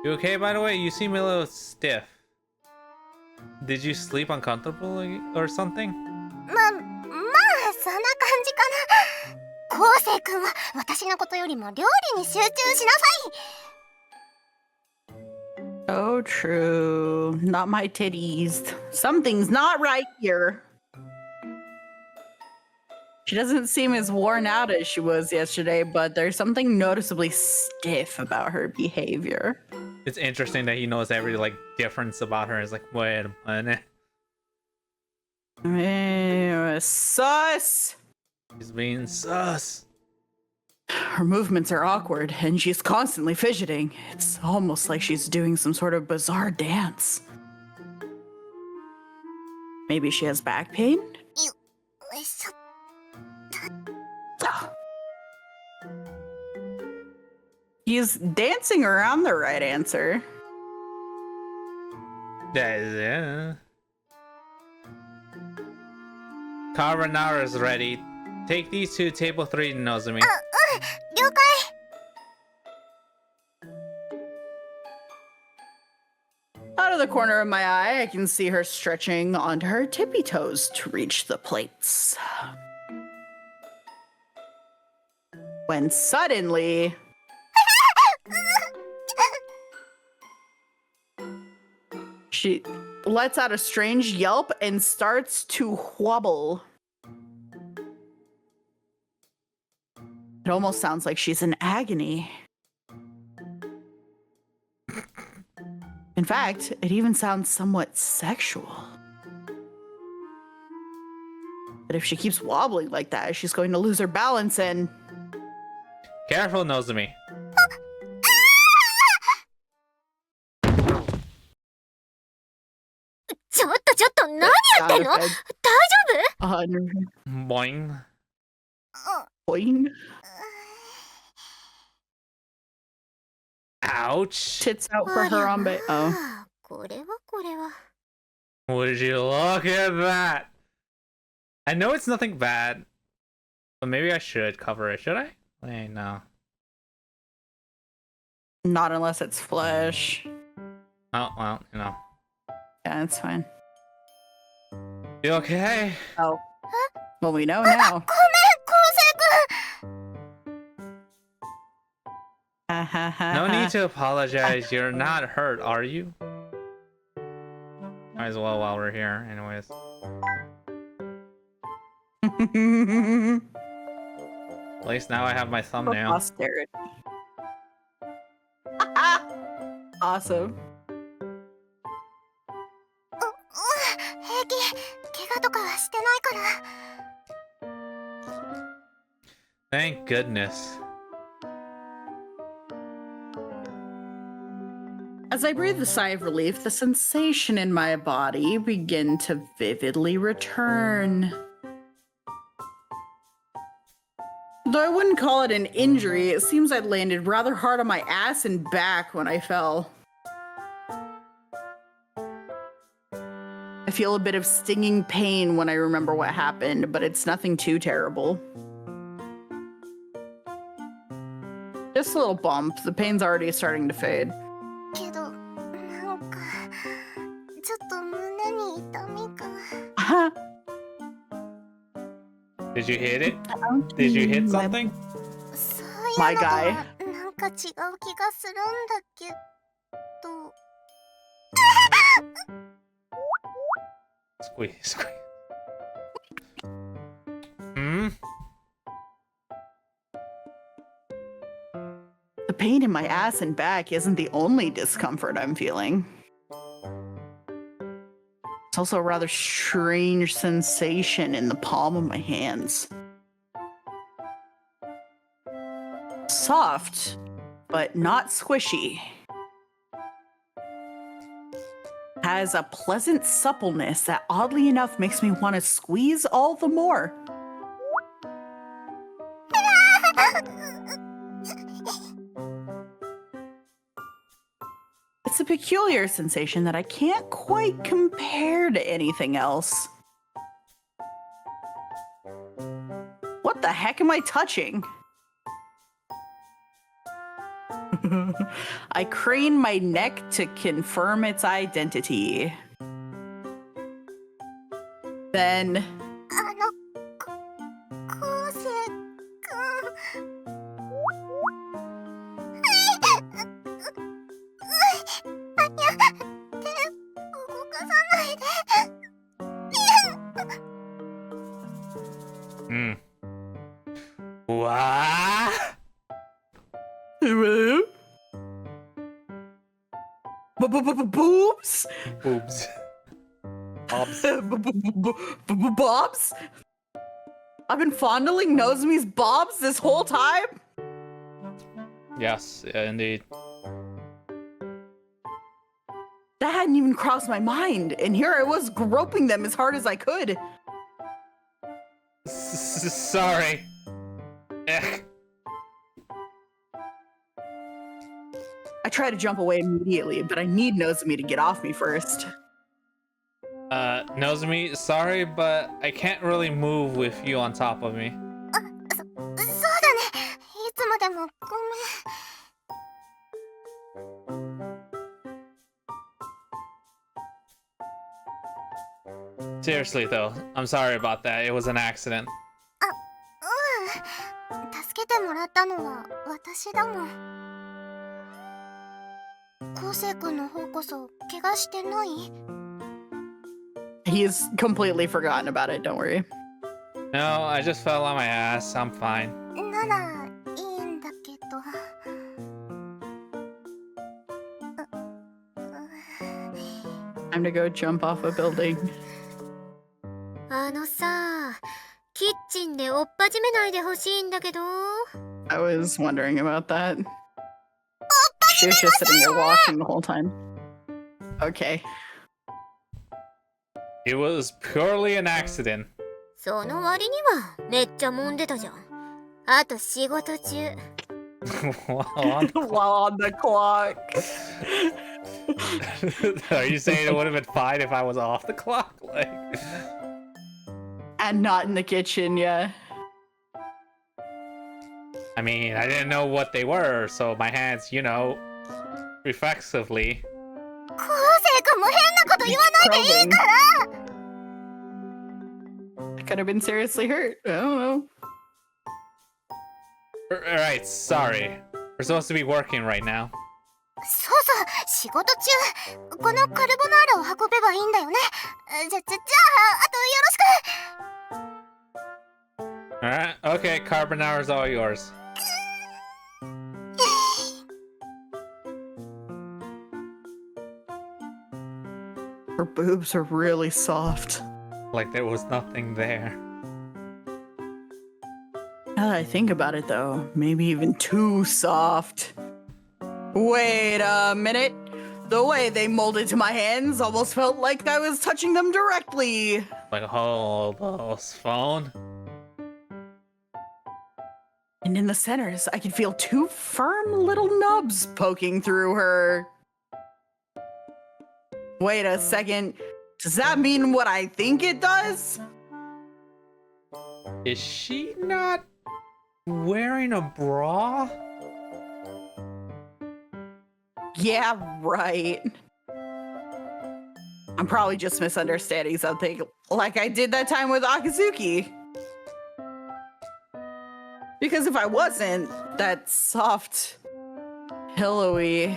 You okay, by the way? You seem a little stiff. Did you sleep uncomfortably or something? まあ、そんな感じかな。昴生君は私のことよりも料理に集中しなさい。 Oh, true. Not my titties. Something's not right here. She doesn't seem as worn out as she was yesterday, but there's something noticeably stiff about her behavior. It's interesting that he knows every like difference about her. It's like, wait a minute. Sus! He's being sus. Her movements are awkward, and she's constantly fidgeting. It's almost like she's doing some sort of bizarre dance. Maybe she has back pain? He's dancing around the right answer. Yeah. Carbonara is ready. Take these to table 3, Nozomi. 了解。 Out of the corner of my eye, I can see her stretching onto her tippy toes to reach the plates. When suddenly... she lets out a strange yelp and starts to wobble. It almost sounds like she's in agony. In fact, it even sounds somewhat sexual. But if she keeps wobbling like that, she's going to lose her balance and... Careful, Nozomi. ちょっと何やってんの？大丈 Boing. 夫？ Boing. Ouch. Tits out for Harambe. Oh. これは。 Would you look at that? I know it's nothing bad, but maybe I should cover it. Should I? Wait, no. Not unless it's flesh. Oh, well, you know. Yeah, it's fine. You okay? Oh. Well, we know now. ごめん、昴生 No need to apologize. You're not hurt, are you? Might as well while we're here, anyways. At least now I have my thumbnail. Posterity. Awesome. 平気。怪我とかはしてないから。 Thank goodness. As I breathe a sigh of relief, the sensation in my body begin to vividly return. Though I wouldn't call it an injury, it seems I'd landed rather hard on my ass and back when I fell. I feel a bit of stinging pain when I remember what happened, but it's nothing too terrible. Just a little bump. The pain's already starting to fade. けど、なんか、ちょっと胸に痛みが。 Did you hit it? Did you hit something? そういうの My と guy. はなんか違う気がするんだけど。 Squeeze. Hmm? The pain in my ass and back isn't the only discomfort I'm feeling. It's also a rather strange sensation in the palm of my hands. Soft, but not squishy. Has a pleasant suppleness that oddly enough makes me want to squeeze all the more. It's a peculiar sensation that I can't quite compare to anything else. What the heck am I touching? I crane my neck to confirm its identity. Then 昴生くん。あにゃ、手動かさないで。Hmm. What? Hello? Boobs? Boobs. Bobs. Bobs? I've been fondling Nozomi's bobs this whole time? Yes, indeed. That hadn't even crossed my mind, and here I was groping them as hard as I could. Sorry. Ugh. I try to jump away immediately, but I need Nozomi to get off me first. Nozomi, sorry, but I can't really move with you on top of me. そうだね。いつまでもごめん。 Seriously though, I'm sorry about that. It was an accident. 助けてもらったのは私だもん。昴生くんの方こそ怪我してない？ He's completely forgotten about it, don't worry. No, I just fell on my ass. I'm fine. ならいいんだけど。Time to go jump off a building. あのさ、キッチンで追っ始めないでほしいんだけど。 I was wondering about that. She was just sitting there watching the whole time. Okay. It was purely an accident. その割にはめっちゃ揉んでたじゃん。あと仕事中。What? While on the clock. Are you saying it would have been fine if I was off the clock? Like, And not in the kitchen, yeah. I mean, I didn't know what they were, so my hands, you know, reflexively. 昴生くんも変なこと言わないでいいから。 I could have been seriously hurt. I don't know. Alright, sorry. We're supposed to be working right now. そうそう、仕事中。このカルボナーラを運べばいいんだよね。じゃあ、あとよろしく。 Alright, okay, carbonara's all yours. Her boobs are really soft. Like there was nothing there. Now that I think about it, though, maybe even too soft. Wait a minute. The way they molded to my hands almost felt like I was touching them directly. Like, hold those phone. And in the centers, I could feel two firm little nubs poking through her. Wait a second. Does that mean what I think it does? Is she not wearing a bra? Yeah, right. I'm probably just misunderstanding something, like I did that time with Akazuki. Because if I wasn't, that soft, pillowy.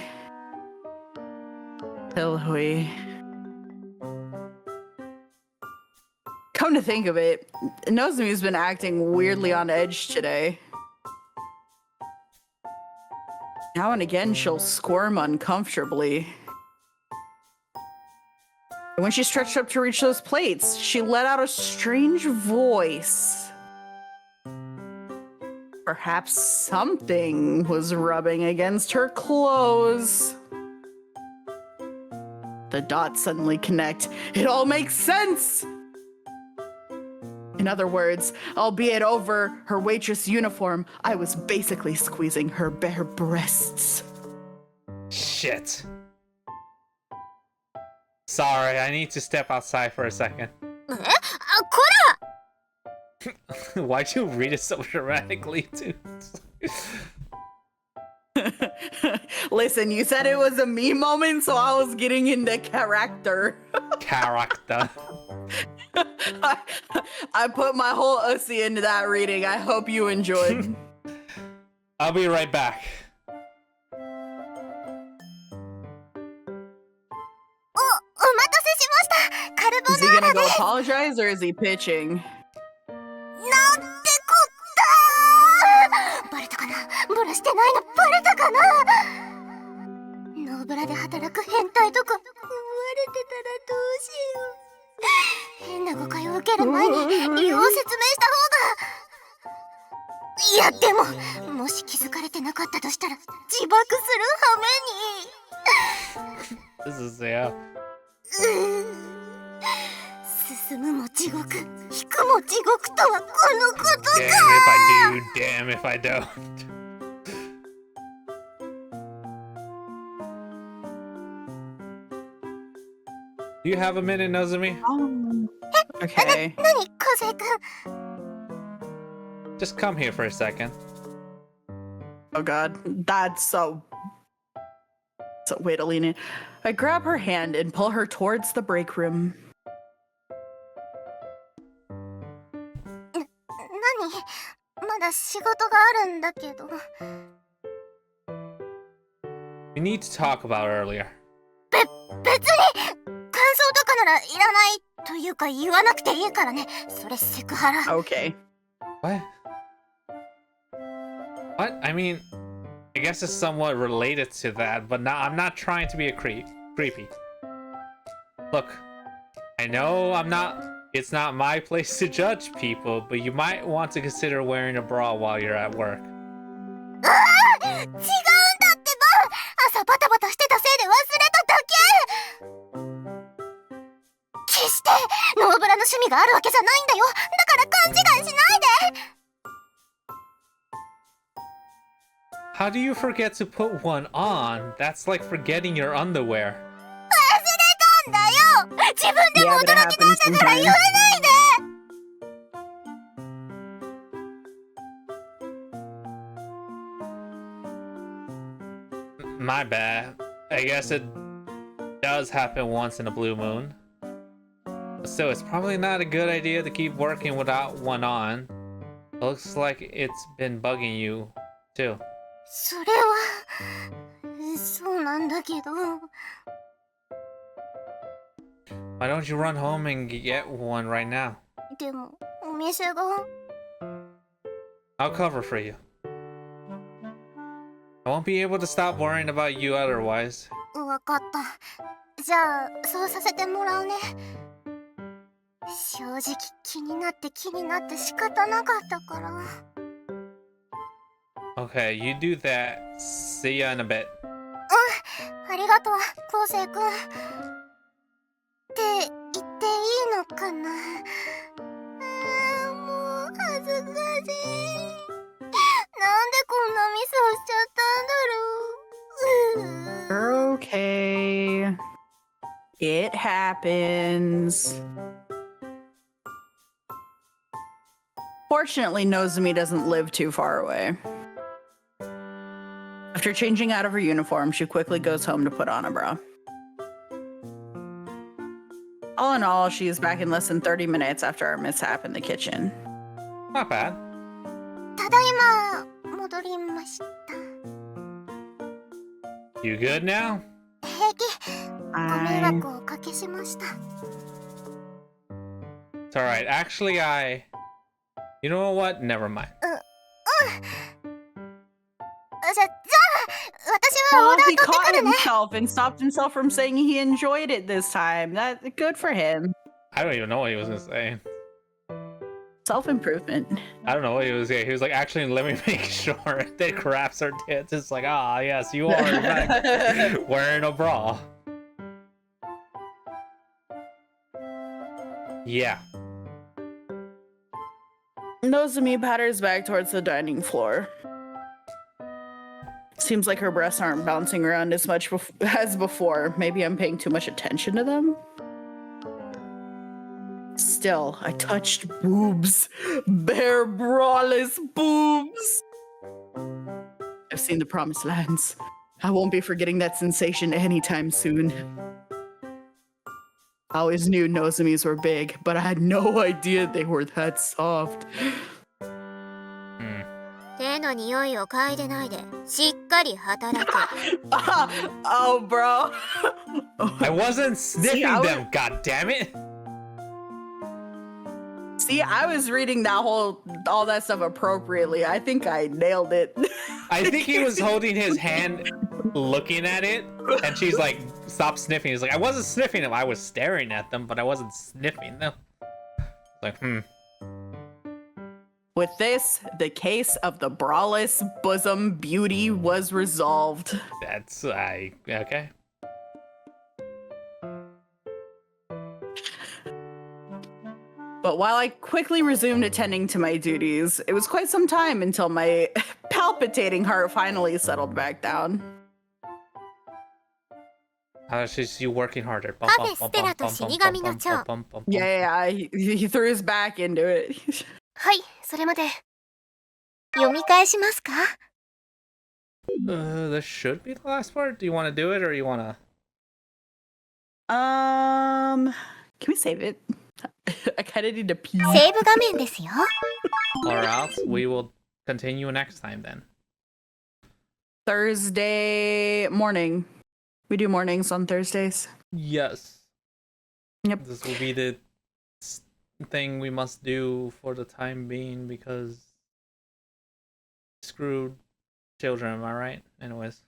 Come to think of it, Nozomi's been acting weirdly on edge today. Now and again, she'll squirm uncomfortably. And when she stretched up to reach those plates, she let out a strange voice. Perhaps something was rubbing against her clothes. The dots suddenly connect. It all makes sense! In other words, albeit over her waitress uniform, I was basically squeezing her bare breasts. Shit. Sorry, I need to step outside for a second. こ Why'd you read it so dramatically, too? Listen, you said it was a me moment, so I was getting into character. Character. I put my whole ussy into that reading. I hope you enjoyed. I'll be right back. お待たせしましたカルボ Is he ナー gonna ラ go です apologize or is he pitching? なんてこったバレたかなブラしてないのバレたかなノーブラで働く変態とか思われてたらどうしよう変な誤解を受ける前に理由を説明した方がいやでももし気づかれてなかったとしたら自爆する羽目に This is, yeah. 進むも地獄引くも地獄とはこのことか Damn if I do, damn if I don't. Do you have a minute, Nozumi? Okay. 何梢くん Just come here for a second. Oh god, that's so way to lean in. I grab her hand and pull her towards the break room. 何まだ仕事があるんだけど We need to talk about earlier. 別に感想とかならいらないというか言わなくていいからねそれセクハラ Okay. What? What? I mean, I guess it's somewhat related to that, but now I'm not trying to be a creepy. Look, I know it's not my place to judge people, but you might want to consider wearing a bra while you're at work. 違うんだってば朝バタバタしてたせいで忘れただけ決してノーブラの趣味があるわけじゃないんだよだから勘違いしないで How do you forget to put one on? That's like forgetting your underwear. 忘れたんだよ自分でも Yeah, 驚 but き it なん happens だから言わ sometimes. ないで My bad. I guess it does happen once in a blue moon. But still, it's probably not a good idea to keep working without one on. It looks like it's been bugging you, too. それはそうなんだけど Why don't you run home and get one right now? でもお店が I'll cover for you. I won't be able to stop worrying about you otherwise. わかったじゃあそうさせてもらうね正直気になって仕方なかったから Okay, you do that. See ya in a bit. ありがとう昴生くんって言っていいのかなもう恥ずかしいなんでこんなミスをしちゃったんだろう Okay. It happens. Fortunately, Nozumi doesn't live too far away. After changing out of her uniform, she quickly goes home to put on a bra. All in all, she is back in less than 30 minutes after our mishap in the kitchen. Not bad. ただいま戻りました You good now? 平気ご迷惑をおかけしました It's alright. Actually, You know what? Never mind. じゃあ私はオー Oh, ダー he 取って caught くるね himself and stopped himself from saying he enjoyed it this time. That's good for him. I don't even know what he was gonna say. Self-improvement. I don't know what he was saying. He was like, actually, let me make sure that grabs her tits. It's like, ah, yes, you are in fact wearing a bra. Yeah. Nozumi patters back towards the dining floor. Seems like her breasts aren't bouncing around as much as before. Maybe I'm paying too much attention to them. Still, I touched boobs. Bare braless boobs. I've seen the promised lands. I won't be forgetting that sensation anytime soon. I always knew Nozomis were big, but I had no idea they were that soft. 手の匂いを嗅いでないでしっかり働け。Oh, bro. I wasn't sniffing them, god damn it. See, I was reading all that stuff appropriately. I think I nailed it. I think he was holding his hand, looking at it, and she's like, stop sniffing. He's like, I wasn't sniffing them. I was staring at them, but I wasn't sniffing them. Like, With this, the case of the braless bosom beauty was resolved. That's, okay. But while I quickly resumed attending to my duties, it was quite some time until my palpitating heart finally settled back down. She's you working harder. Café Stella と死神の蝶。 Yeah, he threw his back into it. はい、それまで。読み返しますか？ This should be the last part. Do you want to do it or you want to? Can we save it? I kind of need to pee. セーブ画面ですよ。 Or else we will continue next time then. Thursday morning. We do mornings on Thursdays. Yes. Yep. This will be the thing we must do for the time being because screwed children, am I right? Anyways.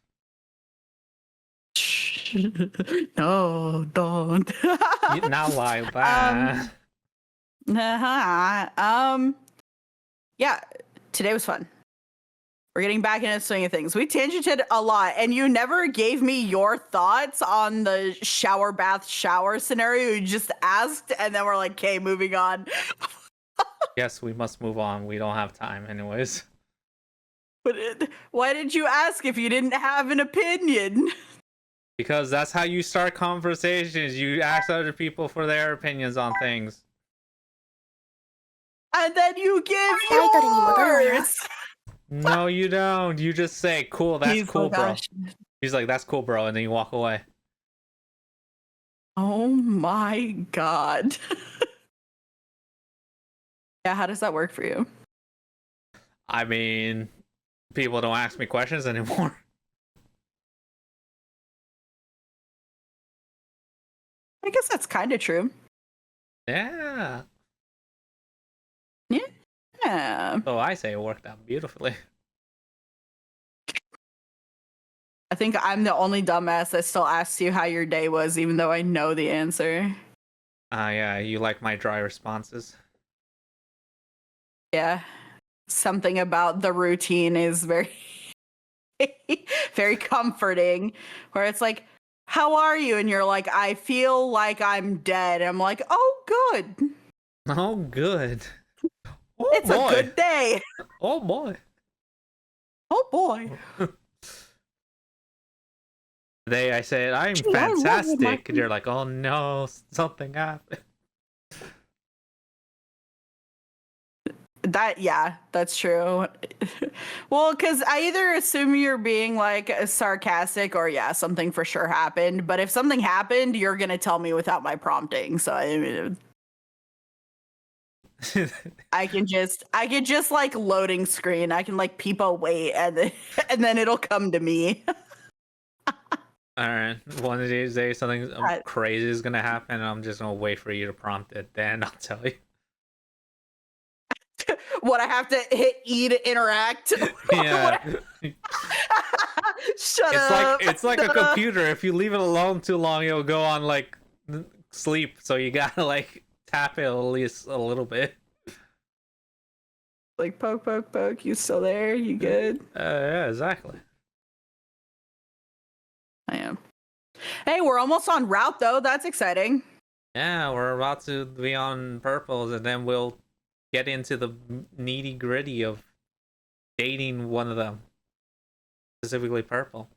No, don't. Now why? Bye. Yeah, today was fun. We're getting back into the swing of things. We tangented a lot, and you never gave me your thoughts on the shower, bath, shower scenario. You just asked, and then we're like, okay, moving on. Yes, we must move on. We don't have time anyways. But why did you ask if you didn't have an opinion? Because that's how you start conversations. You ask other people for their opinions on things. And then you give タイトルに戻るわよ。 yours. No, you don't. You just say, cool, that's He's cool, like, bro. "Gosh." He's like, that's cool, bro. And then you walk away. Oh my god. Yeah, how does that work for you? I mean, people don't ask me questions anymore. I guess that's kind of true. Yeah. Yeah. So I say it worked out beautifully. I think I'm the only dumbass that still asks you how your day was, even though I know the answer. Yeah, you like my dry responses. Yeah. Something about the routine is very, very comforting. Where it's like, how are you? And you're like, I feel like I'm dead. I'm like, oh, good. Oh, good. Oh, It's boy. a good day. Oh, boy. Oh, boy. Today I said, I'm Gee, I love you, fantastic. Mikey. And you're like, oh, no, something happened. Yeah, that's true. Well, because I either assume you're being like sarcastic or yeah, something for sure happened. But if something happened, you're gonna tell me without my prompting. So I mean, I can just like loading screen. I can like peep away and then it'll come to me. All right. One of these days, something crazy is going to happen. And I'm just going to wait for you to prompt it. Then I'll tell you. What, I have to hit E to interact? Yeah. Shut up. It's like a computer. If you leave it alone too long, it'll go on like sleep. So you got to like tap it at least a little bit. Like poke, poke, poke. You still there? You good? Yeah, exactly. I am. Hey, we're almost on route though. That's exciting. Yeah, we're about to be on purples, and then we'll get into the nitty gritty of dating one of them. specifically purple.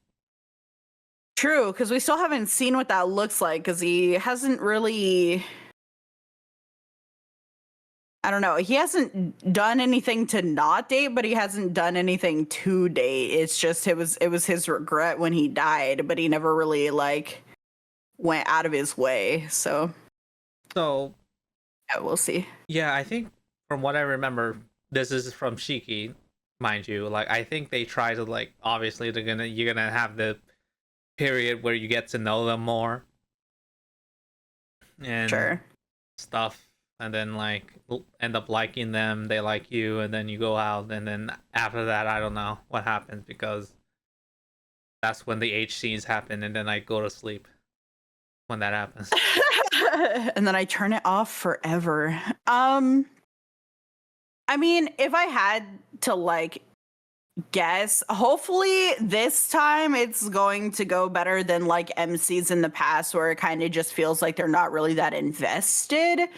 True, because we still haven't seen what that looks like, because he hasn't really. I don't know. He hasn't done anything to not date, but he hasn't done anything to date. It's just it was his regret when he died, but he never really like went out of his way. So yeah, we'll see. Yeah, I think from what I remember, this is from Shiki, mind you. Like, I think they try to, like, obviously you're gonna have the period where you get to know them more and Sure. stuff, and then like end up liking them, they like you, and then you go out, and then after that, I don't know what happens, because that's when the H scenes happen, and then I go to sleep when that happens. And then I turn it off forever. I mean, if I had to like guess, hopefully this time it's going to go better than like MCs in the past, where it kind of just feels like they're not really that invested,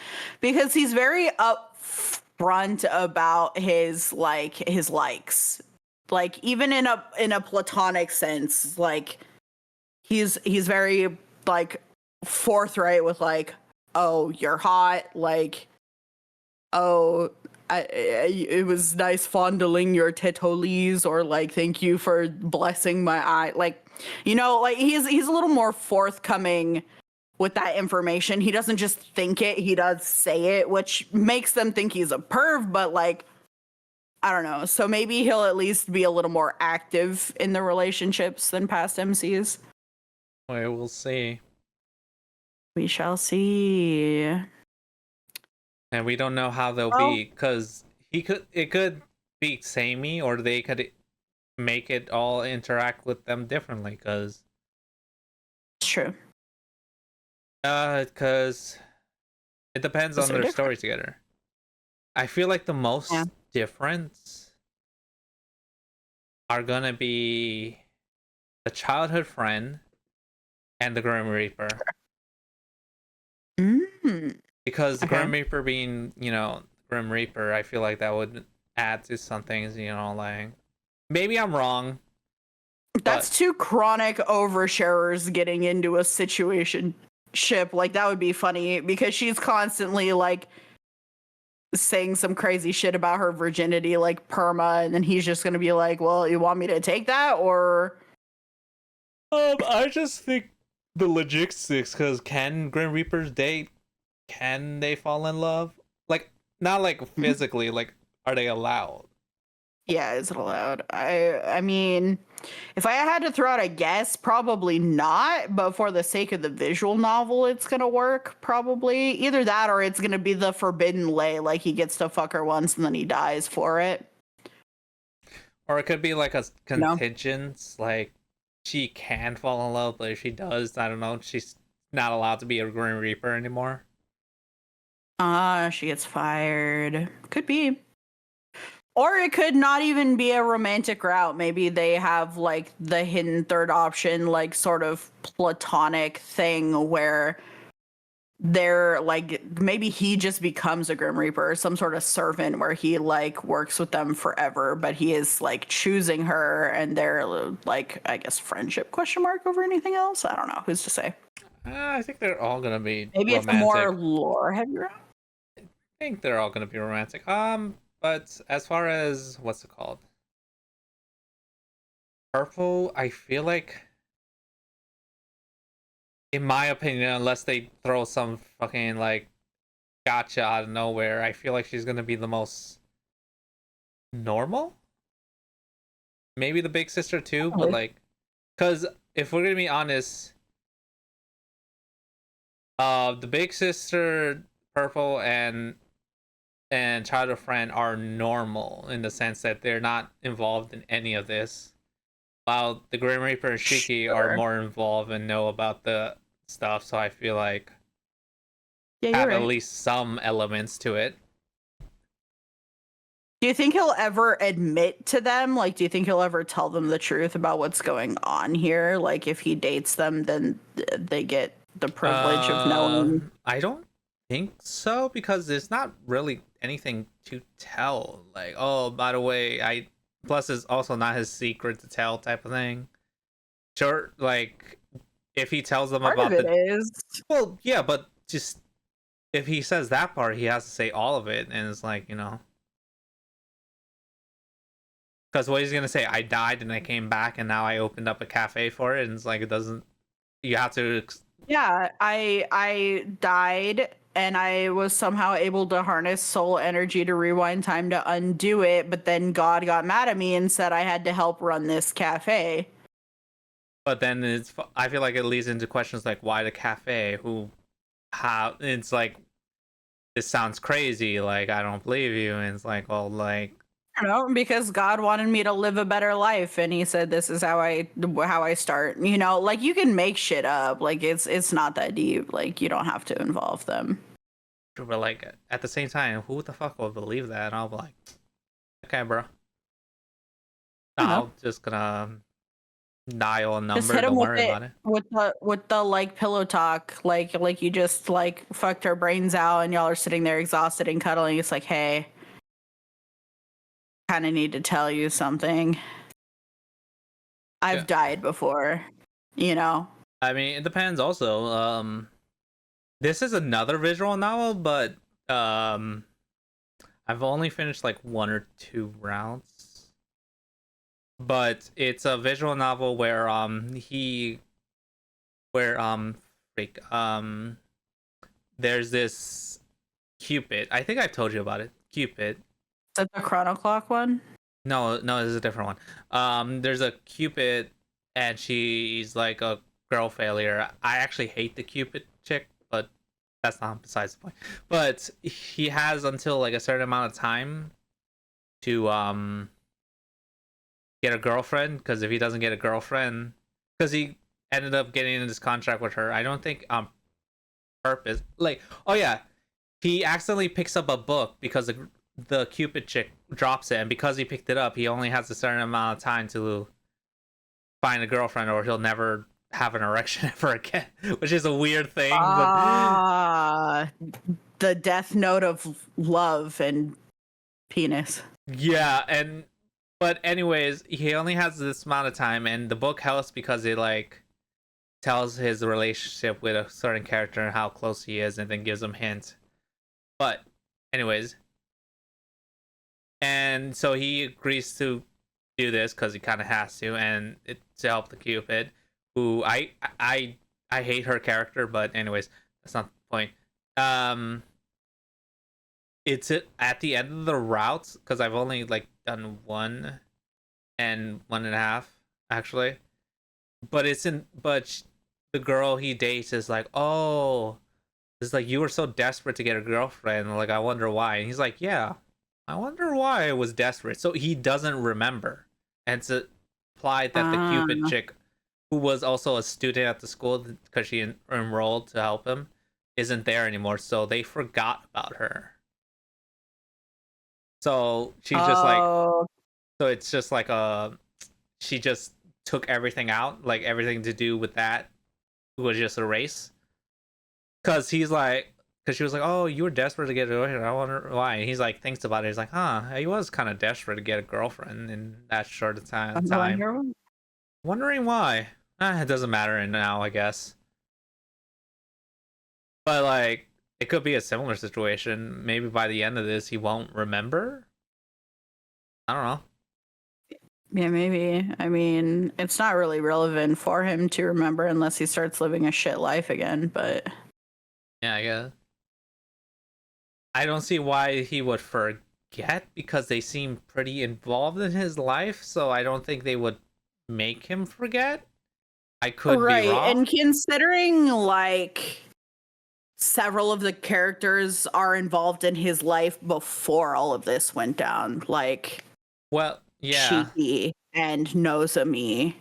because he's very upfront about his likes, like even in a platonic sense, like he's very like forthright with like, oh, you're hot, like, oh, it was nice fondling your tetolis, or like, thank you for blessing my eye, like, you know, like he's a little more forthcoming with that information. He doesn't just think it, he does say it, which makes them think he's a perv, but like, I don't know. So maybe he'll at least be a little more active in the relationships than past MCs. Well, we'll see. We shall see. And we don't know how they'll be, because it could be samey, or they could make it all interact with them differently, because It's true. because it depends on So their different. story together. I feel like the most difference are gonna be the childhood friend and the Grim Reaper. Because the Grim Reaper being, you know, Grim Reaper, I feel like that would add to some things, you know, like, maybe I'm wrong. That's two chronic oversharers getting into a situation ship. Like, that would be funny, because she's constantly like saying some crazy shit about her virginity, like perma, and then he's just gonna be like, well, you want me to take that, or I just think the logistics, because can Grim Reapers date? Can they fall in love? Like, not like physically, like, are they allowed? yeah, is it allowed? I mean, if I had to throw out a guess, probably not, but for the sake of the visual novel, it's gonna work, probably. Either that, or it's gonna be the forbidden lay, like he gets to fuck her once and then he dies for it. Or it could be like a contingent, like, she can fall in love, but if she does, I don't know, she's not allowed to be a Grim Reaper anymore. She gets fired. Could be. Or it could not even be a romantic route. Maybe they have like the hidden third option, like sort of platonic thing where they're like, maybe he just becomes a Grim Reaper, some sort of servant where he like works with them forever, but he is like choosing her, and they're like, I guess, friendship question mark over anything else. I don't know. Who's to say? I think they're all gonna be Maybe romantic. it's a more lore heavy route. I think they're all gonna be romantic. But as far as what's it called? Purple, I feel like, in my opinion, unless they throw some fucking like gotcha out of nowhere, I feel like she's gonna be the most normal. Maybe the big sister too, but like, because if we're gonna be honest, the big sister, Purple, and Childhood Friend are normal in the sense that they're not involved in any of this, while the Grim Reaper and Shiki are more involved and know about the stuff. So I feel like have at least some elements to it. Do you think he'll ever admit to them? Like, do you think he'll ever tell them the truth about what's going on here? Like, if he dates them, then they get the privilege of knowing. I don't think so, because there's not really anything to tell. Like, oh, by the way, I plus it's also not his secret to tell type of thing. Sure, like if he tells them Part about of it is. well, yeah, but just if he says that part, he has to say all of it, and it's like, you know, because what he's gonna say, I died and I came back and now I opened up a cafe for it, and it's like it doesn't. You have to. Yeah, I died and I was somehow able to harness soul energy to rewind time to undo it, but then God got mad at me and said I had to help run this cafe. But then I feel like it leads into questions like why the cafe? Who? How? It's like this sounds crazy. Like I don't believe you, and it's like, well, like. You know, because God wanted me to live a better life, and He said, "This is how I start." You know, like you can make shit up. Like it's not that deep. Like you don't have to involve them. But like at the same time, who the fuck would believe that? And I'll be like, okay, bro. I'm just gonna dial a number. Just hit Don't him worry about it. with the like pillow talk. Like you just like fucked our brains out, and y'all are sitting there exhausted and cuddling. It's like, hey, kind of need to tell you something. I've died before, you know. I mean, it depends. Also, this is another visual novel, but I've only finished like 1 or 2 rounds. But it's a visual novel where there's this Cupid. I think I've told you about it. Cupid. Is that the Chrono Clock one? No, this is a different one. There's a Cupid, and she's like a girl failure. I actually hate the Cupid chick, but that's not besides the point. But he has until like a certain amount of time to get a girlfriend, because if he doesn't get a girlfriend, because he ended up getting into this contract with her, I don't think on purpose. Like, oh yeah, he accidentally picks up a book because the Cupid chick drops it, and because he picked it up, he only has a certain amount of time to find a girlfriend, or he'll never have an erection ever again, which is a weird thing. But the death note of love and penis. Yeah, but anyways, he only has this amount of time, and the book helps because it like tells his relationship with a certain character and how close he is, and then gives him hints. But anyways, and so he agrees to do this because he kind of has to, and to help the Cupid, who I hate her character, but anyways, that's not the point. It's at the end of the routes, because I've only like done 1 and 1.5 actually, but the girl he dates is like, oh, it's like, you were so desperate to get a girlfriend, like I wonder why. And he's like, yeah, I wonder why I was desperate. So he doesn't remember, and it's implied that the Cupid chick, who was also a student at the school because she enrolled to help him, isn't there anymore, so they forgot about her. So she's just like, so it's just like she just took everything out, like everything to do with that was just erased. Because she was like, oh, you were desperate to get a girlfriend, I wonder why. And he's like, thinks about it, he's like, he was kind of desperate to get a girlfriend in that short of time. Wondering why. It doesn't matter now, I guess. But like, it could be a similar situation. Maybe by the end of this, he won't remember. I don't know. Yeah, maybe. I mean, it's not really relevant for him to remember unless he starts living a shit life again, but yeah, I guess. I don't see why he would forget, because they seem pretty involved in his life, so I don't think they would make him forget. I could be wrong. And considering like several of the characters are involved in his life before all of this went down, like, well, yeah, Shiki and Nozomi,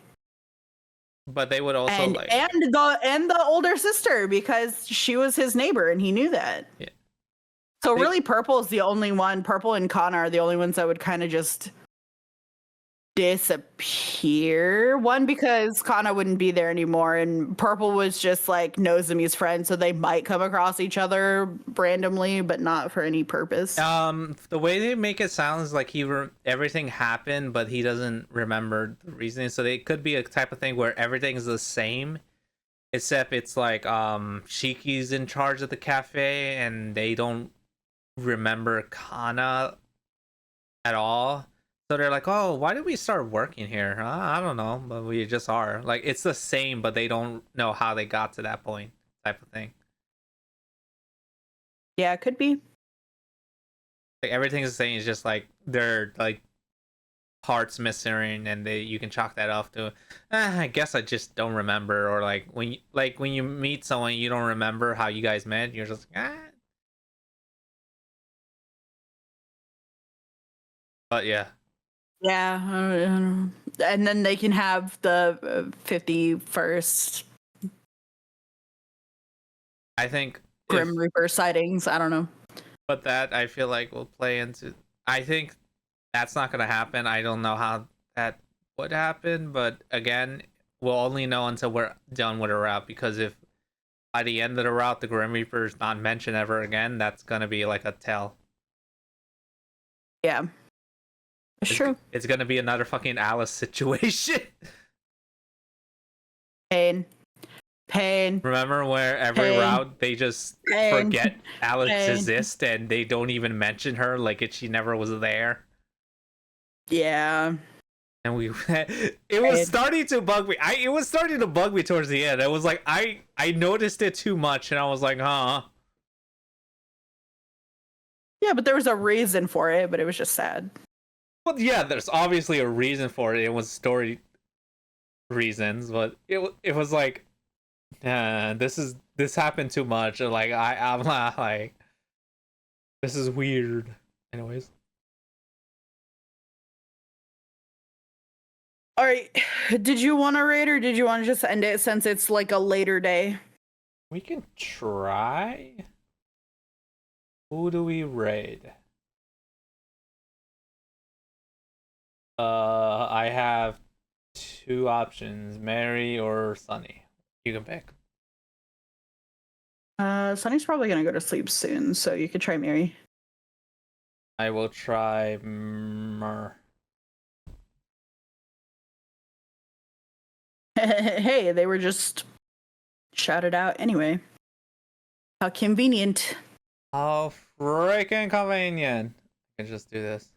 but they would also and the older sister, because she was his neighbor and he knew that. Yeah. So really, Purple and Kana are the only ones that would kind of just disappear. One, because Kana wouldn't be there anymore, and Purple was just like Nozomi's friend, so they might come across each other randomly, but not for any purpose. The way they make it sounds like everything happened, but he doesn't remember the reasoning. So it could be a type of thing where everything's the same, except it's like Shiki's in charge of the cafe, and they don't remember Kana at all. So they're like, oh, why did we start working here? I don't know, but we just are. Like, it's the same, but they don't know how they got to that point, type of thing. Yeah, it could be. Like, everything's the same. It's just like they're like parts missing, and you can chalk that off to, I guess I just don't remember. Or like when you meet someone, you don't remember how you guys met. You're just like, ah. But yeah. Yeah, and then they can have the 51st I think Grim Reaper sightings. I don't know. But that I feel like will play into. I think that's not gonna happen. I don't know how that would happen, but again, we'll only know until we're done with a route. Because if by the end of the route the Grim Reaper is not mentioned ever again, that's gonna be like a tell. Yeah, it's true. It's gonna be another fucking Alice situation. Pain. Remember where every route they just forget Alex exists and they don't even mention her, like she never was there. Yeah. And it was starting to bug me. It was starting to bug me towards the end. It was like I noticed it too much, and I was like, huh. Yeah, but there was a reason for it, but it was just sad. Well, yeah, there's obviously a reason for it. It was story reasons, but it was like, this happened too much. Like I'm not like, this is weird. Anyways. All right, did you want to raid or did you want to just end it since it's like a later day? We can try. Who do we raid? I have two options, Mary or Sunny. You can pick. Sunny's probably gonna go to sleep soon, so you could try Mary. I will try Mer. Hey, they were just shouted out anyway. How convenient. How freaking convenient. I can just do this.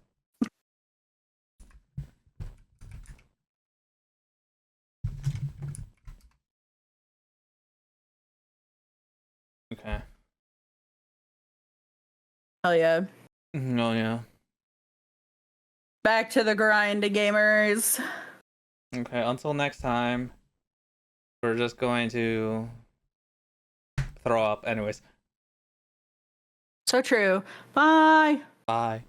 Okay. Hell yeah. Oh yeah. Back to the grind, gamers. Okay, until next time, we're just going to throw up. Anyways. So true. Bye. Bye.